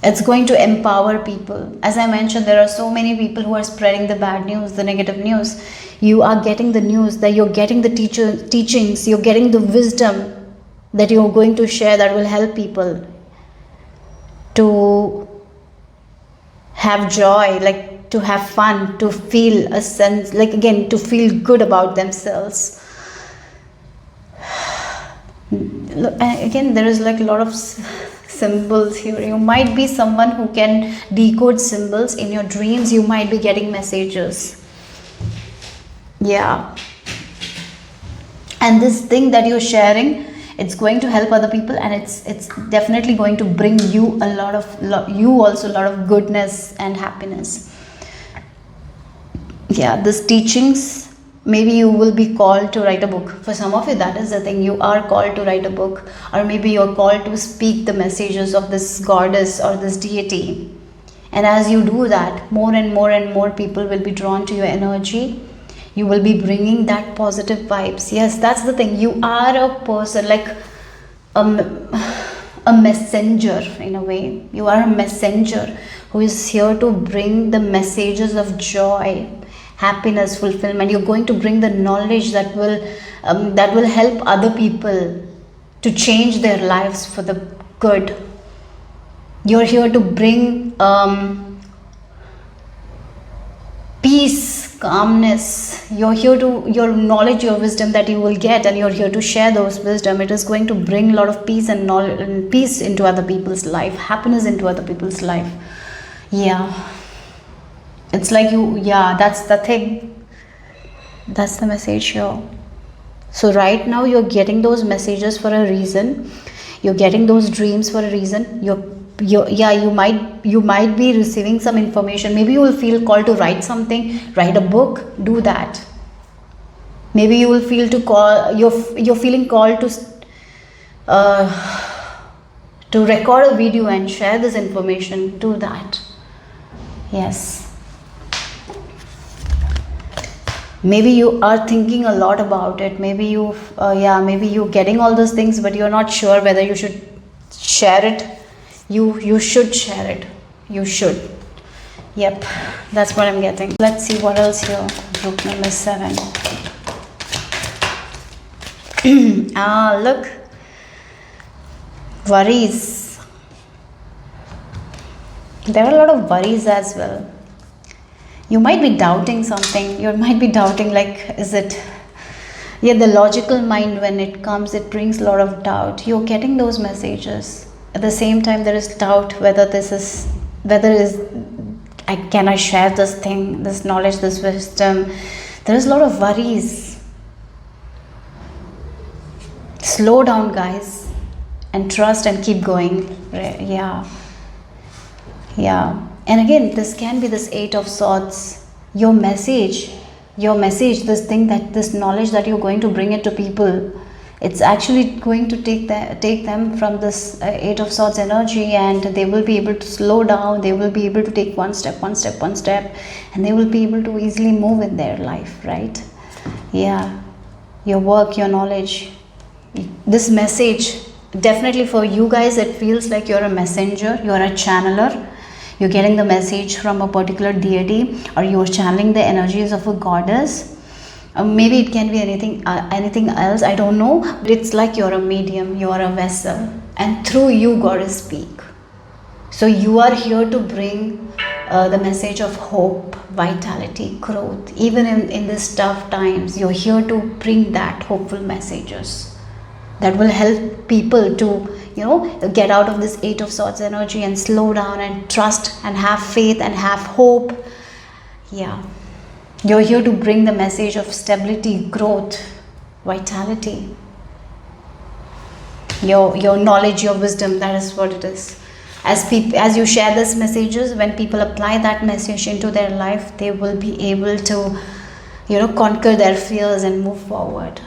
It's going to empower people. As I mentioned, there are so many people who are spreading the bad news, the negative news. You are getting the news, that you're getting the teachings, you're getting the wisdom that you're going to share that will help people to have joy, like to have fun, to feel a sense, like again, to feel good about themselves. Look, again, there is like a lot of symbols here. You might be someone who can decode symbols. In your dreams, you might be getting messages. Yeah. And this thing that you're sharing, it's going to help other people, and it's definitely going to bring you a lot of goodness and happiness. Yeah, these teachings, maybe you will be called to write a book. For some of you, that is the thing. You are called to write a book, or maybe you're called to speak the messages of this goddess or this deity. And as you do that, more and more and more people will be drawn to your energy. You will be bringing that positive vibes. Yes, that's the thing. You are a person, like a messenger in a way. You are a messenger who is here to bring the messages of joy, happiness, fulfillment. You're going to bring the knowledge that will help other people to change their lives for the good. You're here to bring peace, calmness. You're here to, your knowledge, your wisdom that you will get, and you're here to share those wisdom. It is going to bring a lot of peace and knowledge and peace into other people's life, happiness into other people's life. Yeah, it's like that's the thing. That's the message here. So right now you're getting those messages for a reason. You're getting those dreams for a reason. You might be receiving some information. Maybe you will feel called to write something, write a book, do that. Maybe you will feel you're feeling called to record a video and share this information, do that. Yes. Maybe you are thinking a lot about it. Maybe you're getting all those things, but you're not sure whether you should share it. You should share it. You should. Yep, that's what I'm getting. Let's see what else here. Book number 7. Look. Worries. There are a lot of worries as well. You might be doubting something. You might be doubting, like, is it... Yeah, the logical mind, when it comes, it brings a lot of doubt. You're getting those messages. At the same time, there is doubt can I share this thing, this knowledge, this wisdom. There is a lot of worries. slow down, guys, and trust and keep going. Yeah. And again, this can be this Eight of Swords. Your message, this thing, that this knowledge that you're going to bring it to people, it's actually going to take them from this Eight of Swords energy, and they will be able to slow down. They will be able to take one step, and they will be able to easily move in their life, right? Yeah. Your work, your knowledge, this message, definitely for you guys, it feels like you're a messenger, you're a channeler. You're getting the message from a particular deity, or you're channeling the energies of a goddess. Maybe it can be anything else, I don't know, but it's like you're a medium, you're a vessel, and through you God will speak. So you are here to bring the message of hope, vitality, growth. Even in these tough times, you're here to bring that hopeful messages that will help people to, get out of this Eight of Swords energy and slow down and trust and have faith and have hope. Yeah. You're here to bring the message of stability, growth, vitality. Your knowledge, your wisdom, that is what it is. As you share these messages, when people apply that message into their life, they will be able to, conquer their fears and move forward.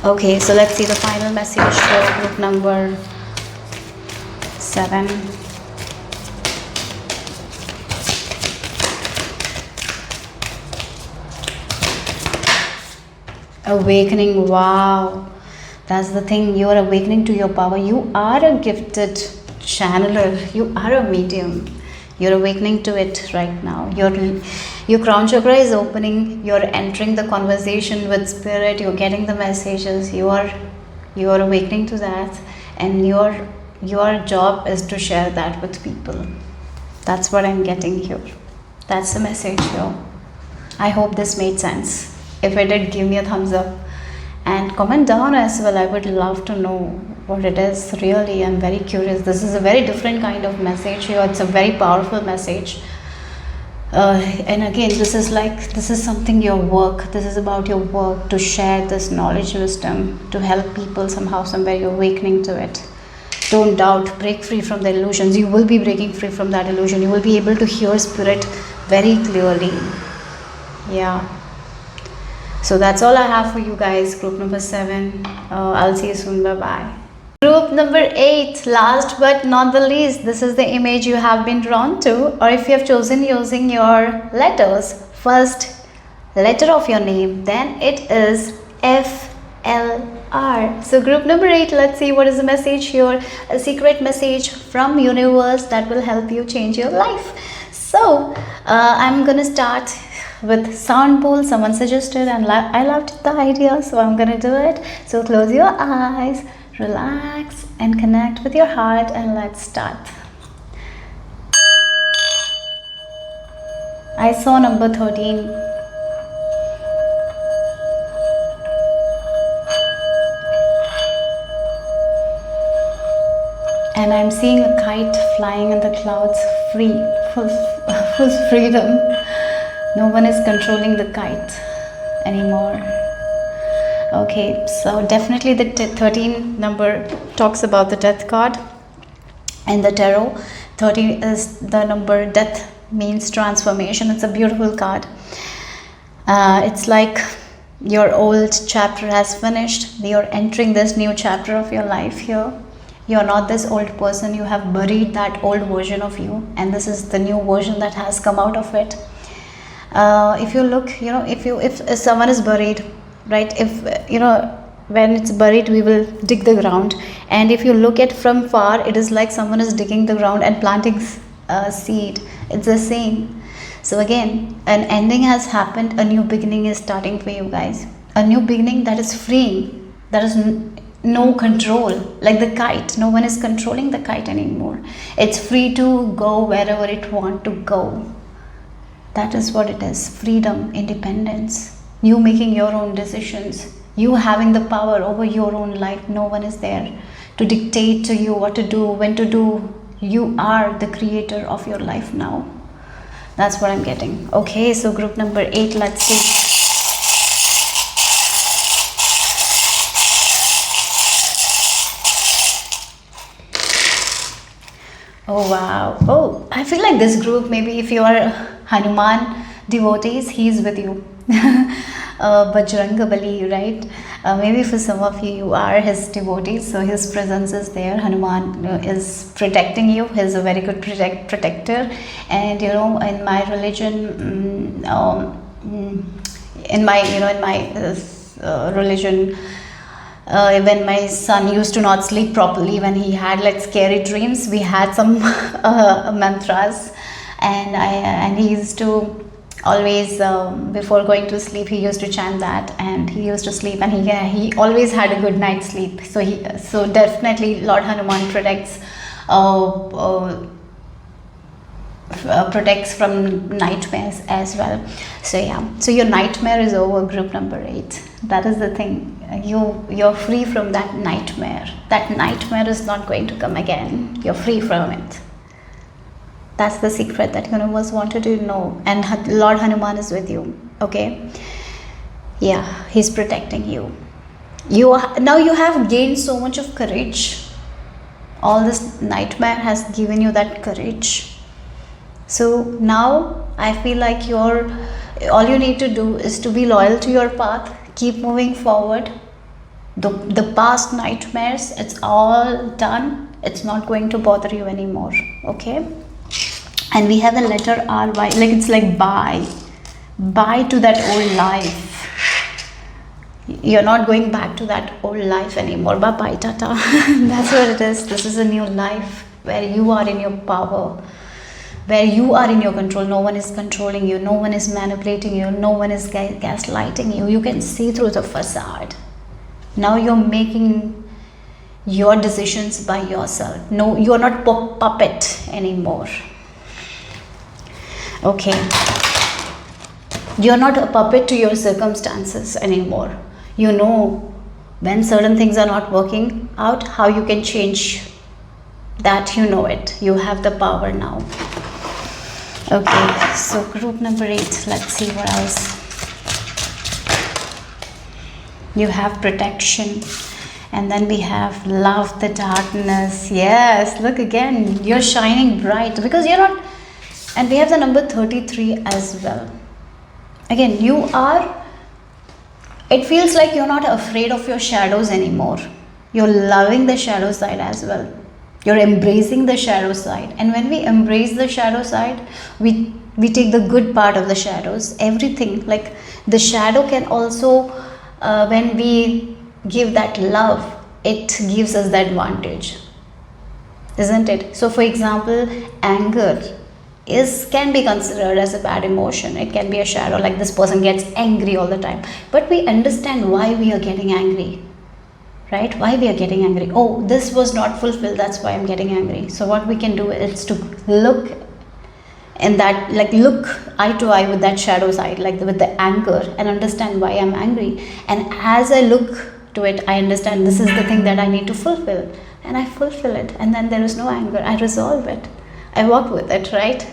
Okay, so let's see the final message for group number 7. Awakening. Wow, that's the thing. You are awakening to your power. You are a gifted channeler. You are a medium. You're awakening to it right now. Your crown chakra is opening. You're entering the conversation with spirit. You're getting the messages. You are awakening to that, and your job is to share that with people. That's what I'm getting here. That's the message here. I hope this made sense. If it did, give me a thumbs up and comment down as well. I would love to know what it is. Really, I'm very curious. This is a very different kind of message here. It's a very powerful message. And again, this is something, your work. This is about your work, to share this knowledge, wisdom, to help people somehow, somewhere. You're awakening to it. Don't doubt. Break free from the illusions. You will be breaking free from that illusion. You will be able to hear spirit very clearly. Yeah. So that's all I have for you guys, group number 7. I'll see you soon. Bye bye. Group number 8, last but not the least, this is the image you have been drawn to, or if you have chosen using your letters, first letter of your name, then it is FLR. So group number 8, let's see what is the message here. A secret message from universe that will help you change your life. So I'm gonna start with sound bowl. Someone suggested, and I loved the idea, so I'm gonna do it. So close your eyes, relax and connect with your heart, and let's start. I saw number 13. And I'm seeing a kite flying in the clouds, free, full freedom. No one is controlling the kite anymore. Okay, so definitely the 13 number talks about the death card. In the tarot, 13 is the number. Death means transformation. It's a beautiful card. It's like your old chapter has finished. You're entering this new chapter of your life here. You're not this old person. You have buried that old version of you, and this is the new version that has come out of it. If you look, if someone is buried, right, when it's buried, we will dig the ground, and if you look at from far, it is like someone is digging the ground and planting seed. It's the same. So again, an ending has happened. A new beginning is starting for you guys. A new beginning that is freeing. That is no control, like the kite. No one is controlling the kite anymore. It's free to go wherever it wants to go. That is what it is. Freedom, independence, you making your own decisions, you having the power over your own life. No one is there to dictate to you what to do, when to do. You are the creator of your life now. That's what I'm getting. Okay, so group number 8, let's see. Oh wow. Oh, I feel like this group, maybe if you are Hanuman devotees, he's with you. Bajrangabali, right? Maybe for some of you, you are his devotees, so his presence is there. Hanuman is protecting you. He's a very good protector. And in my religion, in my religion, when my son used to not sleep properly, when he had like scary dreams, we had some mantras, and he used to always before going to sleep, he used to chant that, and he used to sleep, and he always had a good night's sleep. So definitely Lord Hanuman protects from nightmares as well. So yeah, so your nightmare is over, group number 8. That is the thing. You're free from that nightmare. That nightmare is not going to come again. You're free from it. That's the secret that universe wanted you to know. And Lord Hanuman is with you. Okay, yeah, he's protecting you. Now you have gained so much of courage. All this nightmare has given you that courage. So now I feel like all you need to do is to be loyal to your path, keep moving forward. The past nightmares, it's all done. It's not going to bother you anymore. Okay? And we have the letter R, like it's like bye. Bye to that old life. You're not going back to that old life anymore. Bye bye, tata. That's what it is. This is a new life where you are in your power, where you are in your control. No one is controlling you. No one is manipulating you. No one is gaslighting you. You can see through the facade. Now you're making your decisions by yourself. No, you're not puppet anymore. Okay. You're not a puppet to your circumstances anymore. You know when certain things are not working out, how you can change that. You know it. You have the power now. Okay, so group number 8, let's see what else. You have protection, and then we have love the darkness. Yes, look again, you're shining bright because you're not, and we have the number 33 as well. Again, it feels like you're not afraid of your shadows anymore. You're loving the shadow side as well. You're embracing the shadow side. And when we embrace the shadow side, we take the good part of the shadows. Everything, like the shadow can also, when we give that love, it gives us the advantage. Isn't it? So for example, anger can be considered as a bad emotion. It can be a shadow, like this person gets angry all the time. But we understand why we are getting angry. Right? Why we are getting angry? Oh, this was not fulfilled. That's why I'm getting angry. So what we can do is to look in that, like look eye to eye with that shadow side, like with the anger, and understand why I'm angry. And as I look to it, I understand this is the thing that I need to fulfill, and I fulfill it. And then there is no anger. I resolve it. I walk with it. Right?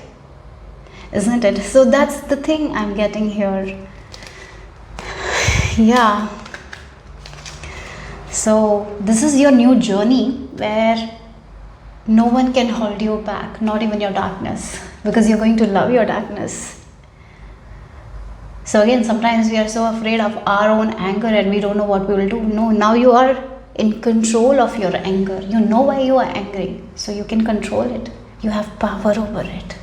Isn't it? So that's the thing I'm getting here. Yeah. So this is your new journey where no one can hold you back, not even your darkness, because you're going to love your darkness. So again, sometimes we are so afraid of our own anger and we don't know what we will do. No, now you are in control of your anger. You know why you are angry, so you can control it. You have power over it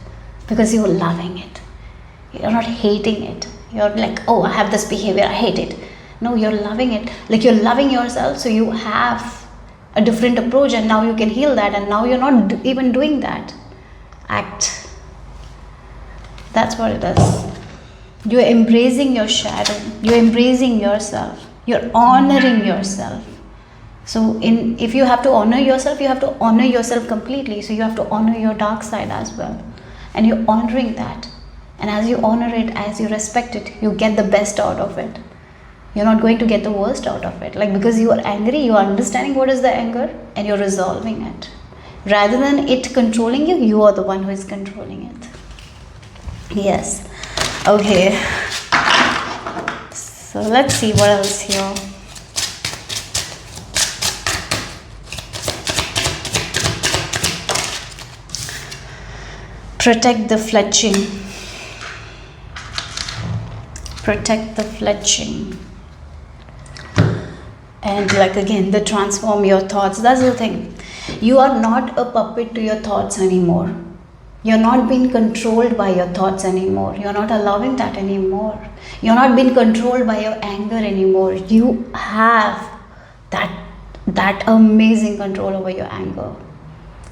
because you're loving it. You're not hating it. You're like, oh, I have this behavior, I hate it. No, you're loving it. Like you're loving yourself, so you have a different approach, and now you can heal that, and now you're not even doing that act. That's what it is. You're embracing your shadow. You're embracing yourself. You're honoring yourself. So if you have to honor yourself, you have to honor yourself completely. So you have to honor your dark side as well. And you're honoring that. And as you honor it, as you respect it, you get the best out of it. You're not going to get the worst out of it. Like because you are angry, you are understanding what is the anger and you're resolving it. Rather than it controlling you, you are the one who is controlling it. Yes. Okay. So let's see what else here. Protect the fletching. Protect the fletching. And like again, the transform your thoughts. That's the thing. You are not a puppet to your thoughts anymore. You're not being controlled by your thoughts anymore. You're not allowing that anymore. You're not being controlled by your anger anymore. You have that amazing control over your anger.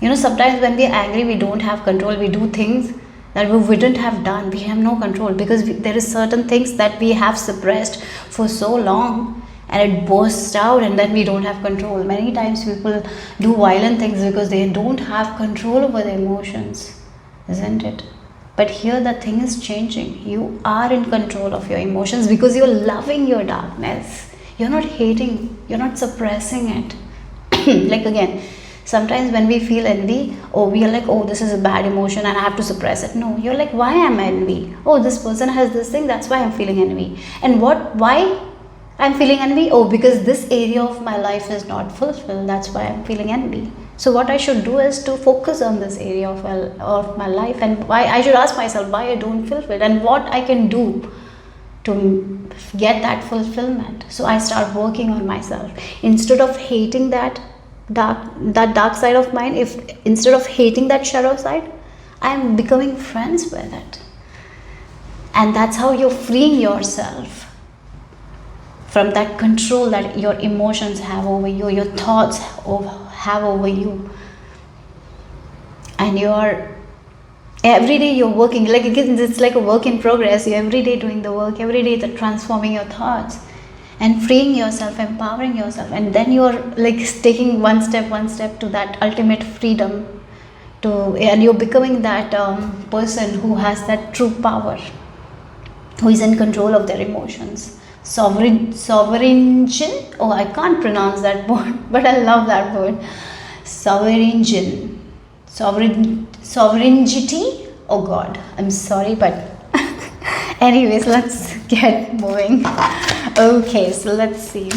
You know, sometimes when we're angry, we don't have control. We do things that we wouldn't have done. We have no control because there is certain things that we have suppressed for so long, and it bursts out, and then we don't have control. Many times people do violent things because they don't have control over their emotions, isn't it? But here the thing is changing. You are in control of your emotions because you're loving your darkness. You're not hating, you're not suppressing it. Like again, sometimes when we feel envy, we are like, oh, this is a bad emotion and I have to suppress it. No, you're like, why am I envy? Oh, this person has this thing, that's why I'm feeling envy. And why I'm feeling envy? Oh, because this area of my life is not fulfilled, that's why I'm feeling envy. So what I should do is to focus on this area of my life, and why I should ask myself why I don't fulfill it and what I can do to get that fulfillment. So I start working on myself. Instead of hating that dark side of mine, if instead of hating that shadow side, I am becoming friends with it. And that's how you're freeing yourself from that control that your emotions have over you, your thoughts have over you. And every day you're working, like again, it's like a work in progress. You're every day doing the work, every day transforming your thoughts and freeing yourself, empowering yourself. And then you're like taking one step to that ultimate freedom, and you're becoming that person who has that true power, who is in control of their emotions. Sovereign. Oh, I can't pronounce that word, but I love that word. Sovereignty. Oh God, I'm sorry, but anyways, let's get moving. Okay, so let's see.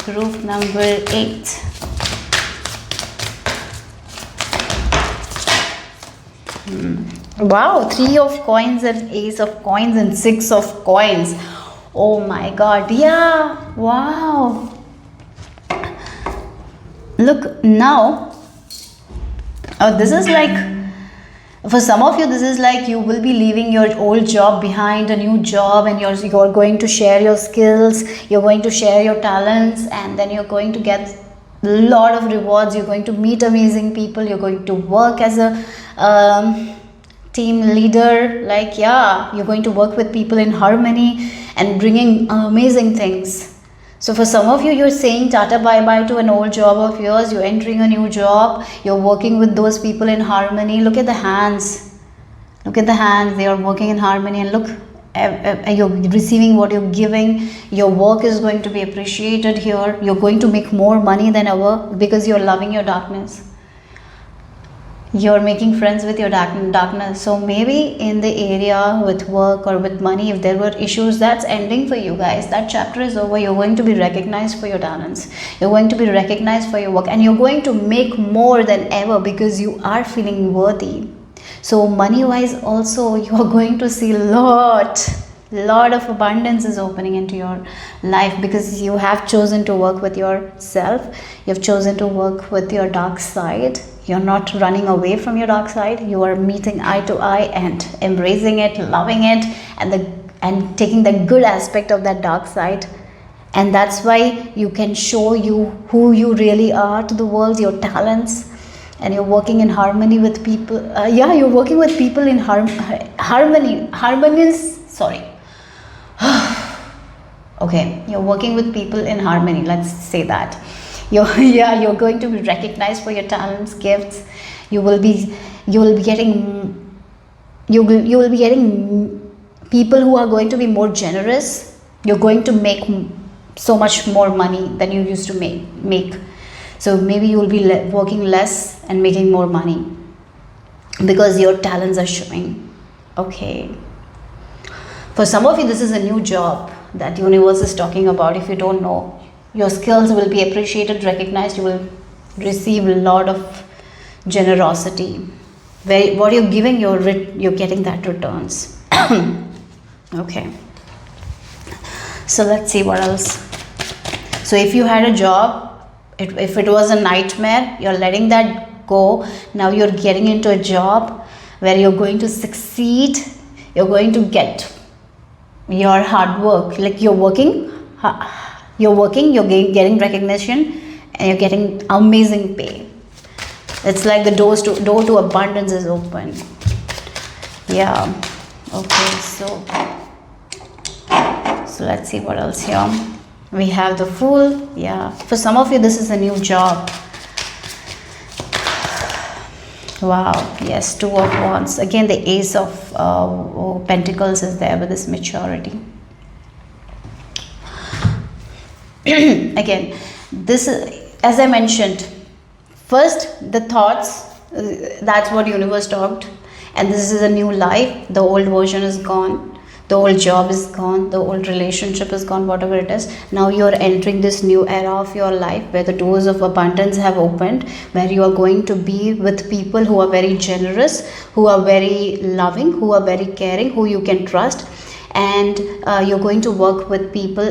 Group number 8. Wow, 3 of coins and Ace of coins and 6 of coins. Oh my God, yeah, wow. Look now, this is like, for some of you, this is like you will be leaving your old job behind, a new job, and you're going to share your skills, you're going to share your talents, and then you're going to get a lot of rewards. You're going to meet amazing people, you're going to work as a team leader, like you're going to work with people in harmony and bringing amazing things. So for some of you, you're saying tata bye-bye to an old job of yours, you're entering a new job, you're working with those people in harmony. Look at the hands. Look at the hands, they are working in harmony, and look, you're receiving what you're giving. Your work is going to be appreciated here. You're going to make more money than ever because you're loving your darkness. You're making friends with your darkness. So maybe in the area with work or with money, if there were issues, that's ending for you guys. That chapter is over. You're going to be recognized for your talents. You're going to be recognized for your work, and you're going to make more than ever because you are feeling worthy. So money wise also, you're going to see lot of abundance is opening into your life because you have chosen to work with yourself. You've chosen to work with your dark side. You're not running away from your dark side. You are meeting eye to eye and embracing it, loving it, and taking the good aspect of that dark side. And that's why you can show you who you really are to the world, your talents. And you're working in harmony with people. You're working with people in harmonious. Sorry. Okay, you're working with people in harmony. Let's say that. You're going to be recognized for your talents, gifts. You will be getting people who are going to be more generous. You're going to make so much more money than you used to make. So maybe you will be working less and making more money because your talents are showing. Okay. For some of you, this is a new job that universe is talking about. If you don't know, your skills will be appreciated, recognized. You will receive a lot of generosity. What you're giving, you're getting that returns. Okay, so let's see what else. So if you had a job, if it was a nightmare, you're letting that go. Now you're getting into a job where you're going to succeed. You're going to get your hard work, like you're working, you're getting recognition, and you're getting amazing pay. It's like the door to abundance is open. Yeah. Okay, so let's see what else here. We have the Fool. Yeah, for some of you this is a new job. Wow, yes, Two of Wands. Again, the Ace of Pentacles is there with this maturity. Again, this is, as I mentioned, first the thoughts, that's what universe talked, and this is a new life. The old version is gone. The old job is gone, the old relationship is gone, whatever it is. Now you're entering this new era of your life where the doors of abundance have opened, where you are going to be with people who are very generous, who are very loving, who are very caring, who you can trust. And you're going to work with people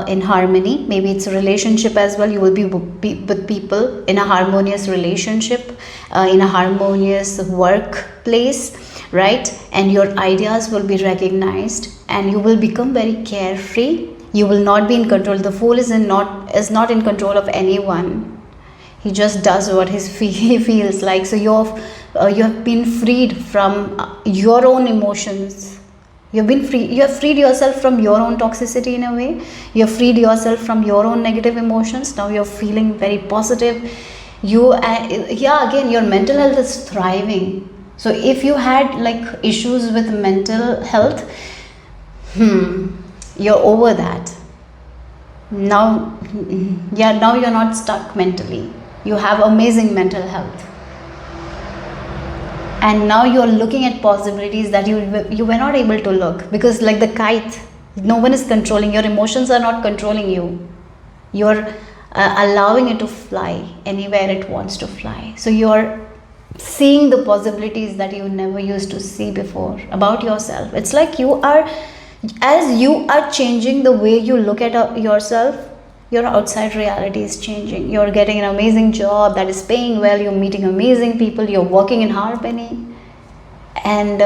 in harmony. Maybe it's a relationship as well. You will be with people in a harmonious relationship, in a harmonious workplace, right? And your ideas will be recognized, and you will become very carefree. You will not be in control. The Fool is not in control of anyone. He just does what he feels like. So you have been freed from your own emotions. You have freed yourself from your own toxicity in a way. You have freed yourself from your own negative emotions. Now you're feeling very positive. Again, your mental health is thriving. So if you had like issues with mental health, you're over that. Now you're not stuck mentally. You have amazing mental health. And now you're looking at possibilities that you were not able to look, because like the kite, no one is controlling. Your emotions are not controlling you. You're allowing it to fly anywhere it wants to fly. So you're seeing the possibilities that you never used to see before about yourself. It's like as you are changing the way you look at yourself, your outside reality is changing. You're getting an amazing job that is paying well. You're meeting amazing people. You're working in harmony, and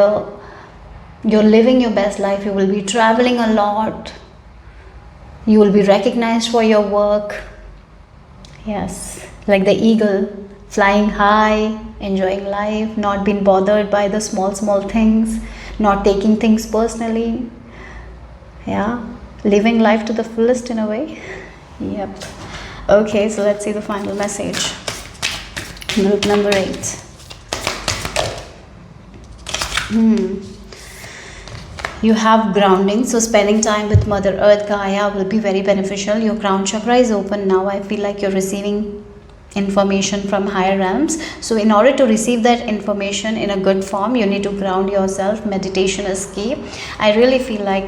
you're living your best life. You will be traveling a lot. You will be recognized for your work. Yes, like the eagle, flying high, enjoying life, not being bothered by the small things, not taking things personally. Yeah, living life to the fullest in a way. Yep. Okay, so let's see the final message. Group number 8. You have grounding, so spending time with Mother Earth, Gaia will be very beneficial. Your crown chakra is open now. I feel like you're receiving information from higher realms. So in order to receive that information in a good form, you need to ground yourself. Meditation is key. I really feel like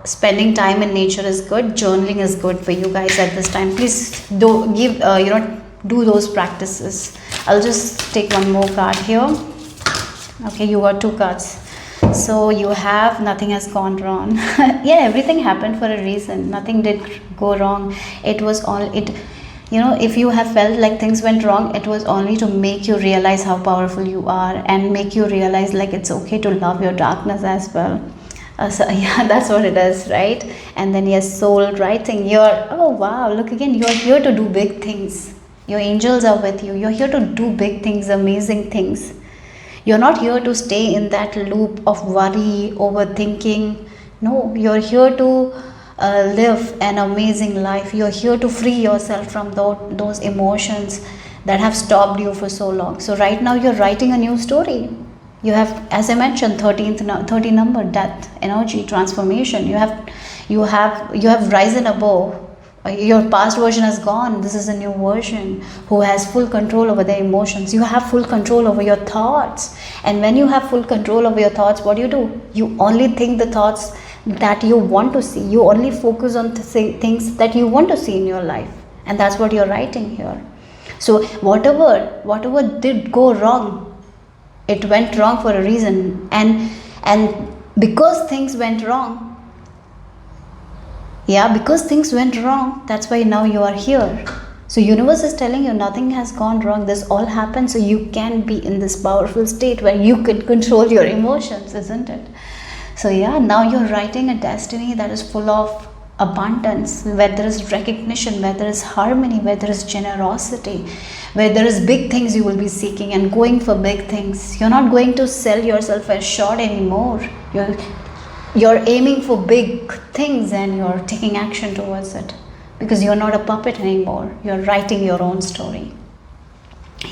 spending time in nature is good. Journaling is good for you guys at this time. Please do those practices. I'll just take one more card here. Okay, you got 2 cards. So you have nothing has gone wrong. Yeah, everything happened for a reason. Nothing did go wrong. It was all it. If you have felt like things went wrong, it was only to make you realize how powerful you are, and make you realize like it's okay to love your darkness as well. So yeah, that's what it is, right? And then yes, soul writing. Oh wow, look again. You're here to do big things. Your angels are with you. You're here to do big things, amazing things. You're not here to stay in that loop of worry, overthinking. No, you're here to live an amazing life. You're here to free yourself from those emotions that have stopped you for so long. So right now you're writing a new story. You have, as I mentioned, 30 number, death, energy, transformation. You have risen above. Your past version has gone. This is a new version who has full control over their emotions. You have full control over your thoughts. And when you have full control over your thoughts, what do? You only think the thoughts that you want to see. You only focus on things that you want to see in your life. And that's what you're writing here. So whatever did go wrong, it went wrong for a reason. And because things went wrong, because things went wrong, that's why now you are here. So universe is telling you nothing has gone wrong. This all happened so you can be in this powerful state where you can control your emotions, isn't it? So now you're writing a destiny that is full of abundance, where there is recognition, where there is harmony, where there is generosity, where there is big things you will be seeking and going for big things. You're not going to sell yourself as short anymore. You're aiming for big things and you're taking action towards it, because you're not a puppet anymore. You're writing your own story.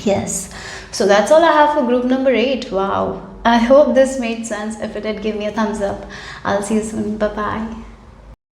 Yes. So that's all I have for group number 8. Wow. I hope this made sense. If it did, give me a thumbs up. I'll see you soon. Bye-bye.